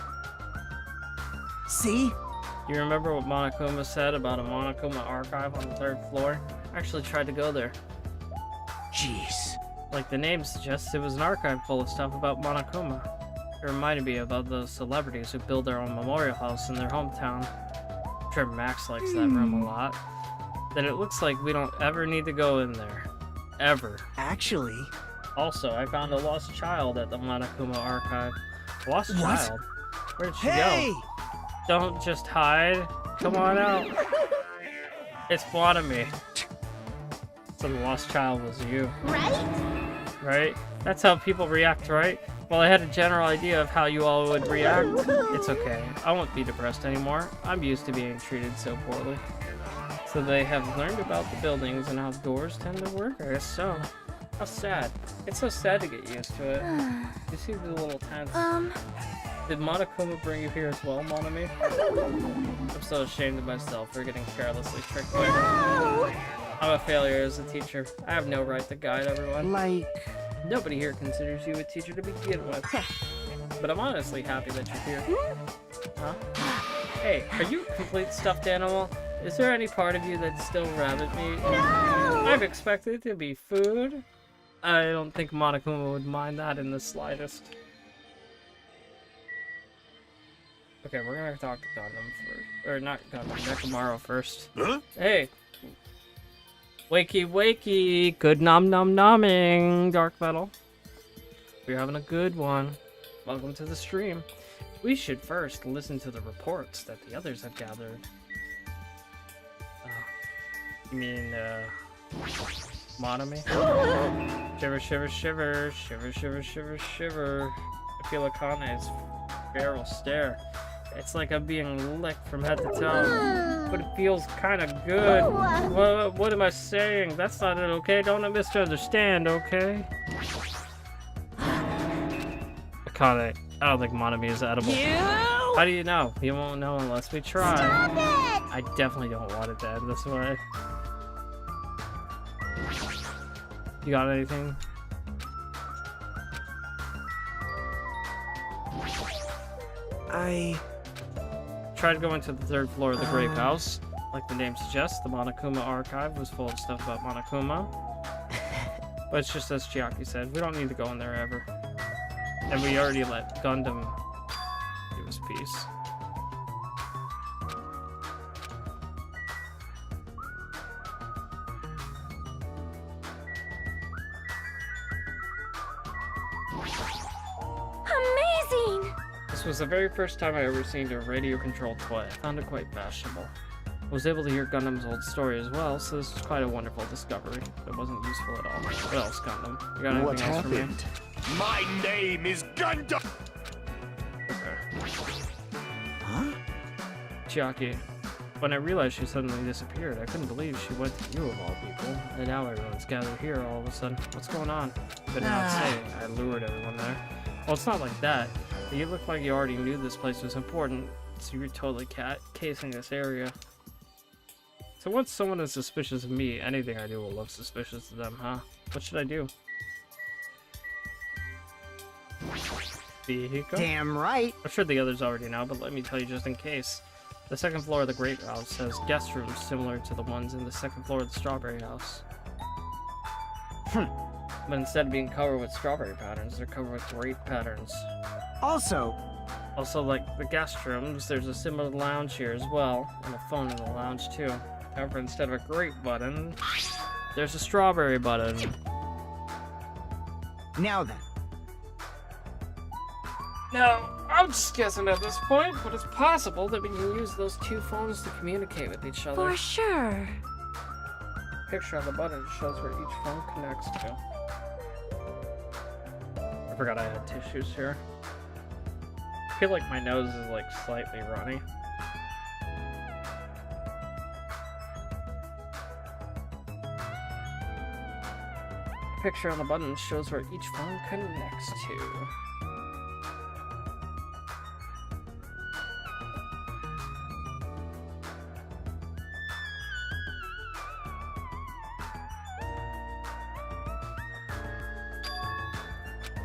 S5: See?
S1: You remember what Monokuma said about a Monokuma archive on the 3rd floor? I actually tried to go there.
S5: Jeez.
S1: Like the name suggests, it was an archive full of stuff about Monokuma. It reminded me about those celebrities who build their own memorial house in their hometown. I'm sure Max likes that room a lot. Then it looks like we don't ever need to go in there. Ever.
S5: Actually,
S1: Also, I found a lost child at the Monokuma archive. Lost
S5: What?
S1: child? Where did she
S5: hey!
S1: go? Don't just hide. Come on out. It's Wanami. So the lost child was you,
S7: Right?
S1: right? That's how people react, right? Well, I had a general idea of how you all would react. It's okay. I won't be depressed anymore. I'm used to being treated so poorly. So they have learned about the buildings and how doors tend to work? I guess so. How sad. It's so sad to get used to it. You see the little tense. Did Monokuma bring you here as well, Monami? I'm so ashamed of myself for getting carelessly tricked by her. I'm a failure as a teacher. I have no right to guide everyone.
S5: Like,
S1: Nobody here considers you a teacher to begin with. But I'm honestly happy that you're here. Huh? Hey, are you a complete stuffed animal? Is there any part of you that's still rabbit meat?
S7: No!
S1: I've expected it to be food. I don't think Monokuma would mind that in the slightest. Okay, we're gonna talk to Gundam first. Or not Gundam, Nekomaru first.
S3: Huh?
S1: Hey! Wakey wakey! Good nom nom nomming, Dark Metal. We're having a good one. Welcome to the stream. We should first listen to the reports that the others have gathered. You mean, Monami? Shiver, shiver, shiver, shiver, shiver, shiver, shiver. I feel Akane's feral stare. It's like I'm being licked from head to toe, but it feels kind of good. What am I saying? That's not it, okay? Don't misunderstand, okay? Akane, I don't think Monami is edible. How do you know? You won't know unless we try.
S7: Stop it!
S1: I definitely don't want it to end this way. You got anything?
S5: I
S1: Tried going to the 3rd floor of the Grape House. Like the name suggests, the Monokuma archive was full of stuff about Monokuma. But it's just as Chiaki said, we don't need to go in there ever. And we already let Gundam do his piece.
S4: Amazing!
S1: This was the very first time I ever seen a radio-controlled toy. I found it quite fashionable. I was able to hear Gundam's old story as well, so this was quite a wonderful discovery. It wasn't useful at all. What else, Gundam? You got anything
S6: What
S1: else for me?
S6: happened?
S3: My name is Gundam!
S1: Okay.
S5: huh?
S1: Chiaki, when I realized she suddenly disappeared, I couldn't believe she went to you of all people. And now everyone's gathered here all of a sudden. What's going on? You better not say I lured everyone there. Well, it's not like that. You look like you already knew this place was important So you're totally casing this area. So once someone is suspicious of me, anything I do will look suspicious to them, huh? What should I do? Vehicle?
S5: Damn right.
S1: I'm sure the others already know, but let me tell you just in case. The second floor of the Grape House has guest rooms similar to the ones in the second floor of the Strawberry House. But instead of being covered with strawberry patterns, they're covered with grape patterns.
S5: Also,
S1: Like the guest rooms, there's a similar lounge here as well, and a phone in the lounge too. However, instead of a grape button, there's a strawberry button.
S5: now then.
S1: Now, I'm just guessing at this point, but it's possible that we can use those two phones to communicate with each other.
S4: For sure.
S1: Picture on the button shows where each phone connects to. I forgot I had tissues here. I feel like my nose is like slightly runny. Picture on the button shows where each phone connects to.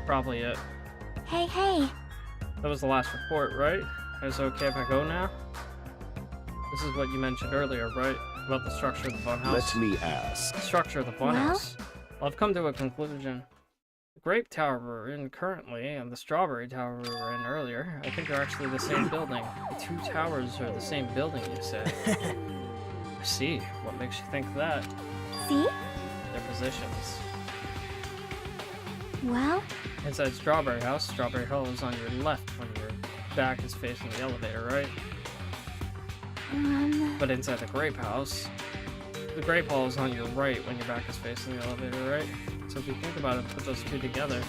S1: Probably it.
S4: Hey, hey.
S1: That was the last report, right? Is it okay if I go now? This is what you mentioned earlier, right? About the structure of the funhouse.
S6: Let me ask.
S1: The structure of the funhouse. Well, I've come to a conclusion. The Grape Tower we're in currently and the Strawberry Tower we were in earlier, I think they're actually the same building. The two towers are the same building, you said. I see. What makes you think that?
S4: See?
S1: Their positions.
S4: Well,
S1: Inside Strawberry House, Strawberry Hall is on your left when your back is facing the elevator, right? But inside the Grape House, the Grape Hall is on your right when your back is facing the elevator, right? So if you think about it and put those two together,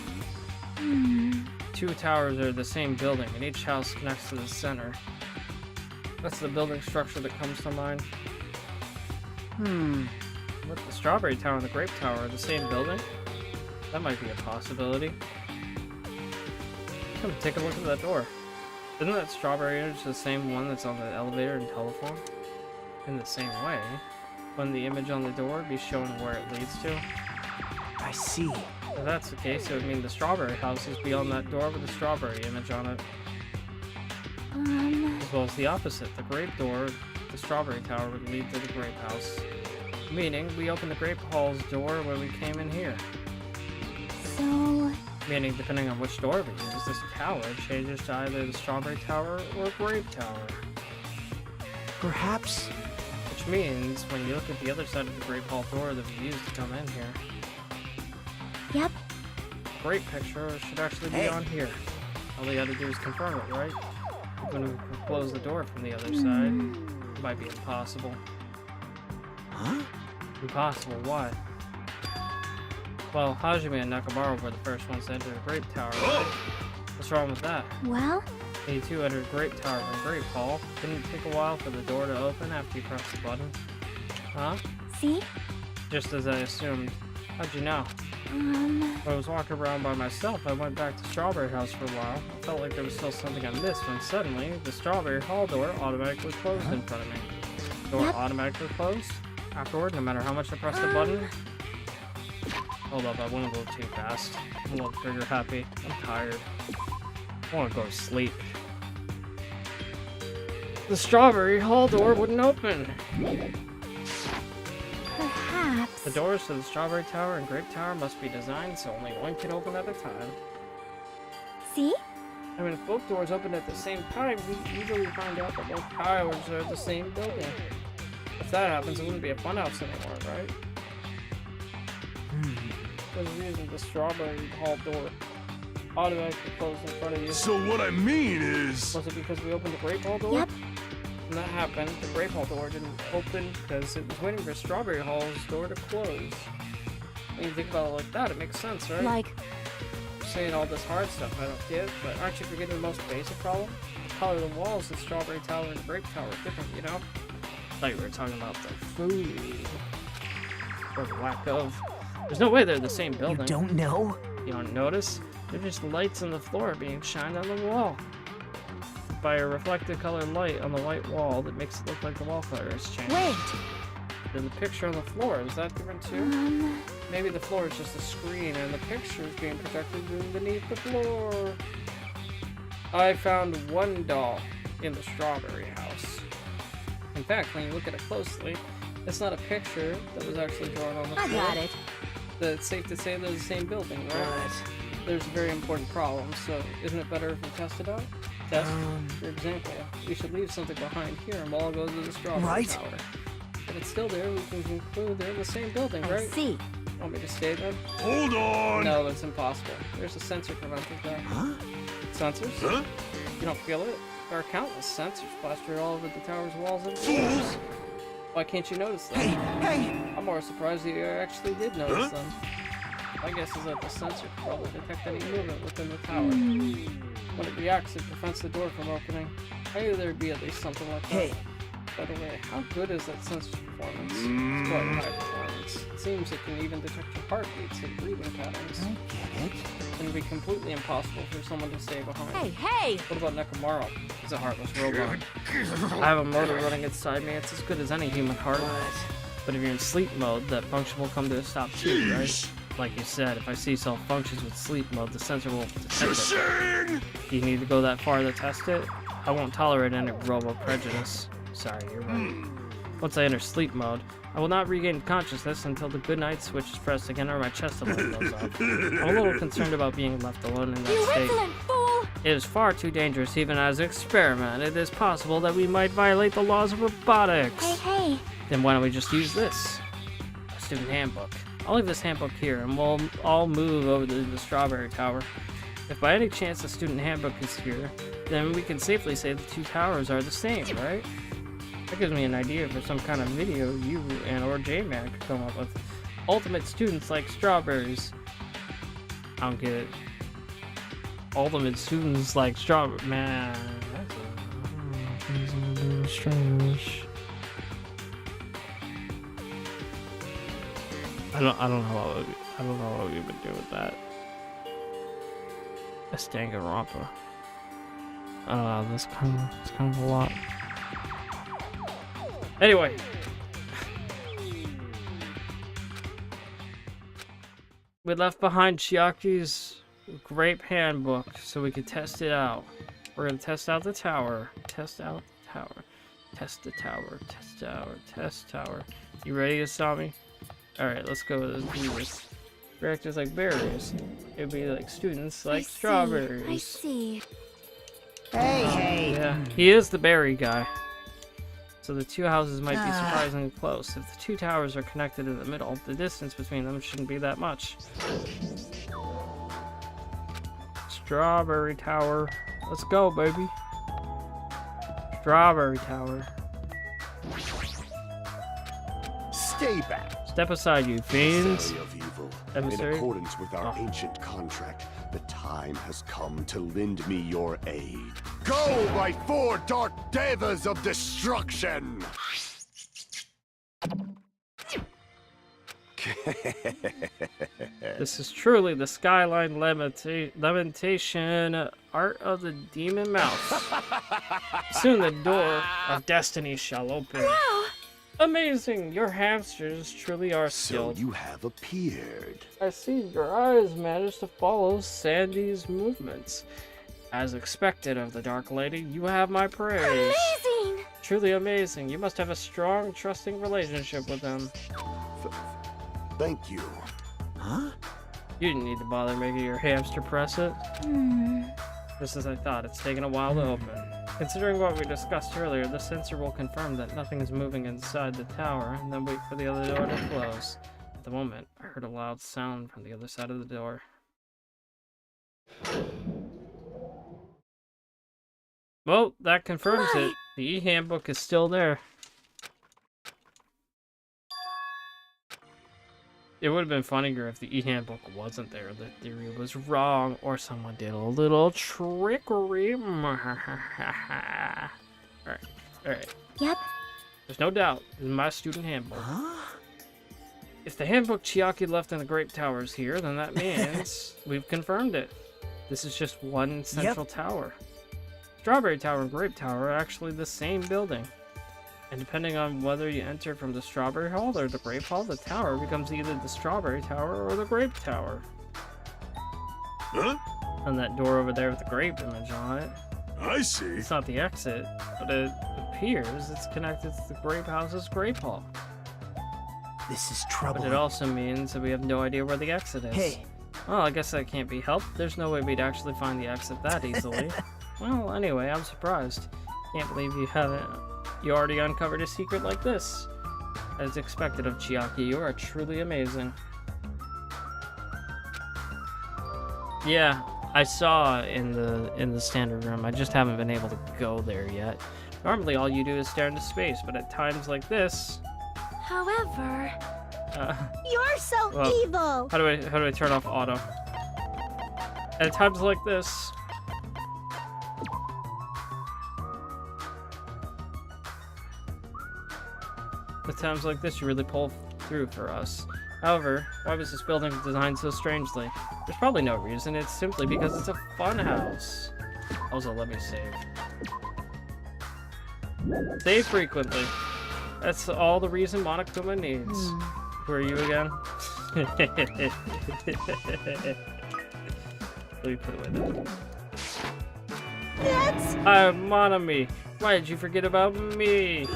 S1: two towers are the same building, and each house connects to the center. That's the building structure that comes to mind. But the Strawberry Tower and the Grape Tower are the same building? That might be a possibility. Come, take a look at that door. Isn't that strawberry image the same one that's on the elevator and telephone? In the same way, wouldn't the image on the door be showing where it leads to?
S5: I see.
S1: If that's the case, it would mean the Strawberry House is beyond that door with the strawberry image on it. As well as the opposite, the grape door, the Strawberry Tower would lead to the Grape House. Meaning, we opened the Grape Hall's door when we came in here.
S4: so...
S1: Meaning, depending on which door we use, this tower changes to either the Strawberry Tower or Grape Tower.
S5: Perhaps.
S1: Which means, when you look at the other side of the Grape Hall door that we used to come in here,
S4: Yep.
S1: Grape picture should actually be on here. All we gotta do is confirm it, right? When we close the door from the other side, it might be impossible.
S5: Huh?
S1: Impossible, why? Well, Hajime and Nakamaru were the first ones to enter the Grape Tower, right? What's wrong with that?
S4: Well,
S1: You two entered Grape Tower from Grape Hall. Didn't it take a while for the door to open after you pressed the button? Huh?
S4: see?
S1: Just as I assumed. How'd you know? When I was walking around by myself, I went back to Strawberry House for a while. I felt like there was still something I missed when suddenly the Strawberry Hall door automatically closed in front of me. Door
S4: Yep.
S1: automatically closed? Afterward, no matter how much I pressed the button? Hold up, I went a little too fast. I'm a little trigger happy. I'm tired. I want to go to sleep. The Strawberry Hall door wouldn't open.
S4: Perhaps.
S1: The doors to the Strawberry Tower and Grape Tower must be designed so only one can open at a time.
S4: See?
S1: I mean, if both doors open at the same time, we usually find out that both towers are the same building. If that happens, it wouldn't be a funhouse anymore, right? There's a reason the Strawberry Hall door automatically closed in front of you.
S3: So what I mean is...
S1: Was it because we opened the Grape Hall door?
S4: Yep.
S1: When that happened, the Grape Hall door didn't open because it was waiting for Strawberry Hall's door to close. When you think about it like that, it makes sense, right?
S4: Like,
S1: Saying all this hard stuff I don't get, but aren't you forgetting the most basic problem? The color of the walls in Strawberry Tower and Grape Tower are different, you know? I thought you were talking about the food. Or the lack of. There's no way they're the same
S5: You
S1: building.
S5: don't know?
S1: You don't notice? They're just lights on the floor being shined on the wall. by a reflected colored light on the white wall that makes it look like the wallflower has changed.
S4: Wait.
S1: Then the picture on the floor, is that different too? Maybe the floor is just a screen and the picture is being projected beneath the floor. I found one doll in the strawberry house. In fact, when you look at it closely, it's not a picture that was actually drawn on the floor.
S4: I got it.
S1: But it's safe to say they're the same building, right? There's a very important problem, so isn't it better if we test it out? Test, for example, we should leave something behind here and we'll all go to the strawberry tower. If it's still there, we can conclude they're in the same building,
S4: I
S1: right?
S4: see.
S1: Want me to stay then?
S3: Hold on!
S1: No, that's impossible. There's a sensor preventing that.
S3: Huh?
S1: Sensors?
S3: Huh?
S1: You don't feel it? There are countless sensors plastered all over the tower's walls and
S3: Fools!
S1: floors. Why can't you notice them?
S5: Hey!
S1: I'm more surprised that you actually did notice them. My guess is that the sensor could probably detect any movement within the tower. When it reacts, it prevents the door from opening. I knew there'd be at least something like that.
S5: Hey!
S1: By the way, how good is that sensor's performance? It's quite high performance. It seems it can even detect your heartbeats and breathing patterns.
S5: I get it.
S1: It would be completely impossible for someone to stay behind.
S4: Hey, hey!
S1: What about Nekomaru? He's a heartless robot. I have a motor running inside me. It's as good as any human heart. But if you're in sleep mode, that function will come to a stop too, right? Like you said, if I see cell functions with sleep mode, the sensor will detect it. Do you need to go that far to test it? I won't tolerate any robo prejudice. Sorry, you're right. Once I enter sleep mode, I will not regain consciousness until the goodnight switch is pressed again or my chest alert goes up. I'm a little concerned about being left alone in that
S4: You
S1: state.
S4: insolent fool!
S1: It is far too dangerous even as an experiment. It is possible that we might violate the laws of robotics.
S4: Hey, hey!
S1: Then why don't we just use this? A student handbook. I'll leave this handbook here and we'll all move over to the strawberry tower. If by any chance the student handbook is here, then we can safely say the two towers are the same, right? That gives me an idea for some kind of video you and or J-Man could come up with. Ultimate students like strawberries. I don't get it. Ultimate students like strawberries. Man, that's a little strange. I don't know what we would do with that. That's Danganronpa. I don't know. It's kind of a lot. Anyway. We left behind Chiaki's grape handbook so we could test it out. We're gonna test out the tower. Test out the tower. Test the tower. Test tower. Test tower. You ready, Asami? Alright, let's go with this. Reactors like berries. It'd be like students like strawberries.
S4: I see.
S5: Hey!
S1: Yeah, he is the berry guy. So the two houses might be surprisingly close. If the two towers are connected in the middle, the distance between them shouldn't be that much. Strawberry Tower. Let's go, baby. Strawberry Tower.
S6: Stay back.
S1: Step aside, you fiends.
S6: Emissary of evil.
S1: Emissary?
S6: In accordance with our ancient contract, the time has come to lend me your aid. Go, my four dark devas of destruction!
S1: This is truly the skyline lamentation art of the demon mouth. Soon the door of destiny shall open.
S4: Wow!
S1: Amazing! Your hamsters truly are
S6: So
S1: skilled.
S6: you have appeared.
S1: I see your eyes managed to follow Sandy's movements. As expected of the Dark Lady, you have my praise.
S4: Amazing!
S1: Truly amazing. You must have a strong, trusting relationship with them.
S6: Thank you.
S5: Huh?
S1: You didn't need to bother making your hamster press it. Just as I thought, it's taken a while to open. Considering what we discussed earlier, the sensor will confirm that nothing is moving inside the tower, and then wait for the other door to close. At the moment, I heard a loud sound from the other side of the door. Well, that confirms it. The e-handbook is still there. It would have been funnier if the e-handbook wasn't there. The theory was wrong, or someone did a little trickery. Alright, alright.
S4: Yep.
S1: There's no doubt. This is my student handbook.
S5: Huh?
S1: If the handbook Chiaki left in the Grape Tower is here, then that means we've confirmed it. This is just one central tower. Strawberry Tower and Grape Tower are actually the same building. And depending on whether you enter from the Strawberry Hall or the Grape Hall, the tower becomes either the Strawberry Tower or the Grape Tower.
S3: Huh?
S1: And that door over there with the grape image on it.
S3: I see.
S1: It's not the exit, but it appears it's connected to the Grape House's Grape Hall.
S5: This is
S1: But
S5: trouble.
S1: it also means that we have no idea where the exit is.
S5: Hey,
S1: Well, I guess that can't be helped. There's no way we'd actually find the exit that easily. Well, anyway, I'm surprised. Can't believe you already uncovered a secret like this. As expected of Chiaki, you are truly amazing. Yeah, I saw in the standard room. I just haven't been able to go there yet. Normally, all you do is stare into space, but at times like this,
S4: However,
S7: You're so
S1: Well,
S7: evil.
S1: how do I turn off auto? At times like this. At times like this, you really pull through for us. However, why was this building designed so strangely? There's probably no reason. It's simply because it's a fun house. Also, let me save. Save frequently. That's all the reason Monokuma needs. Who are you again? Let me put away that.
S7: That's
S1: I'm Monami. Why did you forget about me?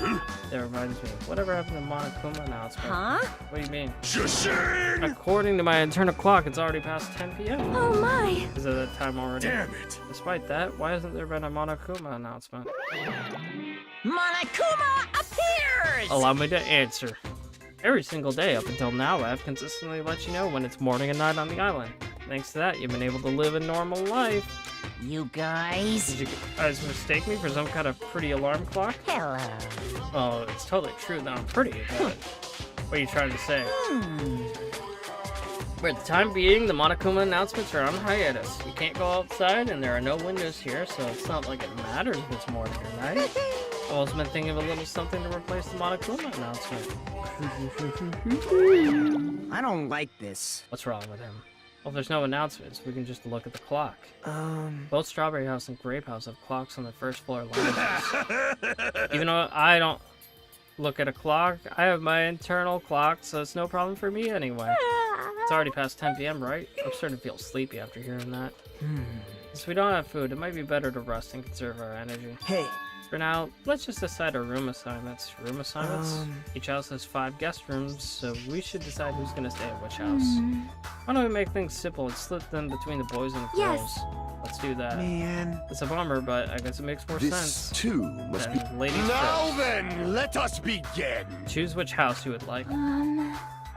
S1: That reminds me. Whatever happened to Monokuma announcement?
S2: Huh?
S1: What do you mean?
S3: Shashing!
S1: According to my internal clock, it's already past 10 p.m.
S4: oh my.
S1: Is it that time already?
S3: Damn it!
S1: Despite that, why hasn't there been a Monokuma announcement?
S2: Monokuma appears!
S1: Allow me to answer. Every single day up until now, I've consistently let you know when it's morning and night on the island. Thanks to that, you've been able to live a normal life.
S2: You guys.
S1: Did you guys mistake me for some kind of pretty alarm clock?
S2: Hello.
S1: Well, it's totally true that I'm pretty, but what are you trying to say? For the time being, the Monokuma announcements are on hiatus. You can't go outside, and there are no windows here, so it's not like it matters if it's morning or night. I've also been thinking of a little something to replace the Monokuma announcement.
S5: I don't like this.
S1: What's wrong with him? Well, if there's no announcements, we can just look at the clock. Both Strawberry House and Grape House have clocks on the first floor lounges. Even though I don't look at a clock, I have my internal clock, so it's no problem for me anyway. It's already past 10 p.m., right? I'm starting to feel sleepy after hearing that. Since we don't have food, it might be better to rest and conserve our energy.
S5: Hey,
S1: For now, let's just decide our room assignments. Room assignments? Each house has 5 guest rooms, so we should decide who's gonna stay at which house. Why don't we make things simple and split them between the boys and the girls?
S4: Yes.
S1: Let's do that.
S5: man.
S1: It's a bummer, but I guess it makes more
S6: This
S1: sense.
S6: too must be.
S1: Then ladies
S6: Now
S1: first.
S6: then, let us begin.
S1: Choose which house you would like.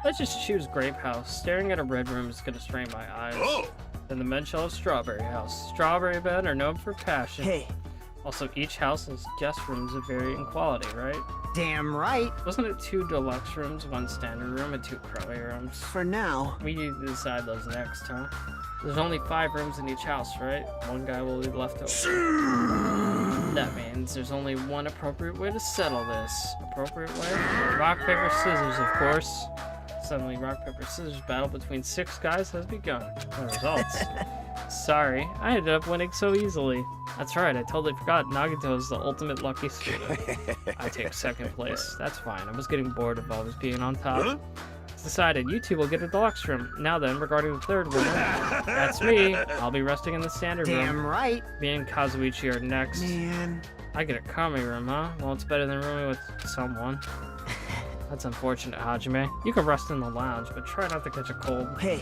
S1: Let's just choose Grape House. Staring at a red room is gonna strain my eyes.
S3: Oh!
S1: Then the men shall have Strawberry House. Strawberry men are known for passion.
S5: Hey,
S1: Also, each house has guest rooms of varying quality, right?
S5: damn right.
S1: Wasn't it 2 deluxe rooms, 1 standard room, and 2 crowley rooms?
S5: For now.
S1: We need to decide those next, huh? There's only 5 rooms in each house, right? 1 guy will be left over. That means there's only one appropriate way to settle this. Appropriate way? Rock, paper, scissors, of course. Suddenly, rock, paper, scissors battle between 6 guys has begun. The results. Sorry, I ended up winning so easily. That's right, I totally forgot. Nagito is the ultimate lucky student. I take 2nd place. That's fine. I was getting bored of always being on top.
S3: Huh?
S1: It's decided. You 2 will get a deluxe room. Now then, regarding the 3rd winner, that's me. I'll be resting in the standard room.
S5: Damn right.
S1: Me and Kazuichi are next.
S5: Man.
S1: I get a kami room, huh? Well, it's better than rooming with someone. That's unfortunate, Hajime. You can rest in the lounge, but try not to catch a cold.
S5: Hey,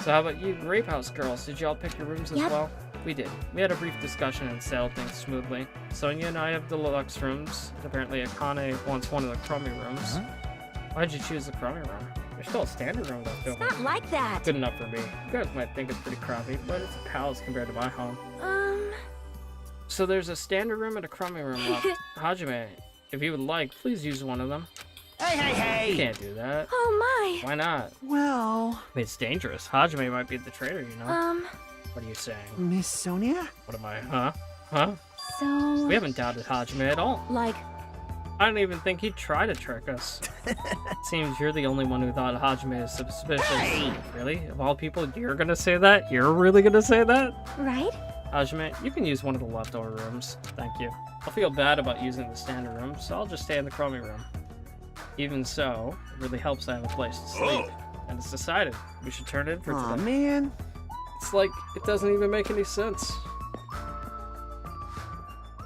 S1: So how about you, Grape House girls? Did y'all pick your rooms as
S4: Yep.
S1: well? We did. We had a brief discussion and sailed things smoothly. Sonia and I have the deluxe rooms. Apparently Akane wants one of the crummy rooms. Why'd you choose the crummy room? There's still a standard room left
S4: It's
S1: open.
S4: not like that.
S1: Good enough for me. You guys might think it's pretty crappy, but it's a palace compared to my home. So there's a standard room and a crummy room left. Hajime, if you would like, please use one of them.
S5: hey, hey,
S1: You
S5: hey.
S1: can't do that.
S4: Oh my.
S1: Why not?
S5: Well,
S1: It's dangerous. Hajime might be the traitor, you know? What are you saying?
S5: Miss Sonia?
S1: What am I, huh? Huh?
S4: So,
S1: We haven't doubted Hajime at all.
S4: like,
S1: I don't even think he'd try to trick us. Seems you're the only one who thought Hajime is suspicious.
S5: Hey!
S1: Really? Of all people, you're gonna say that? You're really gonna say that?
S4: right?
S1: Hajime, you can use one of the leftover rooms. Thank you. I'll feel bad about using the standard room, so I'll just stay in the Chromie room. Even so, it really helps I have a place to sleep. And it's decided. We should turn it in for
S5: Aw,
S1: today.
S5: man.
S1: It's like, it doesn't even make any sense.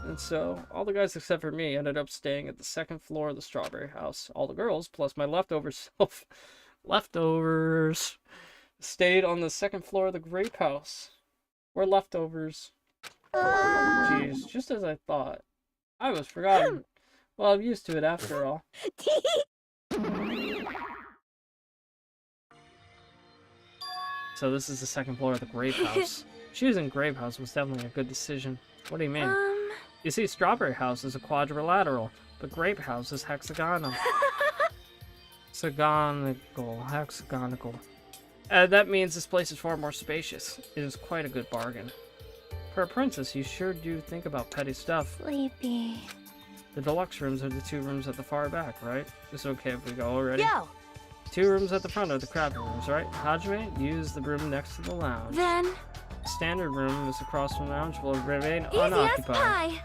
S1: And so, all the guys except for me ended up staying at the second floor of the Strawberry House. All the girls, plus my leftover self, leftovers, stayed on the second floor of the Grape House. We're leftovers. Jeez, just as I thought. I was forgotten. Well, I'm used to it after all. So this is the second floor of the Grape House. Choosing Grape House was definitely a good decision. What do you mean? You see, Strawberry House is a quadrilateral, but Grape House is hexagonal. Hexagonal. That means this place is far more spacious. It is quite a good bargain. For a princess, you sure do think about petty stuff.
S4: Sleepy.
S1: The deluxe rooms are the 2 rooms at the far back, right? It's okay if we go already?
S2: Go!
S1: 2 rooms at the front are the crappy rooms, right? Hajime, use the room next to the lounge.
S4: Then,
S1: The standard room is across from the lounge will remain
S4: easy as
S1: unoccupied.
S4: pie.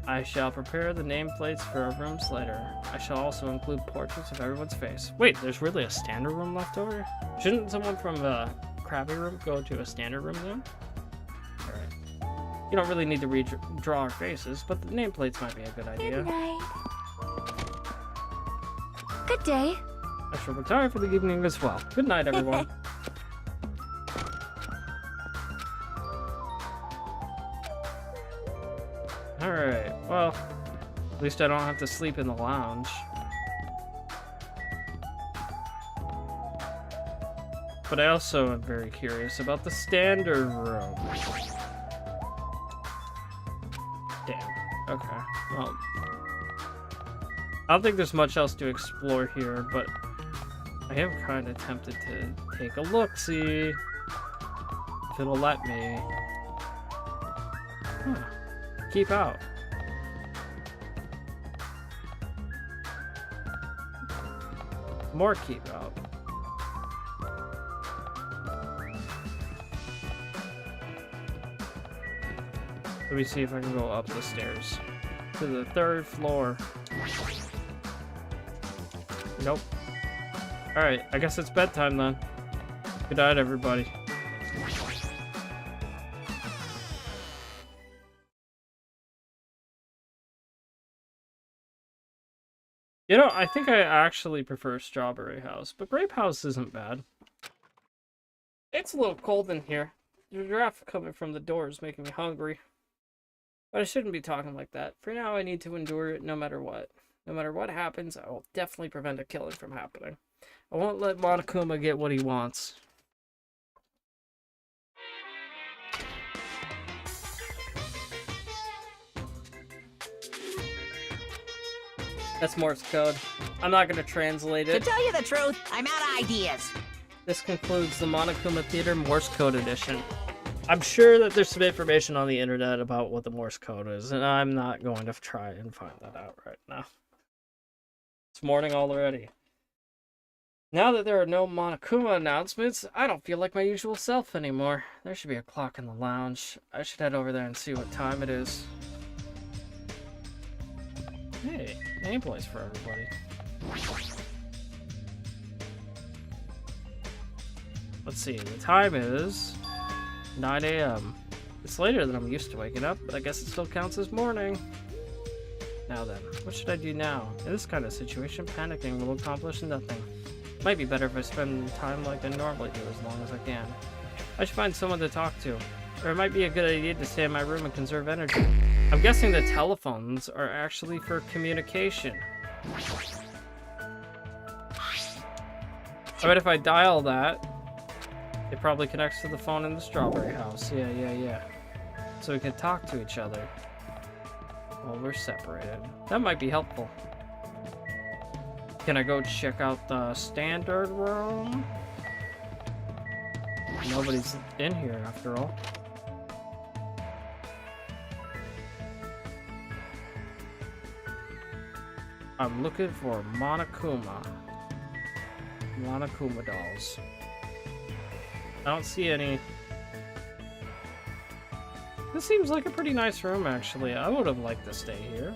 S1: I shall prepare the nameplates for our rooms later. I shall also include portraits of everyone's face. Wait, there's really a standard room left over? Shouldn't someone from the crappy room go to a standard room then? Alright. You don't really need to redraw our faces, but the nameplates might be a good idea.
S4: Good night. Good day.
S1: I shall retire for the evening as well. Good night, everyone. Alright, well, at least I don't have to sleep in the lounge. But I also am very curious about the standard room. Damn. Okay. Well, I don't think there's much else to explore here, but I am kind of tempted to take a look-see. If it'll let me. Huh. Keep out. More keep out. Let me see if I can go up the stairs to the 3rd floor. Nope. Alright, I guess it's bedtime then. Good night, everybody. You know, I think I actually prefer Strawberry House, but Grape House isn't bad. It's a little cold in here. The giraffe coming from the door is making me hungry. But I shouldn't be talking like that. For now, I need to endure it no matter what. No matter what happens, I will definitely prevent a killing from happening. I won't let Monokuma get what he wants. That's Morse code. I'm not going to translate
S2: To
S1: it.
S2: tell you the truth, I'm out of ideas.
S1: This concludes the Monokuma Theater Morse code edition. I'm sure that there's some information on the internet about what the Morse code is, and I'm not going to try and find that out right now. It's morning already. Now that there are no Monokuma announcements, I don't feel like my usual self anymore. There should be a clock in the lounge. I should head over there and see what time it is. Hey, nameplates for everybody. Let's see, the time is 9 a.m. It's later than I'm used to waking up, but I guess it still counts as morning. Now then, what should I do now? In this kind of situation, panicking will accomplish nothing. Might be better if I spend time like I normally do as long as I can. I should find someone to talk to. Or it might be a good idea to stay in my room and conserve energy. I'm guessing the telephones are actually for communication. I bet if I dial that, it probably connects to the phone in the Strawberry House. Yeah. So we can talk to each other while we're separated. That might be helpful. Can I go check out the standard room? Nobody's in here after all. I'm looking for Monokuma dolls. I don't see any. This seems like a pretty nice room, actually. I would have liked to stay here.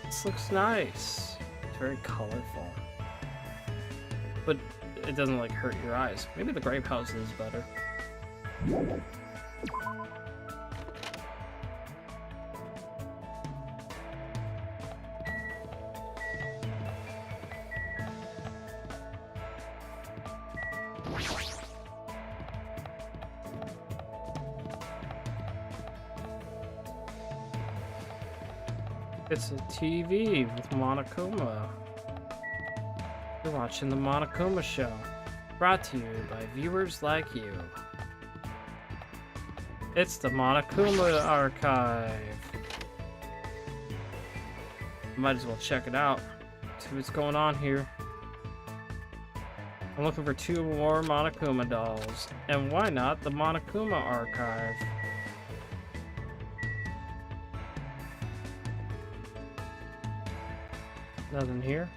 S1: This looks nice. It's very colorful. But it doesn't, like, hurt your eyes. Maybe the grape house is better. It's a TV with Monokuma. You're watching the Monokuma Show, brought to you by viewers like you. It's the Monokuma Archive. Might as well check it out. See what's going on here. I'm looking for 2 more Monokuma dolls. And why not the Monokuma Archive? Nothing here.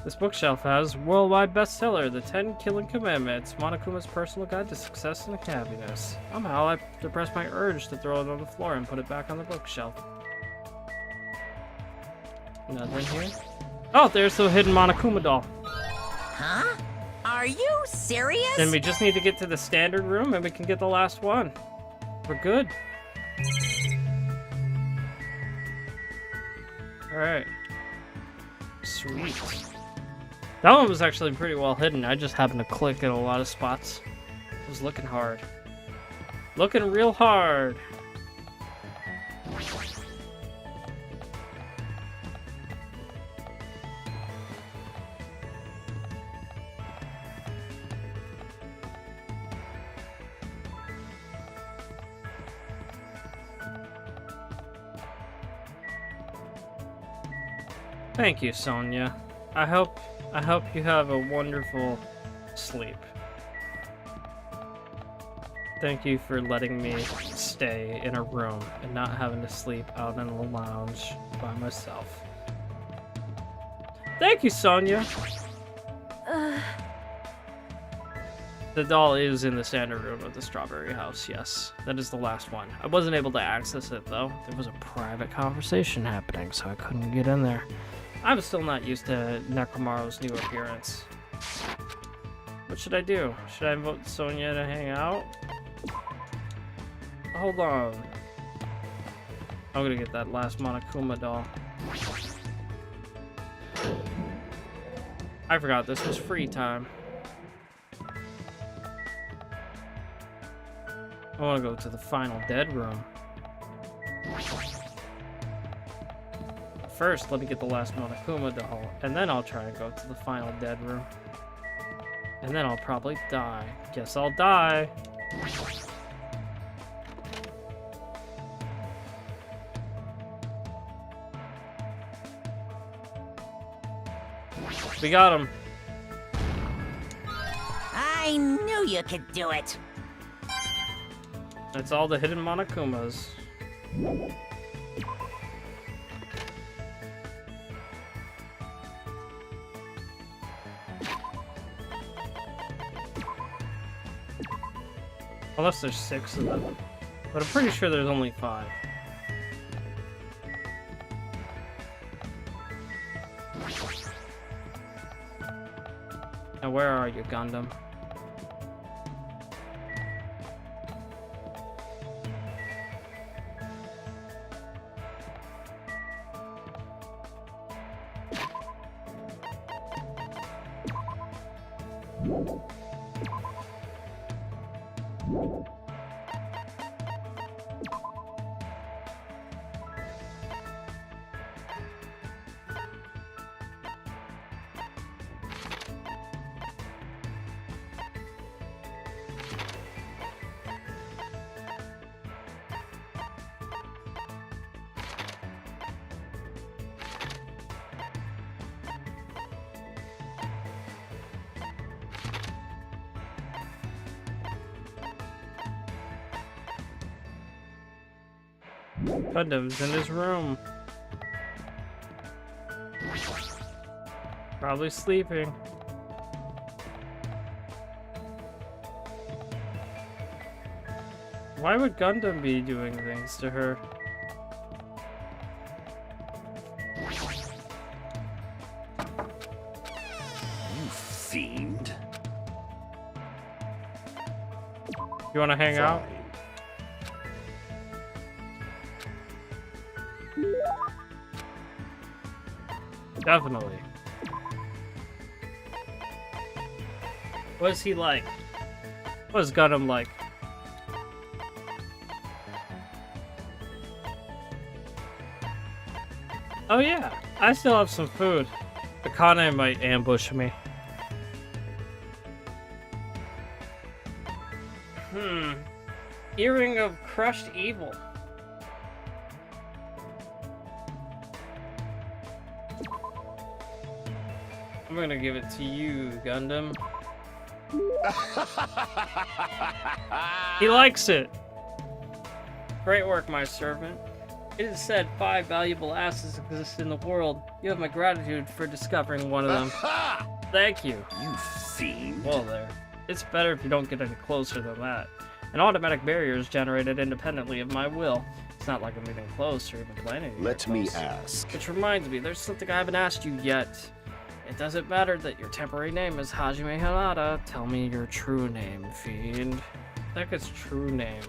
S1: This bookshelf has worldwide bestseller, The 10 Killing Commandments, Monokuma's personal guide to success and happiness. Somehow I suppressed my urge to throw it on the floor and put it back on the bookshelf. Nothing here. Oh, there's the hidden Monokuma doll.
S2: Huh? Are you serious?
S1: Then we just need to get to the standard room and we can get the last one. We're good. Alright. Sweet. That one was actually pretty well hidden. I just happened to click in a lot of spots. I was looking hard. Looking real hard. Thank you, Sonia. I hope you have a wonderful sleep. Thank you for letting me stay in a room and not having to sleep out in the lounge by myself. Thank you, Sonia. The doll is in the standard room of the Strawberry House, yes. That is the last one. I wasn't able to access it, though. There was a private conversation happening, so I couldn't get in there. I'm still not used to Nekomaru's new appearance. What should I do? Should I invite Sonia to hang out? Hold on. I'm gonna get that last Monokuma doll. I forgot this was free time. I want to go to the final dead room. First, let me get the last Monokuma doll, and then I'll try and go to the final dead room. And then I'll probably die. Guess I'll die. We got him.
S2: I knew you could do it.
S1: That's all the hidden Monokumas. Unless there's 6 of them. But I'm pretty sure there's only 5. Now where are you, Gundam? Gundam's in his room. Probably sleeping. Why would Gundam be doing things to her?
S6: You fiend.
S1: You wanna hang out?
S6: Fine.
S1: Definitely. What is he like? What is Gundam like? Oh yeah, I still have some food. Akane might ambush me. Earring of crushed evil. I'm gonna give it to you, Gundam. He likes it. Great work, my servant. It is said 5 valuable asses exist in the world. You have my gratitude for discovering one of them. Thank you.
S6: You fiend.
S1: Well there. It's better if you don't get any closer than that. An automatic barrier is generated independently of my will. It's not like I'm even close or even planning to get
S6: Let me
S1: close.
S6: ask.
S1: Which reminds me, there's something I haven't asked you yet. It doesn't matter that your temporary name is Hajime Hanada. Tell me your true name, fiend. It's true name.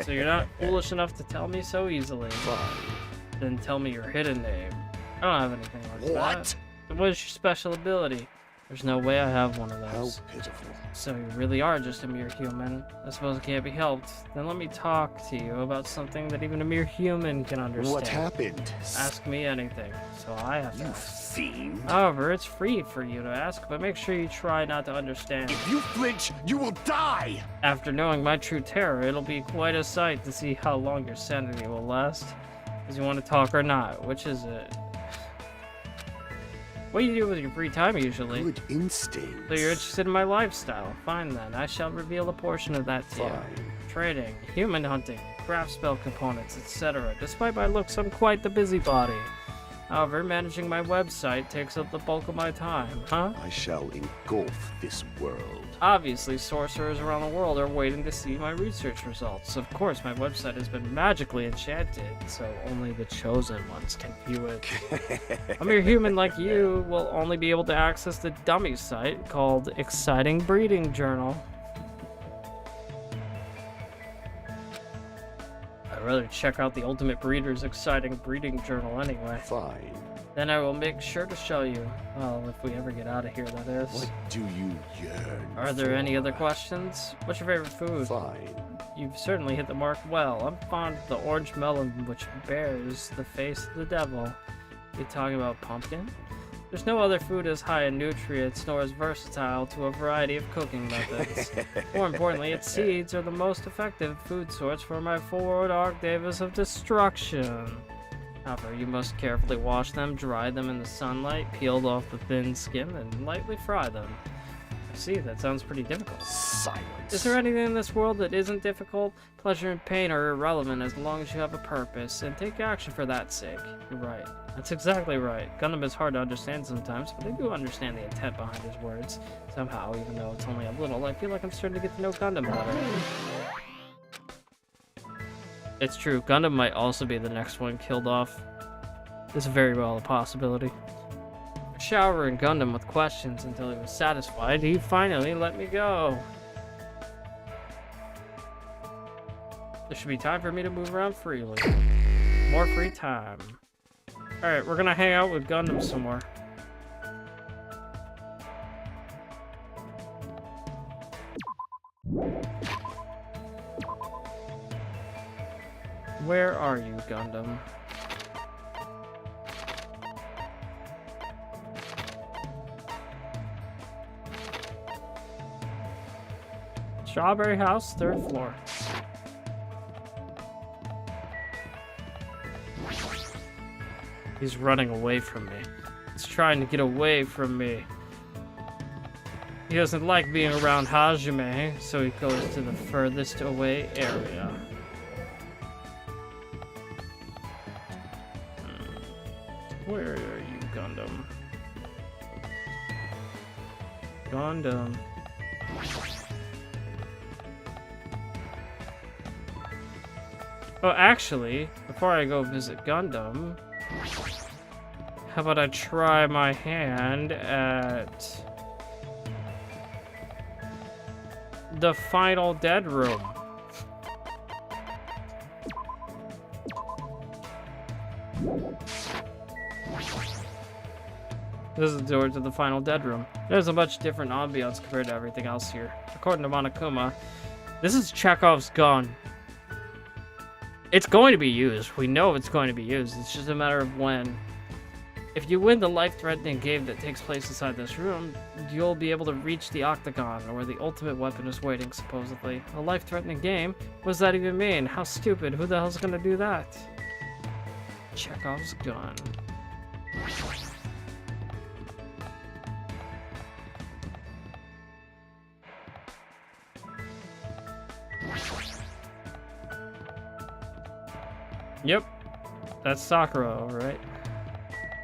S1: So you're not foolish enough to tell me so easily.
S6: Fine.
S1: Then tell me your hidden name. I don't have anything like
S6: What?
S1: that. What is your special ability? There's no way I have one of
S6: How
S1: those.
S6: pitiful.
S1: So you really are just a mere human. I suppose it can't be helped. Then let me talk to you about something that even a mere human can understand.
S6: What happened?
S1: Ask me anything, so I have to
S6: You
S1: ask.
S6: fiend.
S1: However, it's free for you to ask, but make sure you try not to understand.
S6: If you flinch, you will die!
S1: After knowing my true terror, it'll be quite a sight to see how long your sanity will last. Does you want to talk or not? Which is it? What do you do with your free time usually?
S6: Good instincts.
S1: So you're interested in my lifestyle. Fine then, I shall reveal a portion of that to you.
S6: Fine.
S1: Trading, human hunting, craft spell components, etc. Despite my looks, I'm quite the busybody. However, managing my website takes up the bulk of my time, huh?
S6: I shall engulf this world.
S1: Obviously, sorcerers around the world are waiting to see my research results. Of course, my website has been magically enchanted, so only the chosen ones can view it. A mere human like you will only be able to access the dummy site called Exciting Breeding Journal. I'd rather check out the Ultimate Breeder's Exciting Breeding Journal anyway.
S6: Fine.
S1: Then I will make sure to show you. Well, if we ever get out of here, that is.
S6: What do you yearn
S1: Are there
S6: for?
S1: any other questions? What's your favorite food?
S6: Fine.
S1: You've certainly hit the mark well. I'm fond of the orange melon, which bears the face of the devil. You talking about pumpkin? There's no other food as high in nutrients nor as versatile to a variety of cooking methods. More importantly, its seeds are the most effective food source for my 4 octaves of destruction. However, you must carefully wash them, dry them in the sunlight, peel off the thin skin, and lightly fry them. I see, that sounds pretty difficult.
S6: Silence.
S1: Is there anything in this world that isn't difficult? Pleasure and pain are irrelevant as long as you have a purpose, and take action for that sake. You're right. That's exactly right. Gundam is hard to understand sometimes, but I do understand the intent behind his words. Somehow, even though it's only a little, I feel like I'm starting to get to know Gundam better. It's true, Gundam might also be the next one killed off. It's very well a possibility. Showering Gundam with questions until he was satisfied, he finally let me go. There should be time for me to move around freely. More free time. Alright, we're gonna hang out with Gundam some more. Where are you, Gundam? Strawberry House, 3rd floor. He's running away from me. He's trying to get away from me. He doesn't like being around Hajime, so he goes to the furthest away area. Where are you, Gundam? Gundam. Oh, actually, before I go visit Gundam, how about I try my hand at the final dead room? This is the door to the final dead room. There's a much different ambiance compared to everything else here. According to Monokuma, this is Chekhov's gun. It's going to be used. We know it's going to be used. It's just a matter of when. If you win the life-threatening game that takes place inside this room, you'll be able to reach the Octagon, where the ultimate weapon is waiting, supposedly. A life-threatening game? What does that even mean? How stupid. Who the hell's gonna do that? Chekhov's gun. Yep. That's Sakura, right?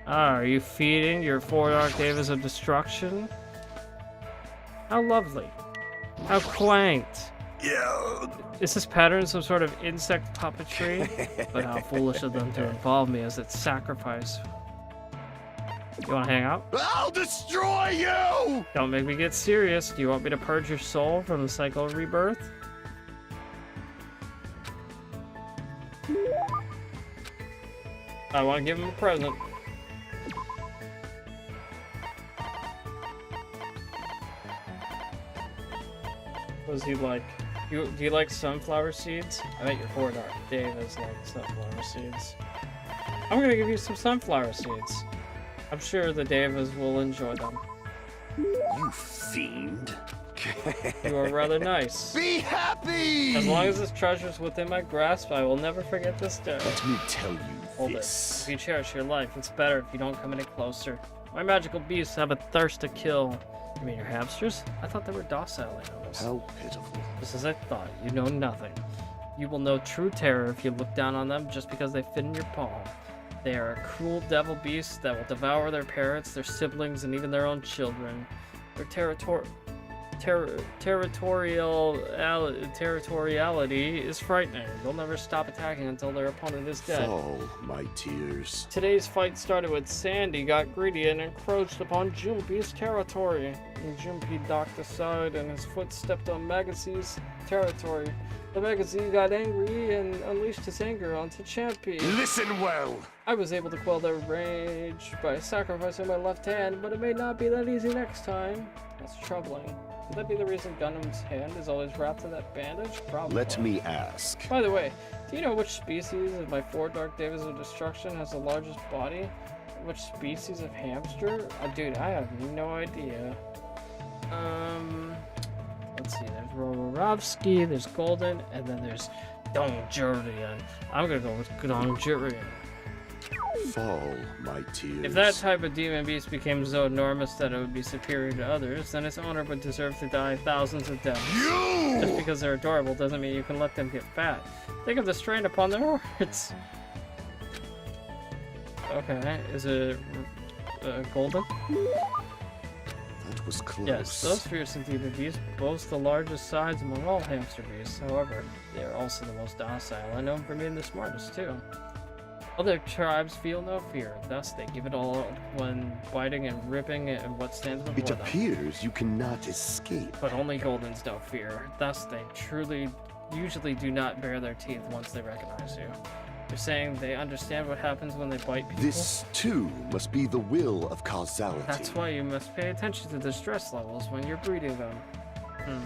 S1: Ah, are you feeding your 4 Dark Devas of destruction? How lovely. How quaint.
S6: Yeah.
S1: Is this pattern some sort of insect puppetry? But how foolish of them to involve me as its sacrifice. You wanna hang out?
S6: I'll destroy you!
S1: Don't make me get serious. Do you want me to purge your soul from the cycle of rebirth? I want to give him a present. What does he like? Do you like sunflower seeds? I bet your 4 Dark Devas like sunflower seeds. I'm gonna give you some sunflower seeds. I'm sure the Devas will enjoy them.
S6: You fiend.
S1: You are rather nice.
S6: Be happy!
S1: As long as this treasure's within my grasp, I will never forget this day.
S6: Let me tell you
S1: Hold
S6: this.
S1: it. If you cherish your life, it's better if you don't come any closer. My magical beasts have a thirst to kill. You mean your hamsters? I thought they were docile animals.
S6: How pitiful.
S1: Just as I thought, you know nothing. You will know true terror if you look down on them just because they fit in your palm. They are cruel devil beasts that will devour their parents, their siblings, and even their own children. Their territoriality is frightening. They'll never stop attacking until their opponent is dead.
S6: Fall, my tears.
S1: Today's fight started with Sandy got greedy and encroached upon Junpei's territory. And Junpei docked aside and his foot stepped on Magazi's territory. The Magazi got angry and unleashed his anger onto Champy.
S6: Listen well.
S1: I was able to quell their rage by sacrificing my left hand, but it may not be that easy next time. That's troubling. Could that be the reason Gundam's hand is always wrapped in that bandage? Probably.
S6: Let me ask.
S1: By the way, do you know which species of my 4 Dark Devas of Destruction has the largest body? Which species of hamster? Dude, I have no idea. Let's see, there's Roborovsky, there's Golden, and then there's Dongjurian. I'm gonna go with Dongjurian.
S6: Fall, my tears.
S1: If that type of demon beast became so enormous that it would be superior to others, then its owner would deserve to die thousands of deaths. Just because they're adorable doesn't mean you can let them get fat. Think of the strain upon their hearts. Okay, is it Golden?
S6: That was close.
S1: Yes, those fearsome demon beasts boast the largest size among all hamster beasts. However, they are also the most docile and known for being the smartest too. Other tribes feel no fear, thus they give it all up when biting and ripping at what stands before
S6: It
S1: them.
S6: appears you cannot escape.
S1: But only Goldens don't fear, thus they usually do not bare their teeth once they recognize you. You're saying they understand what happens when they bite people?
S6: This, too, must be the will of causality.
S1: That's why you must pay attention to the stress levels when you're breeding them. I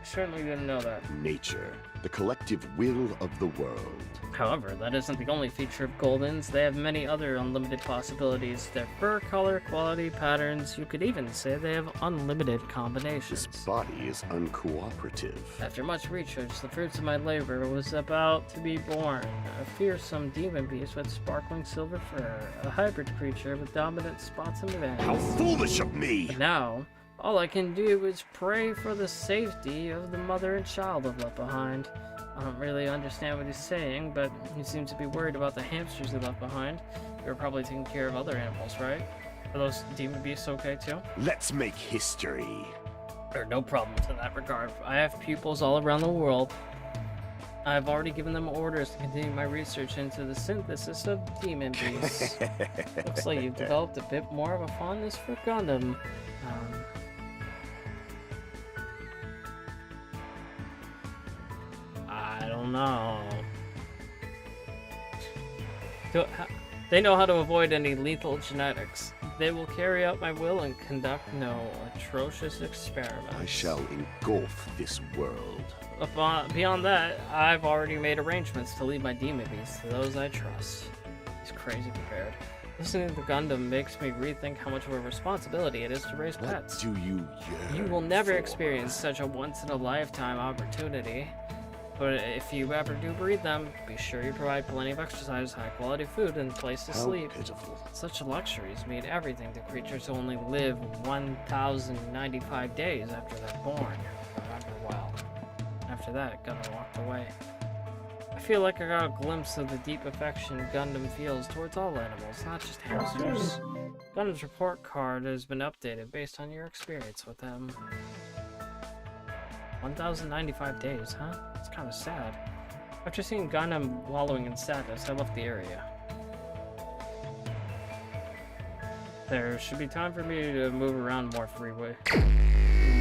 S1: certainly didn't know that.
S6: Nature, the collective will of the world.
S1: However, that isn't the only feature of Goldens. They have many other unlimited possibilities. Their fur color, quality, patterns, you could even say they have unlimited combinations.
S6: This body is uncooperative.
S1: After much research, the fruits of my labor was about to be born. A fearsome demon beast with sparkling silver fur. A hybrid creature with dominant spots and advantages.
S6: How foolish of me!
S1: But now, all I can do is pray for the safety of the mother and child I've left behind. I don't really understand what he's saying, but he seems to be worried about the hamsters he left behind. You're probably taking care of other animals, right? Are those demon beasts okay too?
S6: Let's make history.
S1: There are no problems in that regard. I have pupils all around the world. I've already given them orders to continue my research into the synthesis of demon beasts. Looks like you've developed a bit more of a fondness for Gundam. I don't know. They know how to avoid any lethal genetics. They will carry out my will and conduct no atrocious experiments.
S6: I shall engulf this world.
S1: Beyond that, I've already made arrangements to lead my demon beasts to those I trust. He's crazy prepared. Listening to the Gundam makes me rethink how much of a responsibility it is to raise pets.
S6: What do you yearn
S1: You will never
S6: for?
S1: experience such a once-in-a-lifetime opportunity. But if you ever do breed them, be sure you provide plenty of exercise, high-quality food, and a place to
S6: How
S1: sleep.
S6: pitiful.
S1: Such luxuries mean everything to creatures who only live 1,095 days after they're born. Remember well. After that, Gundam walked away. I feel like I got a glimpse of the deep affection Gundam feels towards all animals, not just hamsters. Gundam's report card has been updated based on your experience with them. 1,095 days, huh? It's kind of sad. After seeing Gundam wallowing in sadness, I left the area. There should be time for me to move around more freely.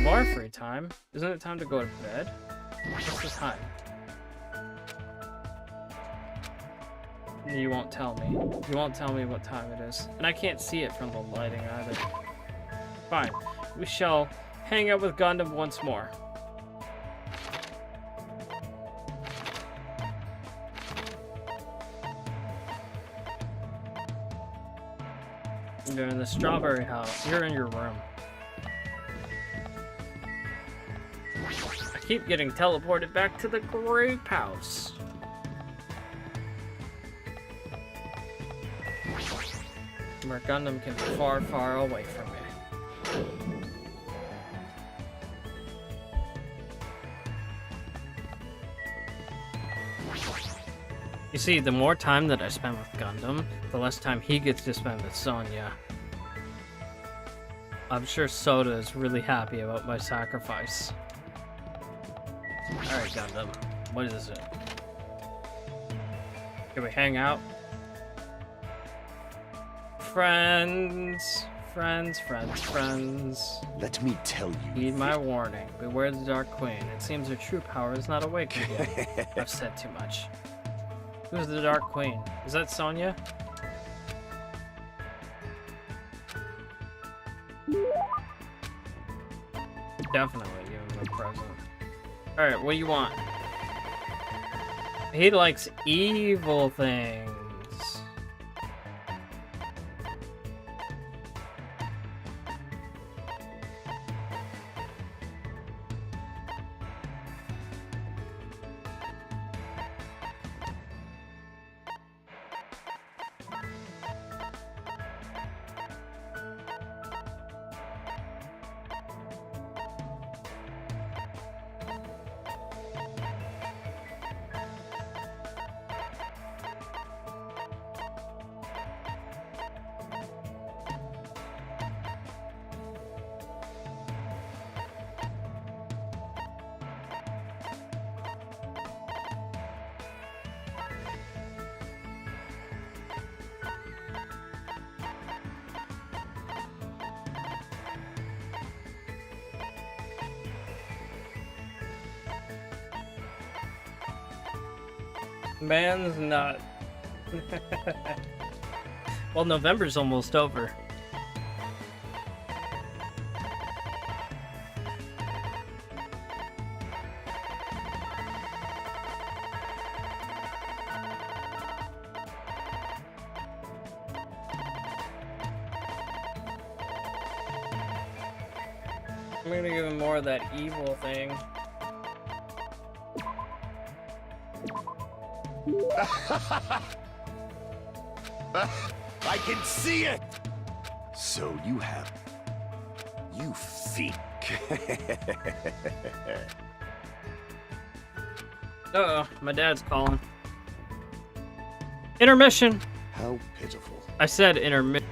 S1: More free time? Isn't it time to go to bed? What's the time? You won't tell me. You won't tell me what time it is. And I can't see it from the lighting either. Fine. We shall hang out with Gundam once more. You're in the strawberry house. You're in your room. I keep getting teleported back to the grape house. Where Gundam can be far, far away from me. You see, the more time that I spend with Gundam, the less time he gets to spend with Sonya. I'm sure Soda is really happy about my sacrifice. Alright, Gundam. What is it? Can we hang out? Friends. Friends, friends, friends.
S6: Let me tell you.
S1: Heed my warning. Beware the Dark Queen. It seems her true power is not awakened yet. I've said too much. Who's the Dark Queen? Is that Sonya? Definitely give him a present. Alright, what do you want? He likes evil things. Man's nut. Well, November's almost over. I'm gonna give him more of that evil thing.
S6: I can see it! So you have... You feek.
S1: Uh-oh, my dad's calling. Intermission!
S6: How pitiful.
S1: I said intermission.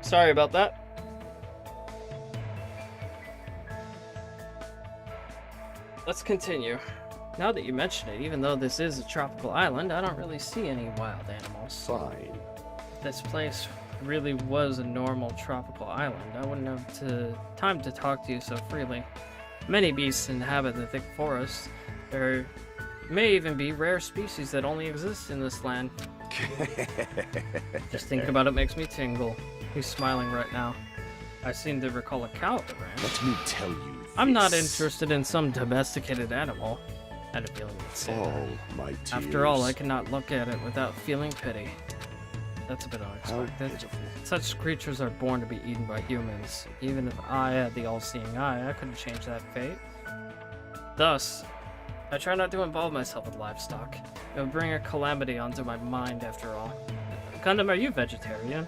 S1: Sorry about that. Let's continue. Now that you mention it, even though this is a tropical island, I don't really see any wild animals.
S6: Fine.
S1: This place really was a normal tropical island. I wouldn't have time to talk to you so freely. Many beasts inhabit the thick forests. There may even be rare species that only exist in this land. Just thinking about it makes me tingle. He's smiling right now. I seem to recall a cow at the ranch.
S6: Let me tell you this.
S1: I'm not interested in some domesticated animal. I had a feeling you'd say
S6: All
S1: that.
S6: my tears.
S1: After all, I cannot look at it without feeling pity. That's a bit
S6: How
S1: unexpected.
S6: pitiful.
S1: Such creatures are born to be eaten by humans. Even if I had the all-seeing eye, I couldn't change that fate. Thus, I try not to involve myself with livestock. It would bring a calamity onto my mind after all. Gundam, are you vegetarian?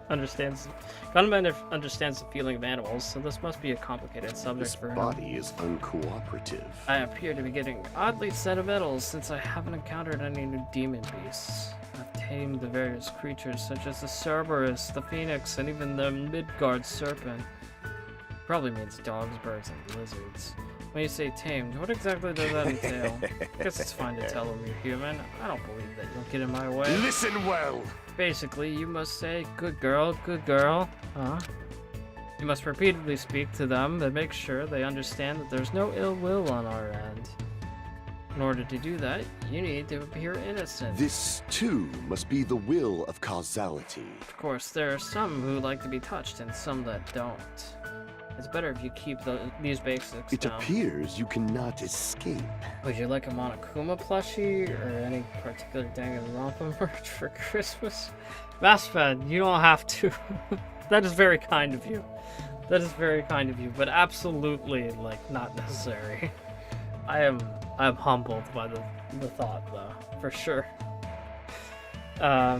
S1: Gundam understands the feeling of animals, so this must be a complicated subject
S6: This
S1: for him.
S6: body is uncooperative.
S1: I appear to be getting oddly sentimental since I haven't encountered any new demon beasts. I've tamed the various creatures such as the Cerberus, the Phoenix, and even the Midgard serpent. Probably means dogs, birds, and lizards. When you say tamed, what exactly does that entail? I guess it's fine to tell them you're human. I don't believe that you'll get in my way.
S6: Listen well.
S1: Basically, you must say, good girl, huh? You must repeatedly speak to them and make sure they understand that there's no ill will on our end. In order to do that, you need to appear innocent.
S6: This, too, must be the will of causality.
S1: Of course, there are some who like to be touched and some that don't. It's better if you keep these basics
S6: It
S1: down.
S6: appears you cannot escape.
S1: Would you like a Monokuma plushie or any particular Danganronpa merch for Christmas? Maspad, you don't have to. That is very kind of you. That is very kind of you, but absolutely, like, not necessary. I am humbled by the thought, though, for sure. That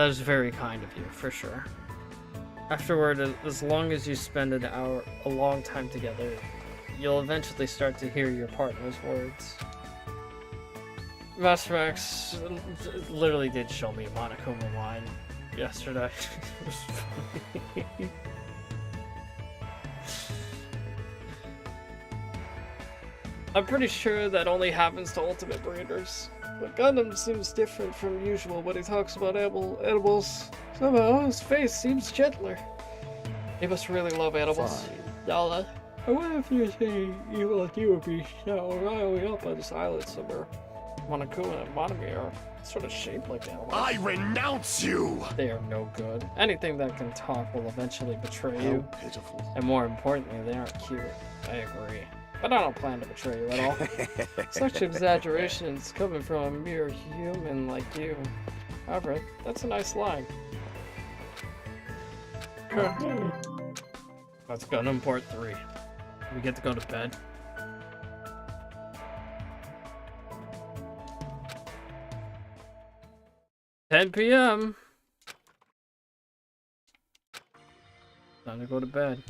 S1: is very kind of you, for sure. Afterward, as long as you spend a long time together, you'll eventually start to hear your partner's words. Master Max literally did show me Monokuma wine yesterday. It was funny. I'm pretty sure that only happens to ultimate breeders. But Gundam seems different from usual when he talks about animals. Somehow his face seems gentler. He must really love animals.
S6: Fine.
S1: Yala. I wonder if there's any evil hero beasts now riling up on this island somewhere. Monokuma and Monami are sort of shaped like animals.
S6: I renounce you!
S1: They are no good. Anything that can talk will eventually betray
S6: How
S1: you.
S6: pitiful.
S1: And more importantly, they aren't cute. I agree. But I don't plan to betray you at all. Such exaggerations coming from a mere human like you. However, that's a nice line. Let's go to Port 3. We get to go to bed. $10 p.m. Time to go to bed.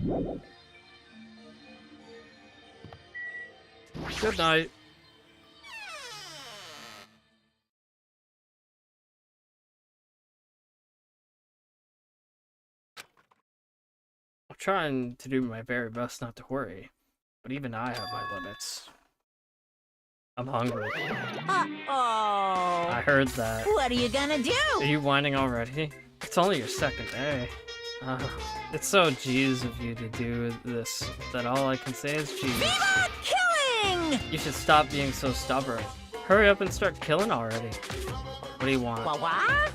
S1: Good night. I'm trying to do my very best not to worry, but even I have my limits. I'm hungry.
S2: Uh-oh.
S1: I heard that.
S2: What are you gonna do?
S1: Are you whining already? It's only your second day. It's so G's of you to do this that all I can say is G's.
S2: Viva killing!
S1: You should stop being so stubborn. Hurry up and start killing already. What do you want?
S2: What?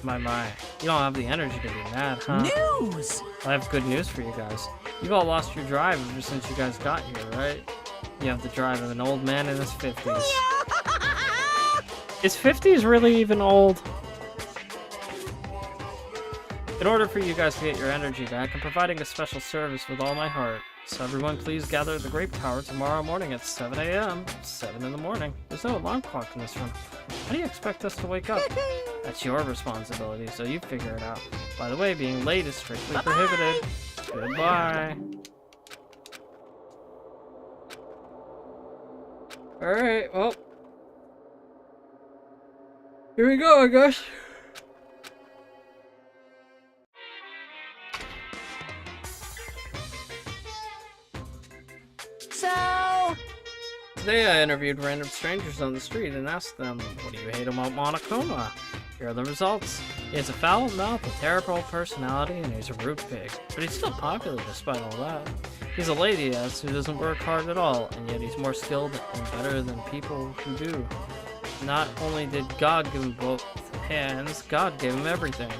S1: My. You don't have the energy to be mad, huh?
S2: News!
S1: I have good news for you guys. You've all lost your drive ever since you guys got here, right? You have the drive of an old man in his 50s. Is 50s really even old? In order for you guys to get your energy back, I'm providing a special service with all my heart. So everyone please gather at the Grape Tower tomorrow morning at 7 a.m. 7 in the morning. There's no alarm clock in this room. How do you expect us to wake up? That's your responsibility, so you figure it out. By the way, being late is strictly prohibited. Goodbye. Alright, well. Here we go, I guess. Today I interviewed random strangers on the street and asked them, what do you hate about Monokuma? Here are the results. He has a foul mouth, a terrible personality, and he's a rude pig. But he's still popular despite all that. He's a lady ass who doesn't work hard at all, and yet he's more skilled and better than people who do. Not only did God give him both hands, God gave him everything.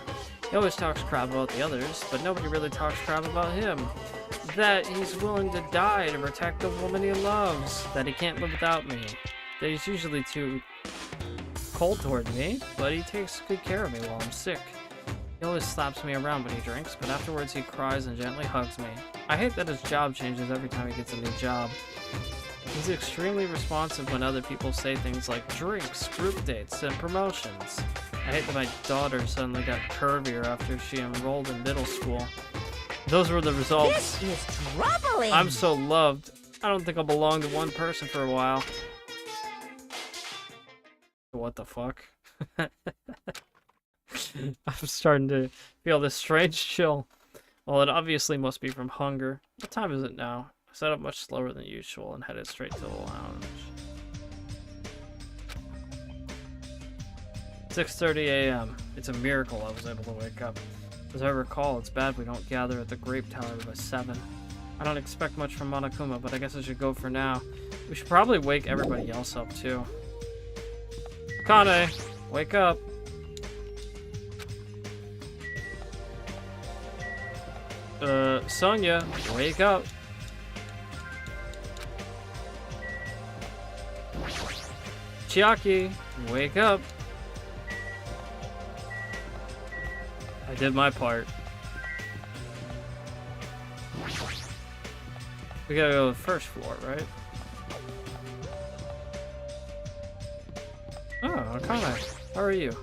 S1: He always talks crap about the others, but nobody really talks crap about him. That he's willing to die to protect the woman he loves. That he can't live without me. That he's usually too cold toward me, but he takes good care of me while I'm sick. He always slaps me around when he drinks, but afterwards he cries and gently hugs me. I hate that his job changes every time he gets a new job. He's extremely responsive when other people say things like drinks, group dates, and promotions. I hate that my daughter suddenly got curvier after she enrolled in middle school. Those were the results.
S2: This is troubling.
S1: I'm so loved. I don't think I'll belong to one person for a while. What the fuck? I'm starting to feel this strange chill. Well, it obviously must be from hunger. What time is it now? I set up much slower than usual and headed straight to the lounge. 6:30 a.m. It's a miracle I was able to wake up. As I recall, it's bad we don't gather at the Grape Tower by 7. I don't expect much from Monokuma, but I guess I should go for now. We should probably wake everybody else up, too. Kane, wake up. Sonia, wake up. Chiaki, wake up. I did my part. We gotta go to the first floor, right? Oh, Akane, how are you?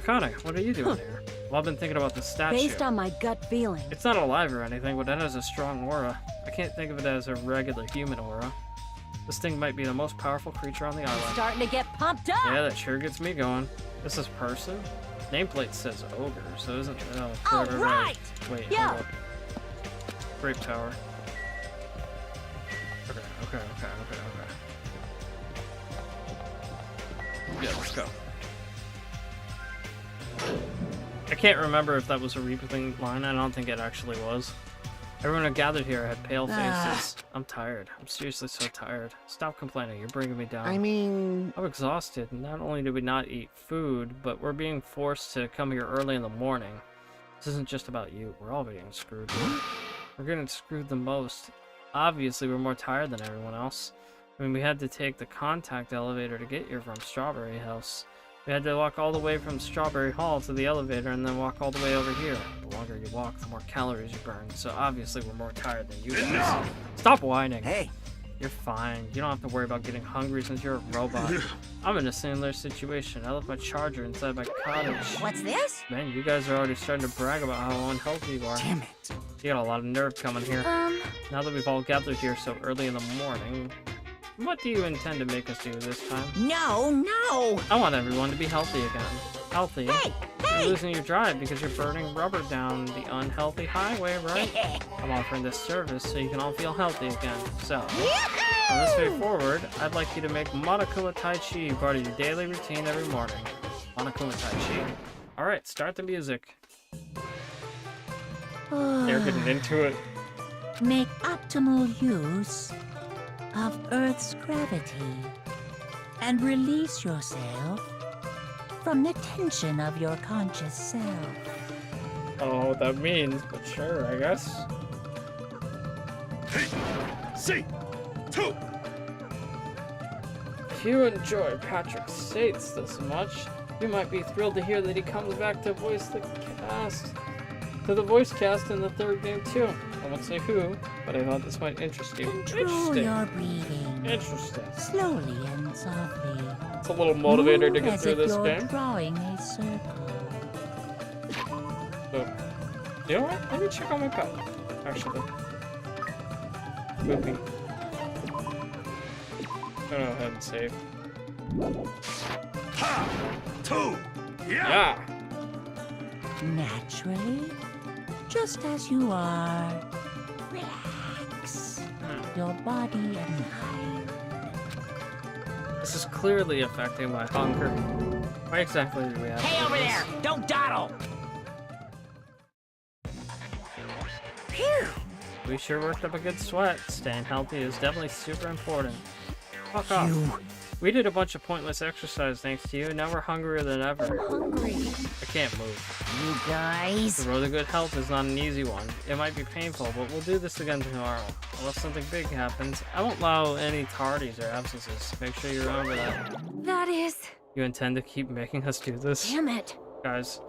S1: Akane, what are you doing here? Well, I've been thinking about the statue.
S4: Based on my gut feeling.
S1: It's not alive or anything, but it has a strong aura. I can't think of it as a regular human aura. This thing might be the most powerful creature on the island.
S4: Starting to get pumped up.
S1: Yeah, that sure gets me going. This is person? Nameplate says ogre, so isn't... Oh,
S4: All
S1: right.
S4: right.
S1: Wait,
S4: Yo.
S1: hold up. Grape Tower. Okay. Yeah, let's go. I can't remember if that was a repeating line. I don't think it actually was. Everyone who gathered here had pale faces. I'm tired. I'm seriously so tired. Stop complaining. You're bringing me down.
S5: I mean...
S1: I'm exhausted. Not only did we not eat food, but we're being forced to come here early in the morning. This isn't just about you. We're all getting screwed. We're getting screwed the most. Obviously, we're more tired than everyone else. I mean, we had to take the contact elevator to get here from Strawberry House. We had to walk all the way from Strawberry Hall to the elevator and then walk all the way over here. The longer you walk, the more calories you burn. So obviously we're more tired than you guys. Stop whining.
S5: Hey.
S1: You're fine. You don't have to worry about getting hungry since you're a robot. I'm in a similar situation. I left my charger inside my cottage.
S2: What's this?
S1: Man, you guys are already starting to brag about how unhealthy you are.
S5: Damn it.
S1: You got a lot of nerve coming here. Now that we've all gathered here so early in the morning, what do you intend to make us do this time?
S2: No.
S1: I want everyone to be healthy again. Healthy?
S2: Hey.
S1: You're losing your drive because you're burning rubber down the unhealthy highway, right? I'm offering this service so you can all feel healthy again. So, from this day forward, I'd like you to make Monokuma Tai Chi part of your daily routine every morning. Monokuma Tai Chi. Alright, start the music. They're getting into it.
S2: Make optimal use of Earth's gravity and release yourself from the tension of your conscious self.
S1: I don't know what that means, but sure, I guess.
S3: See, two.
S1: If you enjoy Patrick States this much, you might be thrilled to hear that he comes back to voice the voice cast in the third game too. I won't say who, but I thought this might interest you.
S2: Control your breathing.
S1: Interesting.
S2: Slowly and softly.
S1: It's a little motivator to
S2: Move
S1: get
S2: as
S1: through
S2: if
S1: this
S2: you're
S1: game.
S2: drawing a circle.
S1: So, you know what? Let me check on my pet. Actually. Movie. I'm gonna go ahead and save.
S3: Ha! Two.
S1: Yeah!
S2: Naturally, just as you are. Relax. Your body and mind.
S1: This is clearly affecting my hunger. Why exactly do we have
S2: Hey,
S1: to
S2: over
S1: do
S2: there!
S1: this?
S2: Don't dawdle! Phew!
S1: We sure worked up a good sweat. Staying healthy is definitely super important. Fuck off. We did a bunch of pointless exercise thanks to you, and now we're hungrier than ever.
S4: Hungry.
S1: I can't move.
S2: You guys.
S1: The road to good health is not an easy one. It might be painful, but we'll do this again tomorrow. Unless something big happens, I won't allow any tardies or absences. Make sure you remember that.
S4: That is...
S1: You intend to keep making us do this?
S4: Damn it.
S1: Guys,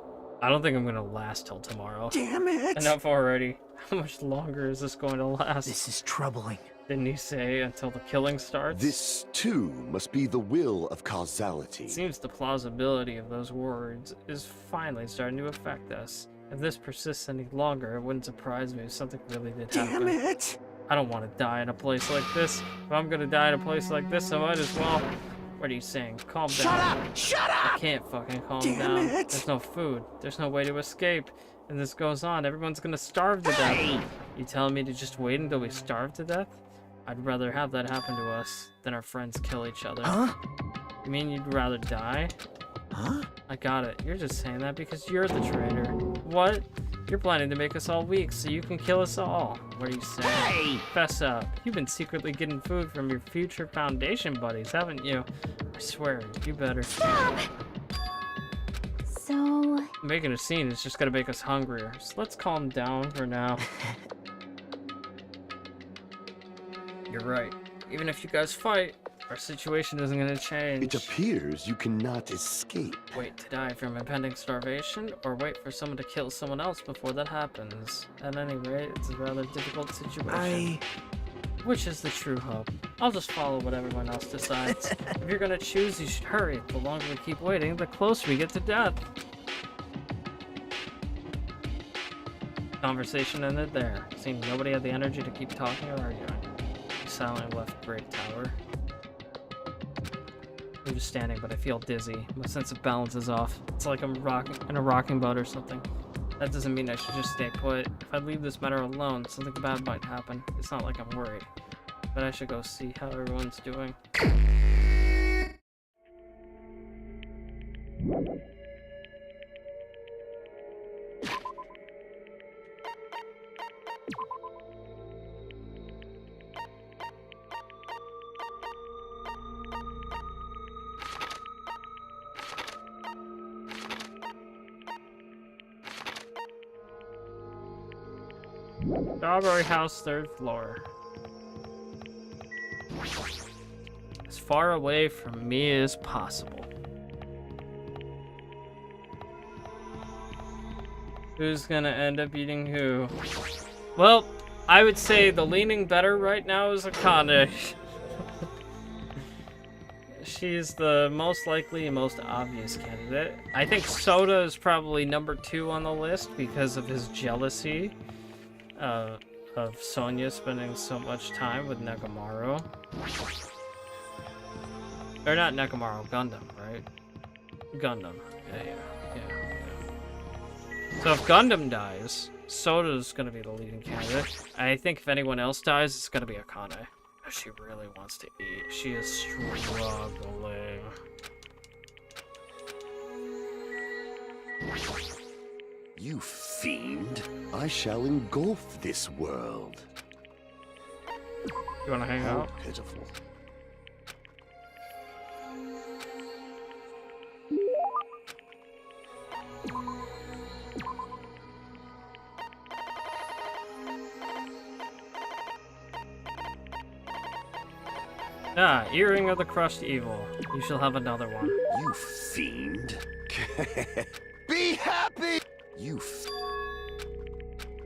S1: I don't think I'm gonna last till tomorrow.
S5: Damn it!
S1: Enough already. How much longer is this going to last?
S5: This is troubling.
S1: Didn't you say until the killing starts?
S6: This, too, must be the will of causality.
S1: It seems the plausibility of those words is finally starting to affect us. If this persists any longer, it wouldn't surprise me if something really did happen.
S5: Damn it!
S1: I don't want to die in a place like this. If I'm gonna die in a place like this, I might as well. What are you saying? Calm down.
S5: Shut up! Shut
S1: I
S5: up!
S1: can't fucking calm
S5: Damn
S1: down.
S5: it.
S1: There's no food. There's no way to escape. And this goes on, everyone's gonna starve to death. You telling me to just wait until we starve to death? I'd rather have that happen to us than our friends kill each other.
S5: Huh?
S1: You mean you'd rather die?
S5: Huh?
S1: I got it. You're just saying that because you're the traitor. What? You're planning to make us all weak so you can kill us all. What are you saying?
S2: Hey!
S1: Fess up. You've been secretly getting food from your future Foundation buddies, haven't you? I swear, you better.
S4: Stop! So...
S1: Making a scene is just gonna make us hungrier. So let's calm down for now. You're right. Even if you guys fight, our situation isn't gonna change.
S6: It appears you cannot escape.
S1: Wait to die from impending starvation, or wait for someone to kill someone else before that happens. At any rate, it's a rather difficult situation. Which is the true hope? I'll just follow what everyone else decides. If you're gonna choose, you should hurry. The longer we keep waiting, the closer we get to death. Conversation ended there. Seeing nobody had the energy to keep talking or arguing. We silently left Great Tower. I'm just standing, but I feel dizzy. My sense of balance is off. It's like I'm rocking in a rocking boat or something. That doesn't mean I should just stay put. If I leave this matter alone, something bad might happen. It's not like I'm worried. But I should go see how everyone's doing. Strawberry House, 3rd floor. As far away from me as possible. Who's gonna end up eating who? Well, I would say the leaning better right now is Akane. She's the most likely and most obvious candidate. I think Soda is probably number 2 on the list because of his jealousy of Sonya spending so much time with Nekomaru. Or not Nekomaru, Gundam, right? Gundam. Yeah. So if Gundam dies, Soda's gonna be the leading candidate. I think if anyone else dies, it's gonna be Akane. She really wants to eat. She is struggling.
S6: You fiend. I shall engulf this world.
S1: You wanna hang
S6: How
S1: out?
S6: pitiful.
S1: Ah, Earring of the Crushed Evil. You shall have another one.
S6: You fiend. Be happy! You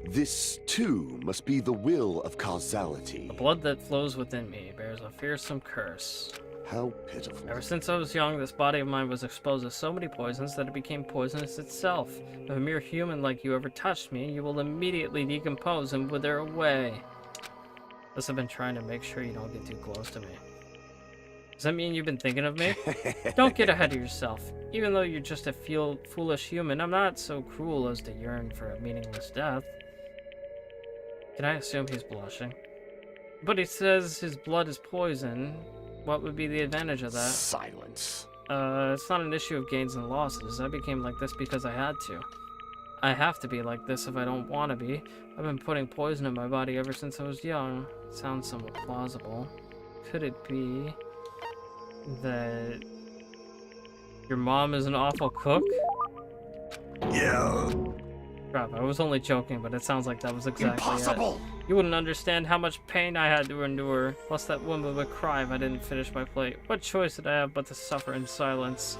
S6: This, too, must be the will of causality.
S1: The blood that flows within me bears a fearsome curse.
S6: How pitiful.
S1: Ever since I was young, this body of mine was exposed to so many poisons that it became poisonous itself. If a mere human like you ever touched me, you will immediately decompose and wither away. Thus I've been trying to make sure you don't get too close to me. Does that mean you've been thinking of me? Don't get ahead of yourself. Even though you're just a foolish human, I'm not so cruel as to yearn for a meaningless death. Can I assume he's blushing? But he says his blood is poison. What would be the advantage of that?
S6: Silence.
S1: It's not an issue of gains and losses. I became like this because I had to. I have to be like this if I don't want to be. I've been putting poison in my body ever since I was young. It sounds somewhat plausible. Could it be that your mom is an awful cook?
S6: Yeah.
S1: Crap, I was only joking, but it sounds like that was exactly
S6: Impossible.
S1: it. You wouldn't understand how much pain I had to endure. Plus that woman would cry if I didn't finish my plate. What choice did I have but to suffer in silence?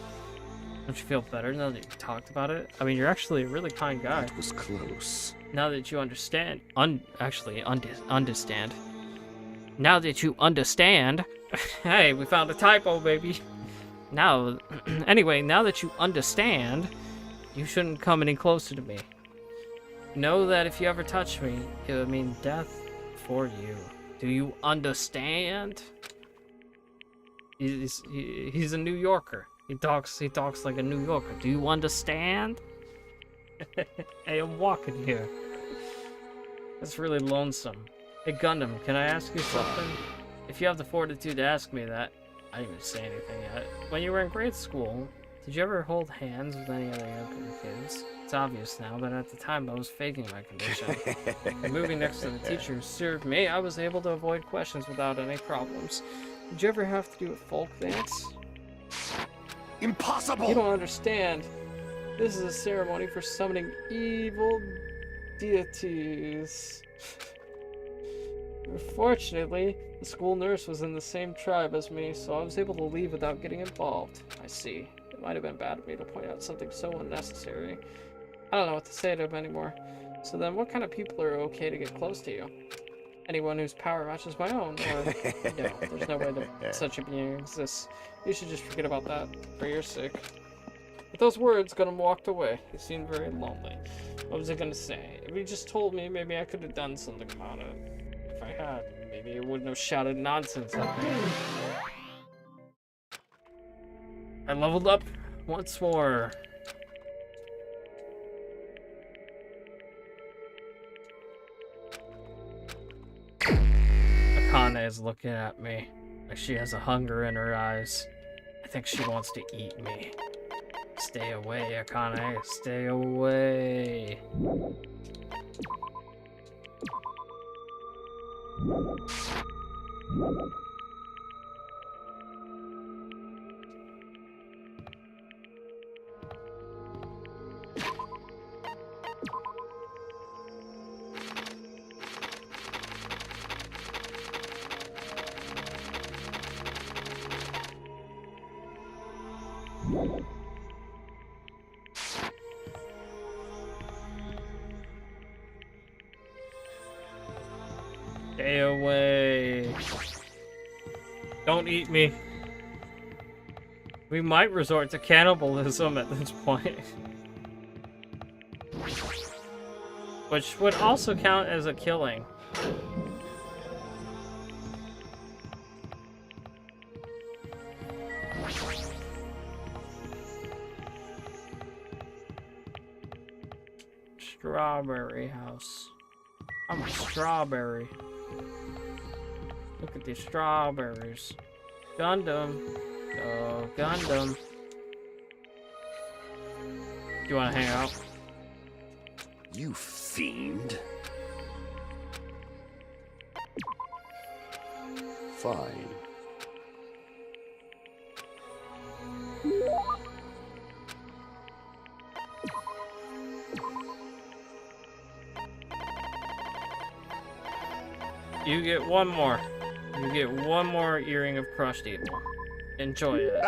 S1: Don't you feel better now that you talked about it? I mean, you're actually a really kind guy.
S6: That was close.
S1: Now that you understand, understand. Now that you understand, hey, we found a typo, baby. Now, anyway, now that you understand, you shouldn't come any closer to me. Know that if you ever touch me, it would mean death for you. Do you understand? He's a New Yorker. He talks like a New Yorker. Do you understand? Hey, I'm walking here. That's really lonesome. Hey, Gundam, can I ask you something? If you have the fortitude to ask me that. I didn't even say anything yet. When you were in grade school, did you ever hold hands with any other younger kids? It's obvious now, but at the time I was faking my condition. Moving next to the teacher who served me, I was able to avoid questions without any problems. Did you ever have to do a folk dance?
S6: Impossible.
S1: You don't understand. This is a ceremony for summoning evil deities. Unfortunately, the school nurse was in the same tribe as me, so I was able to leave without getting involved. I see. It might have been bad of me to point out something so unnecessary. I don't know what to say to him anymore. So then, what kind of people are okay to get close to you? Anyone whose power matches my own, or no, there's no way that such a being exists. You should just forget about that, for your sake. With those words, Gundam walked away. He seemed very lonely. What was he gonna say? If he just told me, maybe I could have done something about it. If I had, maybe it wouldn't have shouted nonsense at me. I leveled up once more. Akane is looking at me like she has a hunger in her eyes. I think she wants to eat me. Stay away, Akane. Stay away. Stay away. Don't eat me. We might resort to cannibalism at this point. Which would also count as a killing. Strawberry house. I'm a strawberry. Look at these strawberries. Gundam. Oh, Gundam. Do you want to hang out?
S6: You fiend. Fine.
S1: You get one more. You get one more earring of crushed evil. Enjoy it.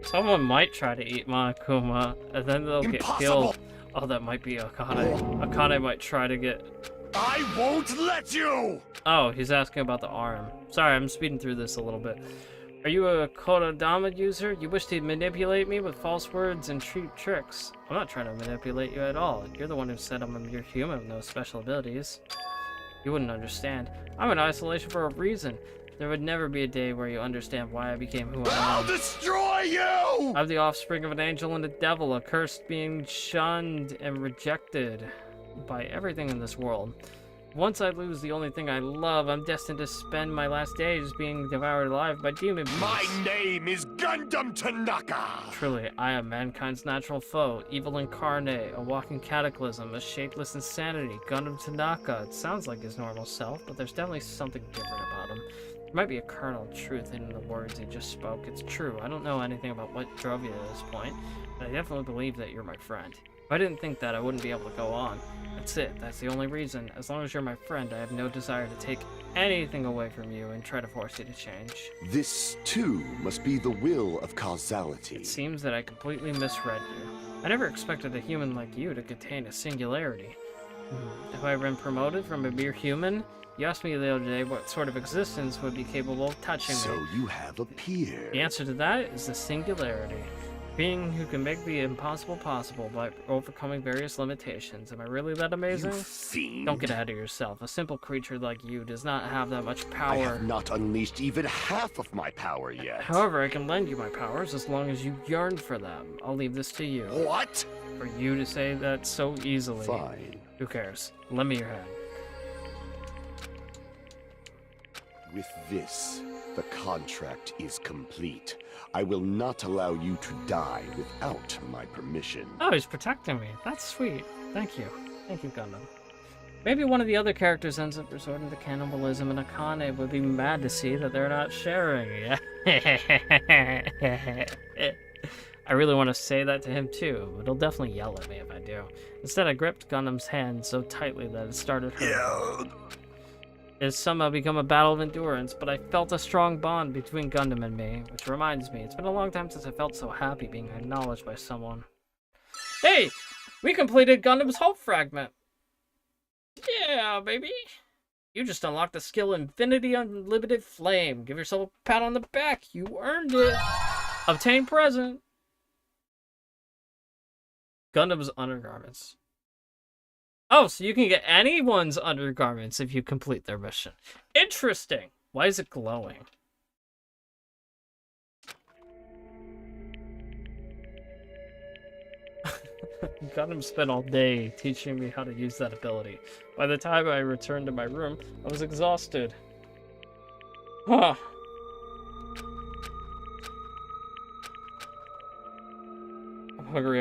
S1: Someone might try to eat Monokuma, and then they'll get killed. Oh, that might be Akane. Akane might try to get...
S6: I won't let you!
S1: Oh, he's asking about the arm. Sorry, I'm speeding through this a little bit. Are you a Kodadama user? You wish to manipulate me with false words and cheap tricks. I'm not trying to manipulate you at all. You're the one who said I'm a mere human with no special abilities. You wouldn't understand. I'm in isolation for a reason. There would never be a day where you understand why I became who I
S6: I'll
S1: am.
S6: destroy you!
S1: I'm the offspring of an angel and a devil, a cursed being shunned and rejected by everything in this world. Once I lose the only thing I love, I'm destined to spend my last days being devoured alive by demon beasts.
S6: My name is Gundam Tanaka!
S1: Truly, I am mankind's natural foe, evil incarnate, a walking cataclysm, a shapeless insanity, Gundam Tanaka. It sounds like his normal self, but there's definitely something different about him. There might be a kernel of truth in the words he just spoke. It's true, I don't know anything about what drove you to this point, but I definitely believe that you're my friend. If I didn't think that, I wouldn't be able to go on. That's it. That's the only reason. As long as you're my friend, I have no desire to take anything away from you and try to force you to change.
S6: This, too, must be the will of causality.
S1: It seems that I completely misread you. I never expected a human like you to contain a singularity. If I had been promoted from a mere human, you asked me the other day what sort of existence would be capable of touching me.
S6: So you have appeared.
S1: The answer to that is the singularity. Being who can make the impossible possible by overcoming various limitations. Am I really that amazing?
S6: You fiend.
S1: Don't get ahead of yourself. A simple creature like you does not have that much
S6: I
S1: power.
S6: have not unleashed even half of my power yet.
S1: However, I can lend you my powers as long as you yearn for them. I'll leave this to you.
S6: What?
S1: For you to say that so easily.
S6: Fine.
S1: Who cares? Lend me your hand.
S6: With this, the contract is complete. I will not allow you to die without my permission.
S1: Oh, he's protecting me. That's sweet. Thank you. Thank you, Gundam. Maybe one of the other characters ends up resorting to cannibalism, and Akane would be mad to see that they're not sharing. I really want to say that to him too, but he'll definitely yell at me if I do. Instead, I gripped Gundam's hand so tightly that it started hurting. It has somehow become a battle of endurance, but I felt a strong bond between Gundam and me, which reminds me, it's been a long time since I felt so happy being acknowledged by someone. Hey! We completed Gundam's Hope Fragment! Yeah, baby! You just unlocked the skill Infinity Unlimited Flame. Give yourself a pat on the back. You earned it. Obtain present. Gundam's undergarments. Oh, so you can get anyone's undergarments if you complete their mission. Interesting. Why is it glowing? Gundam spent all day teaching me how to use that ability. By the time I returned to my room, I was exhausted. Huh. I'm hungry.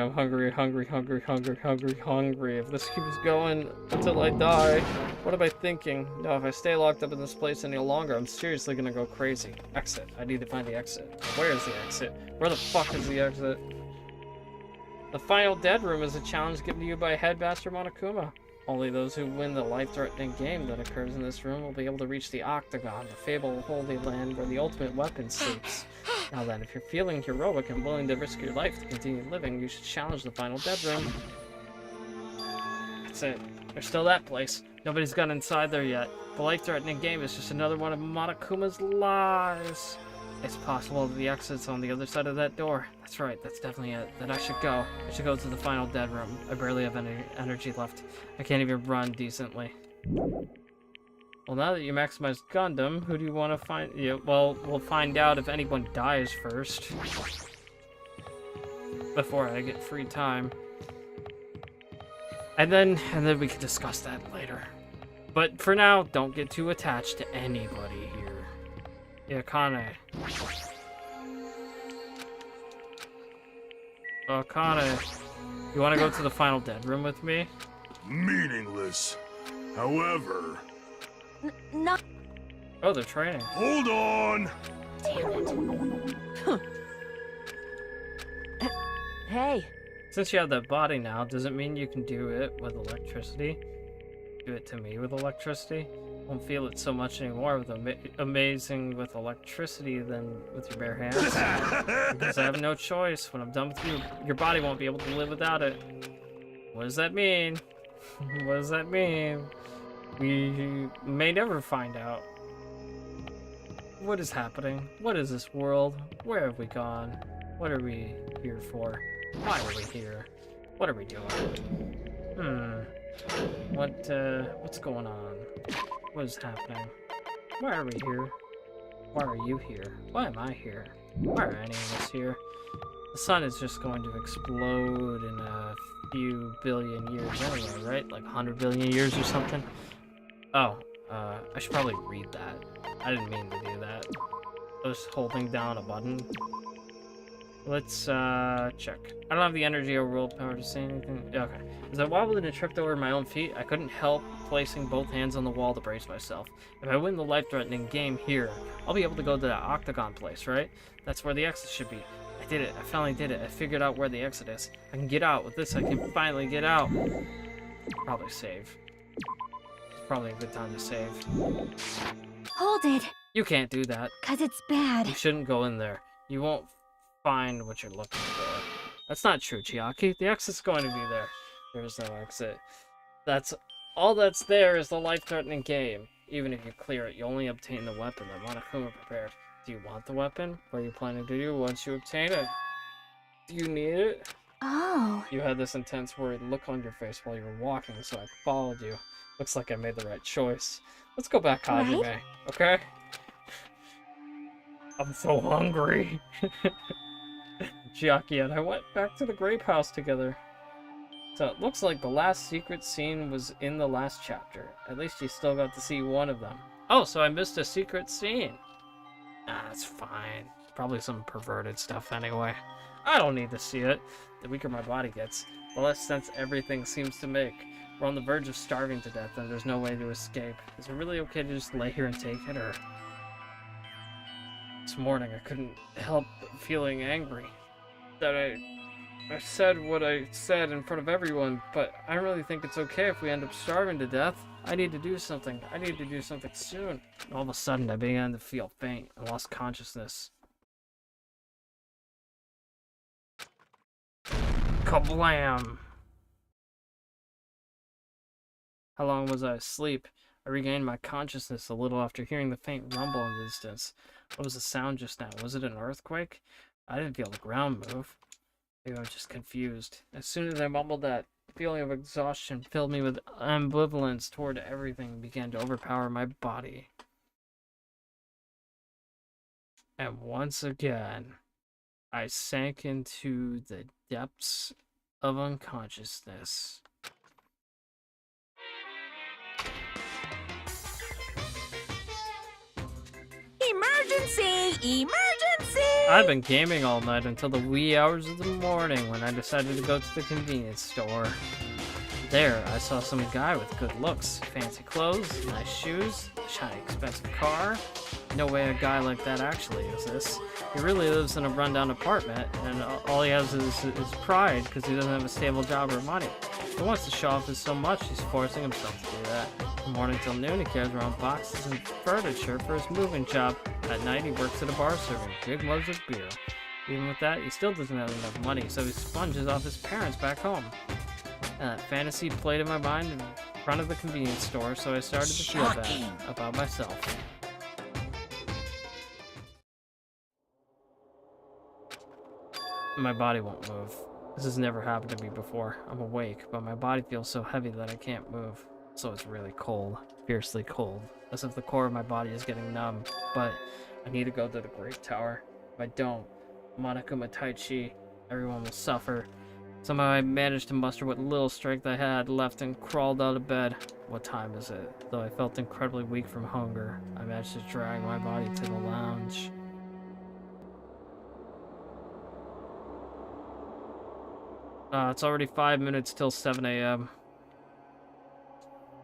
S1: If this keeps going until I die, what am I thinking? No, if I stay locked up in this place any longer, I'm seriously gonna go crazy. Exit. I need to find the exit. Where is the exit? Where the fuck is the exit? The final dead room is a challenge given to you by Headmaster Monokuma. Only those who win the life-threatening game that occurs in this room will be able to reach the Octagon, the fabled Holy Land where the ultimate weapon sleeps. Now then, if you're feeling heroic and willing to risk your life to continue living, you should challenge the final dead room. That's it. There's still that place. Nobody's gone inside there yet. The life-threatening game is just another one of Monokuma's lies. It's possible that the exit's on the other side of that door. That's right, that's definitely it. Then I should go. I should go to the final dead room. I barely have any energy left. I can't even run decently. Well, now that you maximized Gundam, who do you want to find? Yeah, well, we'll find out if anyone dies first. Before I get free time. And then we can discuss that later. But for now, don't get too attached to anybody here. Yeah, Kane. Oh, Kane. You want to go to the final dead room with me?
S3: Meaningless. However...
S4: Not.
S1: Oh, they're training.
S3: Hold on!
S4: Damn it.
S2: Hey,
S1: Since you have that body now, does it mean you can do it with electricity? Do it to me with electricity? Won't feel it so much anymore with amazing with electricity than with your bare hands. Because I have no choice. When I'm done with you, your body won't be able to live without it. What does that mean? What does that mean? We may never find out. What is happening? What is this world? Where have we gone? What are we here for? Why are we here? What are we doing? What's going on? What is happening? Why are we here? Why are you here? Why am I here? Why are any of us here? The sun is just going to explode in a few billion years anyway, right? Like 100 billion years or something? Oh, I should probably read that. I didn't mean to do that. I was holding down a button. Let's, check. I don't have the energy or willpower to say anything. Okay. As I wobbled and tripped over my own feet, I couldn't help placing both hands on the wall to brace myself. If I win the life-threatening game here, I'll be able to go to that octagon place, right? That's where the exit should be. I did it. I finally did it. I figured out where the exit is. I can get out. With this, I can finally get out. Probably save. It's probably a good time to save.
S4: Hold it,
S1: You can't do that.
S4: 'cause it's bad.
S1: You shouldn't go in there. You won't find what you're looking for. That's not true, Chiaki. The exit's going to be there. There's no exit. That's all that's there is the life-threatening game. Even if you clear it, you only obtain the weapon that Monokuma prepared. Do you want the weapon? What are you planning to do once you obtain it? Do you need it?
S4: Oh,
S1: You had this intense worried look on your face while you were walking, so I followed you. Looks like I made the right choice. Let's go back, Hajime,
S4: Right?
S1: okay? I'm so hungry. Chiaki and I went back to the grape house together. So it looks like the last secret scene was in the last chapter. At least you still got to see one of them. Oh, so I missed a secret scene. Nah, that's fine. Probably some perverted stuff anyway. I don't need to see it. The weaker my body gets, the less sense everything seems to make. We're on the verge of starving to death and there's no way to escape. Is it really okay to just lay here and take it, or... This morning I couldn't help feeling angry. That I said what I said in front of everyone, but I don't really think it's okay if we end up starving to death. I need to do something. I need to do something soon. All of a sudden, I began to feel faint and lost consciousness. Kablam! How long was I asleep? I regained my consciousness a little after hearing the faint rumble in the distance. What was the sound just now? Was it an earthquake? I didn't feel the ground move. Maybe I was just confused. As soon as I mumbled that, the feeling of exhaustion filled me with ambivalence toward everything and began to overpower my body. And once again, I sank into the depths of unconsciousness.
S2: Emergency! Emergency!
S1: I'd been gaming all night until the wee hours of the morning when I decided to go to the convenience store. There, I saw some guy with good looks, fancy clothes, nice shoes, a shiny expensive car. No way a guy like that actually exists. He really lives in a rundown apartment, and all he has is pride because he doesn't have a stable job or money. He wants to show off his so much, he's forcing himself to do that. From morning till noon, he carries around boxes and furniture for his moving job. At night, he works at a bar serving big mugs of beer. Even with that, he still doesn't have enough money, so he sponges off his parents back home. And that fantasy played in my mind in front of the convenience store, so I started to feel bad about myself. My body won't move. This has never happened to me before. I'm awake, but my body feels so heavy that I can't move. So it's really cold, fiercely cold, as if the core of my body is getting numb. But I need to go to the Great Tower. If I don't, Monokuma Taichi, everyone will suffer. Somehow I managed to muster what little strength I had left and crawled out of bed. What time is it? Though I felt incredibly weak from hunger, I managed to drag my body to the lounge. It's already 5 minutes till 7 a.m.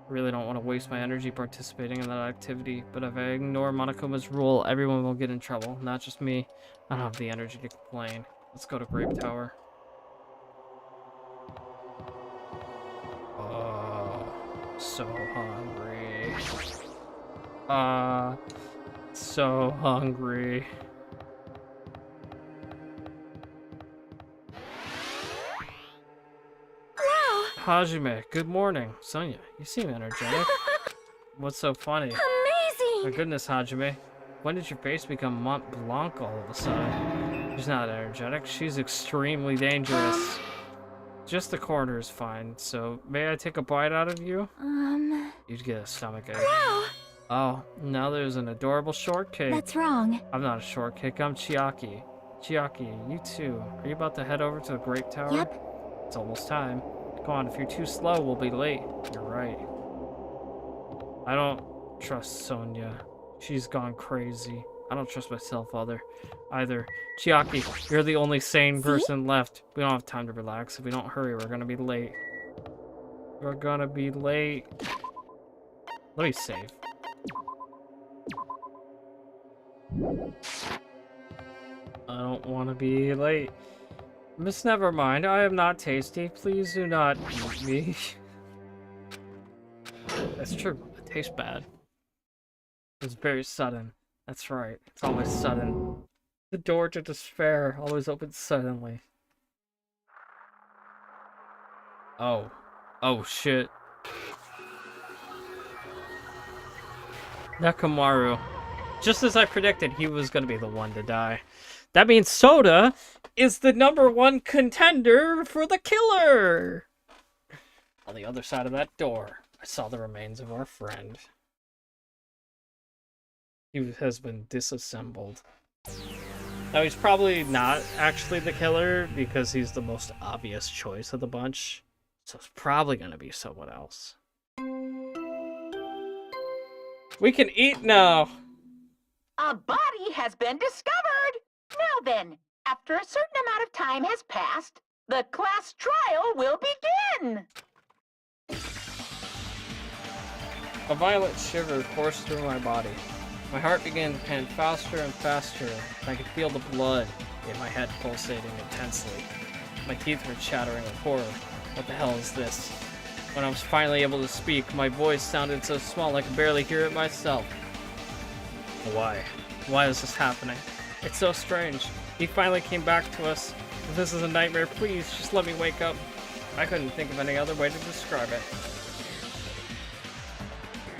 S1: I really don't want to waste my energy participating in that activity, but if I ignore Monokuma's rule, everyone will get in trouble, not just me. I don't have the energy to complain. Let's go to Grape Tower. Oh, so hungry. So hungry. Hajime, good morning. Sonia, you seem energetic. What's so funny?
S4: amazing!
S1: My goodness, Hajime. When did your face become Mont Blanc all of a sudden? She's not energetic. She's extremely dangerous. Just the corner is fine, so may I take a bite out of you? You'd get a stomachache.
S4: Wow!
S1: Oh, now there's an adorable shortcake.
S4: That's wrong.
S1: I'm not a shortcake, I'm Chiaki. Chiaki, you too. Are you about to head over to the Great Tower?
S4: Yep.
S1: It's almost time. Come on, if you're too slow, we'll be late. You're right. I don't trust Sonia. She's gone crazy. I don't trust myself either. Chiaki, you're the only sane person left. We don't have time to relax. If we don't hurry, we're gonna be late. We're gonna be late. Let me save. I don't want to be late. Miss Nevermind, I am not tasty. Please do not eat me. That's true. It tastes bad. It was very sudden. That's right. It's always sudden. The door to despair always opens suddenly. Oh. Oh shit. Nekomaru. Just as I predicted, he was going to be the one to die. That means Soda is the #1 contender for the killer! On the other side of that door, I saw the remains of our friend. He has been disassembled. Now, he's probably not actually the killer because he's the most obvious choice of the bunch. So it's probably going to be someone else. We can eat now!
S2: A body has been discovered! Now then, after a certain amount of time has passed, the class trial will begin!
S1: A violent shiver coursed through my body. My heart began to pant faster and faster, and I could feel the blood in my head pulsating intensely. My teeth were chattering with horror. What the hell is this? When I was finally able to speak, my voice sounded so small I could barely hear it myself. Why? Why is this happening? It's so strange. He finally came back to us. If this is a nightmare, please, just let me wake up. I couldn't think of any other way to describe it.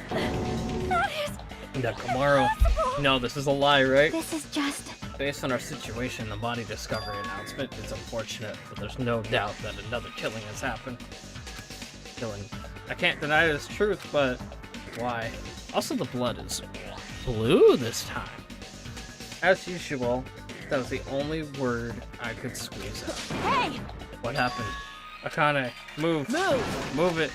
S4: That is
S1: Nekomaru.
S4: impossible.
S1: No, this is a lie, right?
S4: This is just...
S1: Based on our situation, the body discovery announcement is unfortunate, but there's no doubt that another killing has happened. I can't deny this truth, but why? Also, the blood is blue this time. As usual, that was the only word I could squeeze out.
S4: Hey!
S1: What happened? Akane, move. Move it.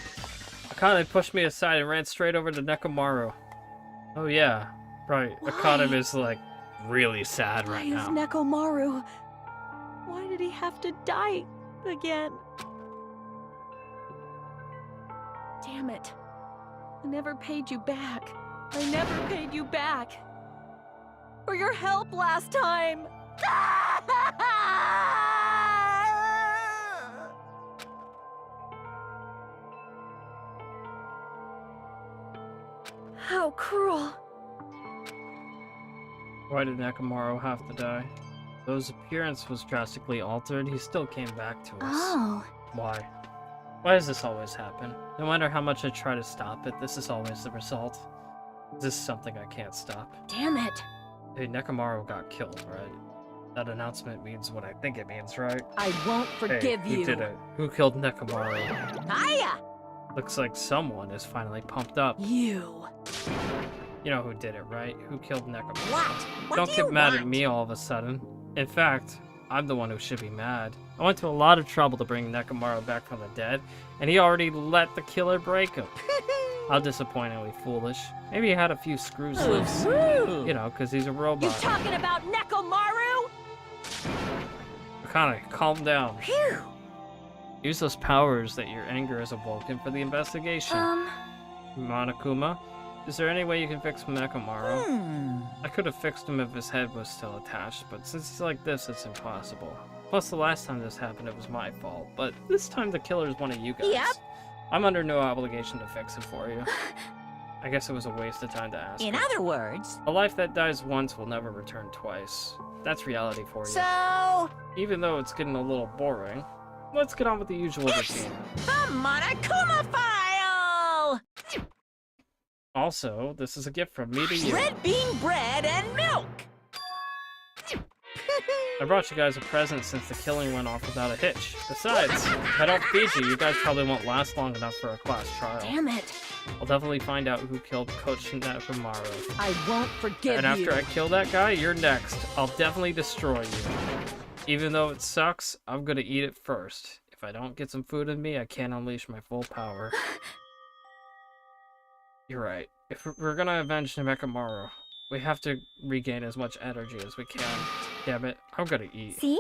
S1: Akane pushed me aside and ran straight over to Nekomaru. Oh yeah, right.
S4: Why?
S1: Akane is like really sad
S4: Why
S1: right
S4: is
S1: now.
S4: Nekomaru? Why did he have to die again? Damn it. I never paid you back. I never paid you back. For your help last time. How cruel.
S1: Why did Nekomaru have to die? Though his appearance was drastically altered, he still came back to us.
S4: Oh.
S1: Why? Why does this always happen? No matter how much I try to stop it, this is always the result. This is something I can't stop.
S4: Damn it.
S1: Hey, Nekomaru got killed, right? That announcement means what I think it means, right?
S2: I won't forgive
S1: Hey,
S2: you.
S1: who did it? Who killed Nekomaru?
S2: Hiya!
S1: Looks like someone is finally pumped up.
S2: You.
S1: You know who did it, right? Who killed Nekomaru?
S2: What?
S1: Don't
S2: do
S1: get
S2: you
S1: mad
S2: want?
S1: at me all of a sudden. In fact, I'm the one who should be mad. I went to a lot of trouble to bring Nekomaru back from the dead, and he already let the killer break him. How disappointingly foolish. Maybe he had a few screws loose. You know, because he's a
S4: You
S1: robot.
S4: talking about Nekomaru?
S1: Akane, calm down.
S2: Phew.
S1: Use those powers that your anger has awoken for the investigation. Monokuma, is there any way you can fix Nekomaru? I could have fixed him if his head was still attached, but since he's like this, it's impossible. Plus, the last time this happened, it was my fault, but this time the killer is one of you guys.
S2: Yep.
S1: I'm under no obligation to fix it for you. I guess it was a waste of time to ask.
S2: In other words,
S1: A life that dies once will never return twice. That's reality for you.
S2: so
S1: Even though it's getting a little boring, let's get on with the usual routine.
S2: the Monokuma file!
S1: Also, this is a gift from me to you.
S2: Red bean bread and milk!
S1: I brought you guys a present since the killing went off without a hitch. Besides, if I don't feed you, you guys probably won't last long enough for a class trial.
S4: Damn it.
S1: I'll definitely find out who killed Coach Nekomaru.
S2: I won't forgive
S1: And after
S2: you.
S1: I kill that guy, you're next. I'll definitely destroy you. Even though it sucks, I'm gonna eat it first. If I don't get some food in me, I can't unleash my full power. You're right. If we're gonna avenge Nekomaru, we have to regain as much energy as we can. Damn it, I'm gonna eat.
S7: See?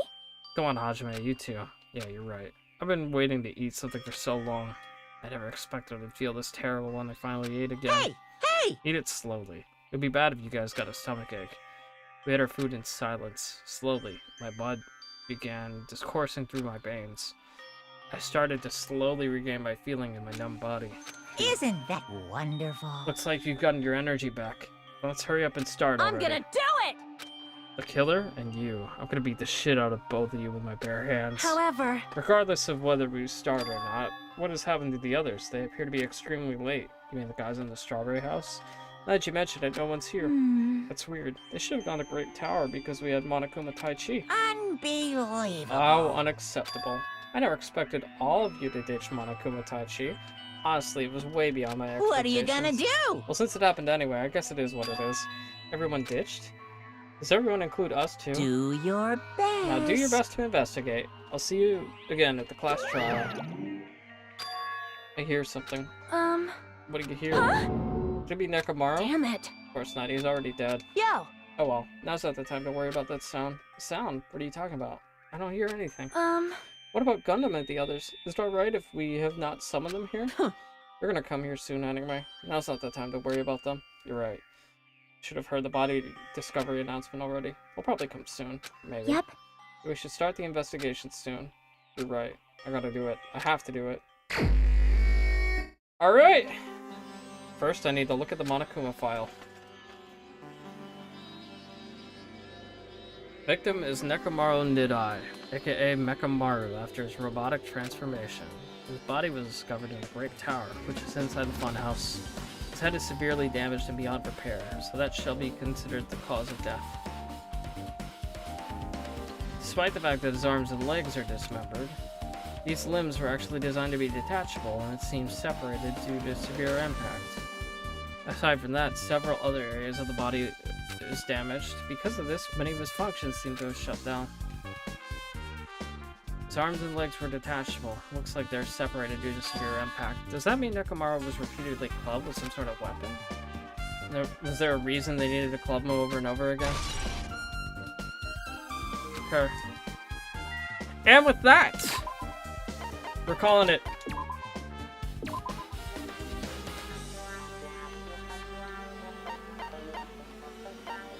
S1: Come on, Hajime, you too. Yeah, you're right. I've been waiting to eat something for so long. I never expected to feel this terrible when I finally ate again.
S2: Hey! Hey!
S1: Eat it slowly. It'd be bad if you guys got a stomachache. We ate our food in silence. Slowly, my blood began discoursing through my veins. I started to slowly regain my feeling in my numb body.
S2: Isn't that wonderful?
S1: Looks like you've gotten your energy back. Let's hurry up and start
S2: I'm
S1: already.
S2: gonna do it!
S1: The killer and you. I'm gonna beat the shit out of both of you with my bare hands.
S4: However,
S1: Regardless of whether we start or not, what has happened to the others? They appear to be extremely late. You mean the guys in the strawberry house? Now that you mention it, no one's here. That's weird. They should have gone to Great Tower because we had Monokuma Tai Chi.
S2: Unbelievable.
S1: How unacceptable. I never expected all of you to ditch Monokuma Tai Chi. Honestly, it was way beyond my expectations.
S2: What are you gonna do?
S1: Well, since it happened anyway, I guess it is what it is. Everyone ditched? Does everyone include us too?
S2: Do your best.
S1: Now do your best to investigate. I'll see you again at the class trial. I hear something. What do you hear? Could it be Nekomaru?
S4: damn it.
S1: Of course not, he's already dead.
S4: Yo,
S1: Oh well, now's not the time to worry about that sound. Sound? What are you talking about? I don't hear anything. What about Gundam and the others? Is it alright if we have not summoned them here? They're gonna come here soon anyway. Now's not the time to worry about them. You're right. Should have heard the body discovery announcement already. We'll probably come soon. Maybe.
S7: Yep.
S1: We should start the investigation soon. You're right. I gotta do it. I have to do it. Alright! First, I need to look at the Monokuma file. Victim is Nekomaru Nidai, aka Mechamaru, after his robotic transformation. His body was discovered in the Great Tower, which is inside the funhouse. His head is severely damaged and beyond repair, so that shall be considered the cause of death. Despite the fact that his arms and legs are dismembered, these limbs were actually designed to be detachable, and it seems separated due to severe impact. Aside from that, several other areas of the body is damaged. Because of this, many of his functions seem to have shut down. His arms and legs were detachable. Looks like they're separated due to severe impact. Does that mean Nekomaru was repeatedly clubbed with some sort of weapon? Was there a reason they needed to club him over and over again? Okay. And with that, we're calling it.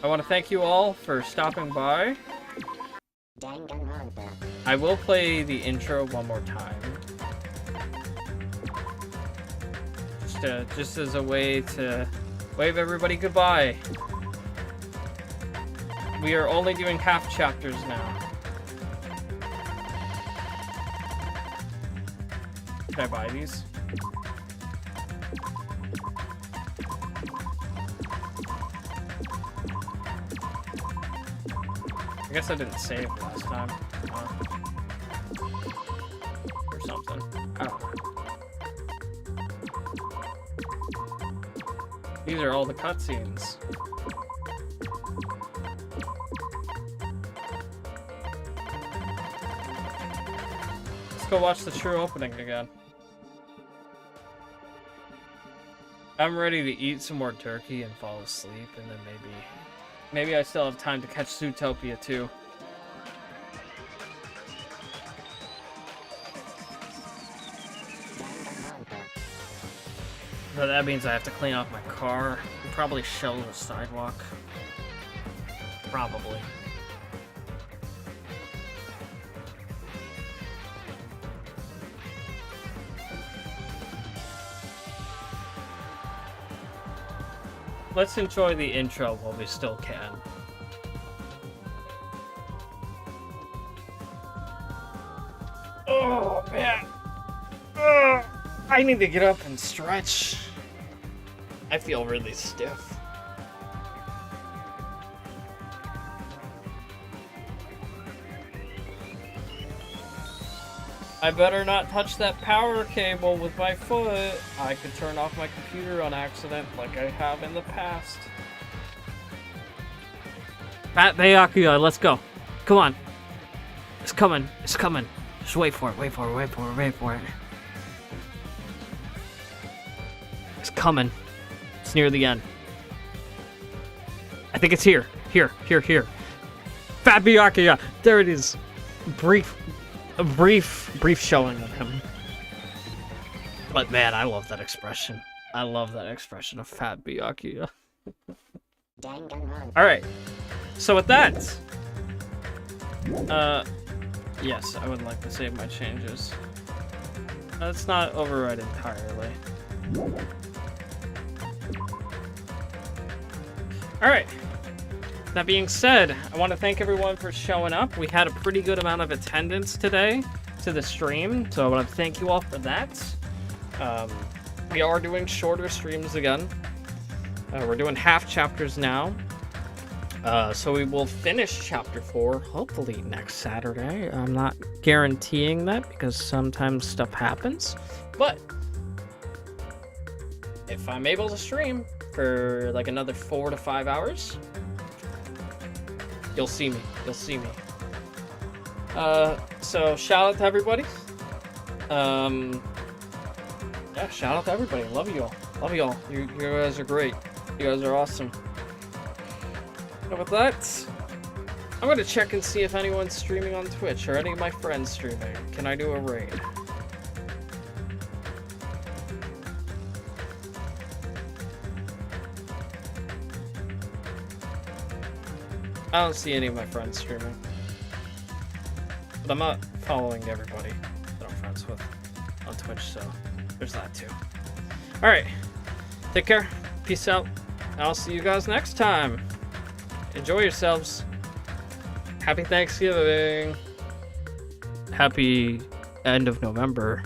S1: I want to thank you all for stopping by.
S7: Danganronpa.
S1: I will play the intro one more time. Just as a way to wave everybody goodbye. We are only doing half chapters now. Should I buy these? I guess I didn't save last time. Or something. I don't know. These are all the cutscenes. Let's go watch the true opening again. I'm ready to eat some more turkey and fall asleep, and then maybe I still have time to catch Zootopia too. But that means I have to clean off my car and probably shovel the sidewalk. Probably. Let's enjoy the intro while we still can. Oh, man. I need to get up and stretch. I feel really stiff. I better not touch that power cable with my foot. I could turn off my computer on accident like I have in the past. Fat Byakuya, let's go. Come on. It's coming. It's coming. Just wait for it. Wait for it. Wait for it. Wait for it. It's coming. It's near the end. I think it's here. Here. Here. Here. Fat Byakuya. There it is. A brief showing of him. But man, I love that expression. I love that expression of Fat Byakuya. Alright. So with that, yes, I would like to save my changes. Let's not override entirely. Alright. That being said, I want to thank everyone for showing up. We had a pretty good amount of attendance today to the stream, so I want to thank you all for that. We are doing shorter streams again. We're doing half chapters now. So we will finish chapter 4 hopefully next Saturday. I'm not guaranteeing that because sometimes stuff happens. But if I'm able to stream for like another 4 to 5 hours, you'll see me. You'll see me. So shout out to everybody. Yeah, shout out to everybody. Love you all. Love you all. You guys are great. You guys are awesome. And with that, I'm gonna check and see if anyone's streaming on Twitch or any of my friends streaming. Can I do a raid? I don't see any of my friends streaming. But I'm not following everybody that I'm friends with on Twitch, so there's that too. Alright. Take care. Peace out. I'll see you guys next time. Enjoy yourselves. Happy Thanksgiving. Happy end of November,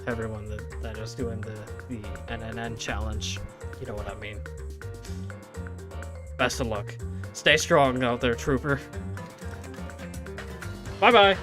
S1: everyone that is doing the NNN challenge. You know what I mean. Best of luck. Stay strong out there, trooper. Bye-bye.